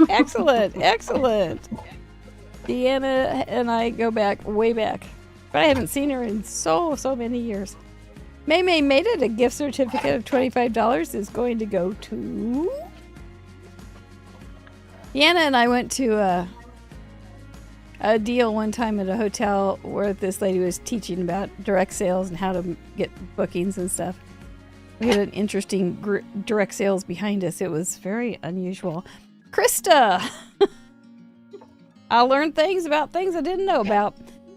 excellent, excellent. Deanna and I go back, way back. But I haven't seen her in so many years. May made it. A gift certificate of $25 is going to go to... Deanna and I went to a deal one time at a hotel where this lady was teaching about direct sales and how to get bookings and stuff. We had an interesting direct sales behind us. It was very unusual. Krista! I learned things about things I didn't know about.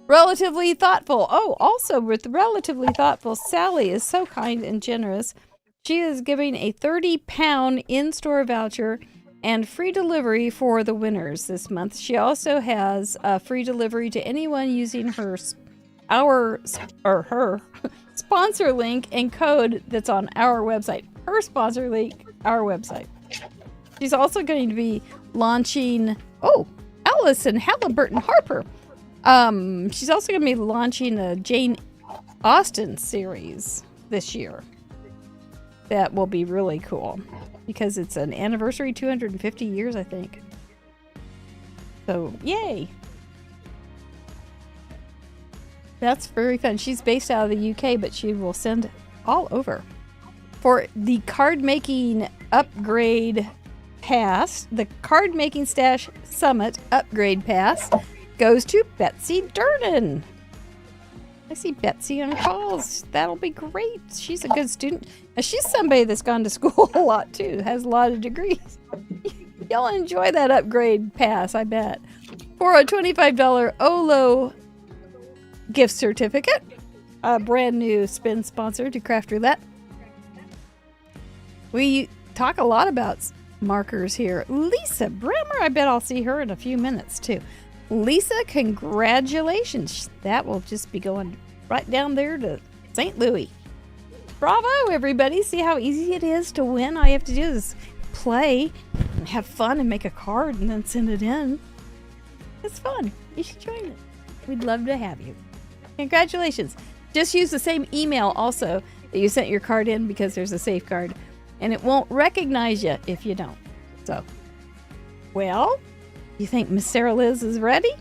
Relatively Thoughtful. Oh, also with Relatively Thoughtful, Sally is so kind and generous. She is giving a 30-pound in-store voucher and free delivery for the winners this month. She also has free delivery to anyone using her sponsor link and code that's on our website. Her sponsor link, our website. She's also going to be launching, Allison Halliburton Harper. She's also going to be launching a Jane Austen series this year. That will be really cool because it's an anniversary, 250 years, I think. So, yay! That's very fun. She's based out of the UK, but she will send all over. For the card making upgrade pass, the Card Making Stash Summit upgrade pass goes to Betsy Durden. I see Betsy on calls. That'll be great. She's a good student. Now, she's somebody that's gone to school a lot too, has a lot of degrees. You'll enjoy that upgrade pass, I bet. For a $25 Olo gift certificate, a brand new spin sponsor to Craft Roulette. We talk a lot about markers here. Lisa Bremer, I bet I'll see her in a few minutes too. Lisa, congratulations. That will just be going right down there to St. Louis. Bravo, everybody. See how easy it is to win? All you have to do is play and have fun and make a card and then send it in. It's fun. You should join it. We'd love to have you. Congratulations. Just use the same email also that you sent your card in because there's a safeguard. And it won't recognize you if you don't. So, well... You think Miss Sarah Liz is ready?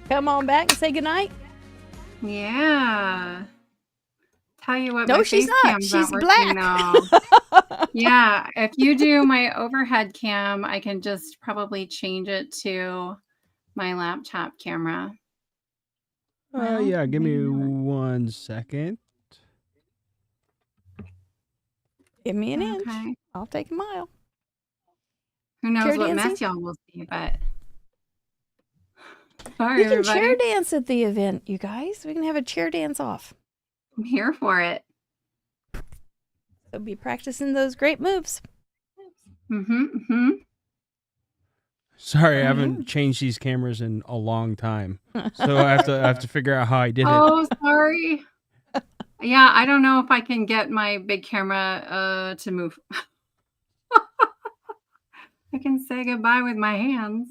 Come on back and say goodnight. Yeah. Tell you what, no, my she's face not. cam's She's not black. now. Yeah, if you do my overhead cam, I can just probably change it to my laptop camera. Yeah, give me 1 second. Give me an inch. Okay. I'll take a mile. Who knows Chair what dancing? mess y'all will see, but sorry, We can everybody. chair dance at the event, you guys. We can have a chair dance off. I'm here for it. So be practicing those great moves. Sorry, I haven't changed these cameras in a long time, so I have to figure out how I did it. Oh, sorry. Yeah, I don't know if I can get my big camera to move. I can say goodbye with my hands.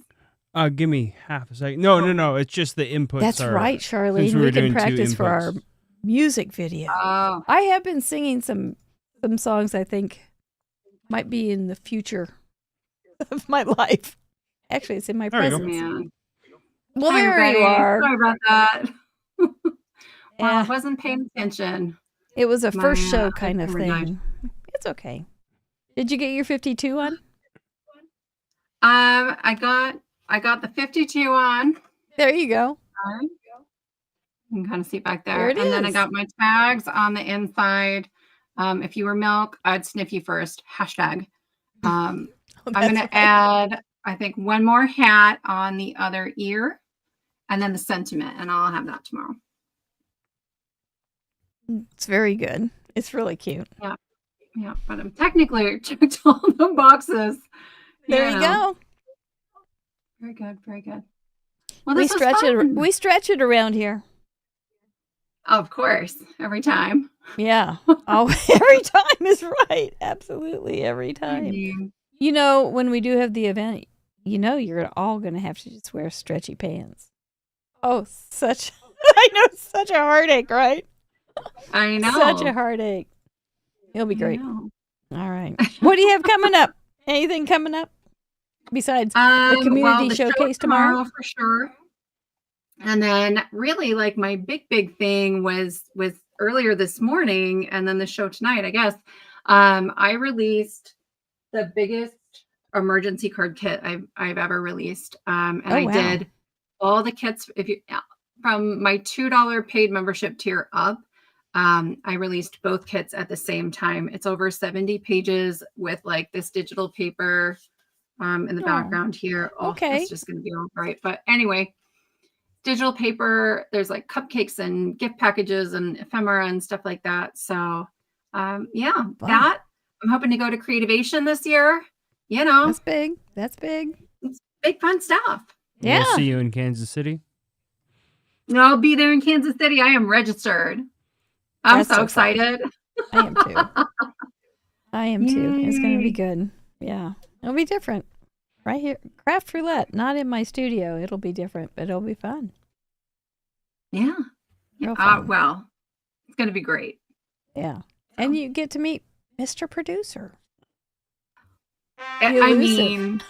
Give me half a second. No. It's just the inputs. That's right, Charlene. since we were We can doing two practice for our inputs. music video. Oh, I have been singing some songs I think might be in the future of my life. Actually, it's in my There you go. presents. Man. Well, Hi, there you everybody. are. Sorry about that. Well, Yeah. I wasn't paying attention. It was a first My, show kind of camera died. thing. It's okay. Did you get your 52 on? I got the 52 on. There you go. You can kind of see back there. There it and then I is. got my tags on the inside. If you were milk, I'd sniff you first. Hashtag. I'm going to add, I think, one more hat on the other ear and then the sentiment, and I'll have that tomorrow. It's very good. It's really cute. Yeah, but I'm technically checked all the boxes. There you go. Very good, very good. Well, We this was stretch it. fun. We stretch it around here. Of course, every time. Yeah. Oh, every time is right. Absolutely, every I time. mean, You know, when we do have the event, you know, you're all going to have to just wear stretchy pants. Oh, I know, such a heartache, right? I know. Such a heartache. It'll be I great. know. All right. What do you have coming up? Anything coming up besides community the showcase show tomorrow? for sure. And then really like my big thing was earlier this morning and then the show tonight, I guess. I released the biggest emergency card kit I've ever released. And Oh, I wow. did all the kits from my $2 paid membership tier up. I released both kits at the same time. It's over 70 pages with like this digital paper in the background here. Oh, okay. It's just going to be all right. But anyway, digital paper, there's like cupcakes and gift packages and ephemera and stuff like that. So yeah, that I'm hoping to go to Creativation this year. You know, That's big. That's big. it's big fun stuff. Yeah. We'll see you in Kansas City. I'll be there in Kansas City. I am registered. I'm That's so so fun. excited. I am too. I am too. It's going to be Yay. good. Yeah. It'll be different. Right here. Craft Roulette. Not in my studio. It'll be different, but it'll be fun. Yeah. Real fun. Well, it's going to be great. Yeah. And you get to meet Mr. Producer. I Elusive. mean,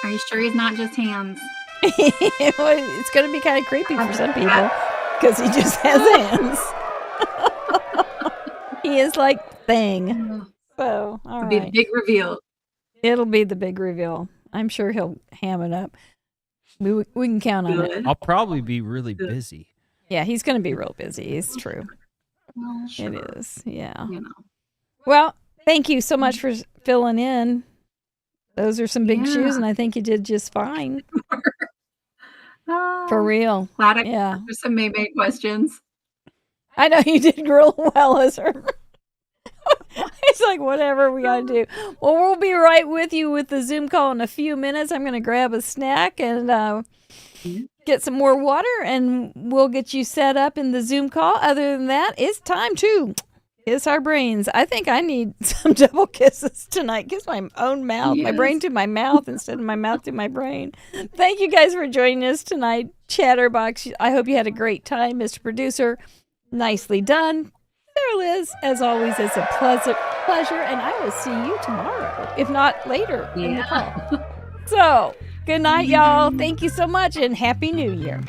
are you sure he's not just hands? Well, it's going to be kind of creepy for some people because he just has hands. He is like Thing. So, all It'll be the right. big reveal. It'll be the big reveal. I'm sure he'll ham it up. We can count on it. Good. I'll probably be really busy. Yeah, he's going to be real busy. It's true. Well, sure. It is. Yeah. You know. Well, thank you so much for filling in. Those are some big Yeah. shoes, and I think you did just fine. Oh, For real. glad I Yeah. answered some May questions. I know you did real well as her. It's like, whatever we got to do. Well, we'll be right with you with the Zoom call in a few minutes. I'm going to grab a snack and get some more water, and we'll get you set up in the Zoom call. Other than that, it's time to kiss our brains. I think I need some double kisses tonight. Kiss my own mouth, my Yes. brain to my mouth instead of my mouth to my brain. Thank you guys for joining us tonight, Chatterbox. I hope you had a great time, Mr. Producer. Nicely done. Sarah Liz, as always, it's a pleasure, and I will see you tomorrow, if not later in the call. So, good night, y'all. Thank you so much, and Happy New Year.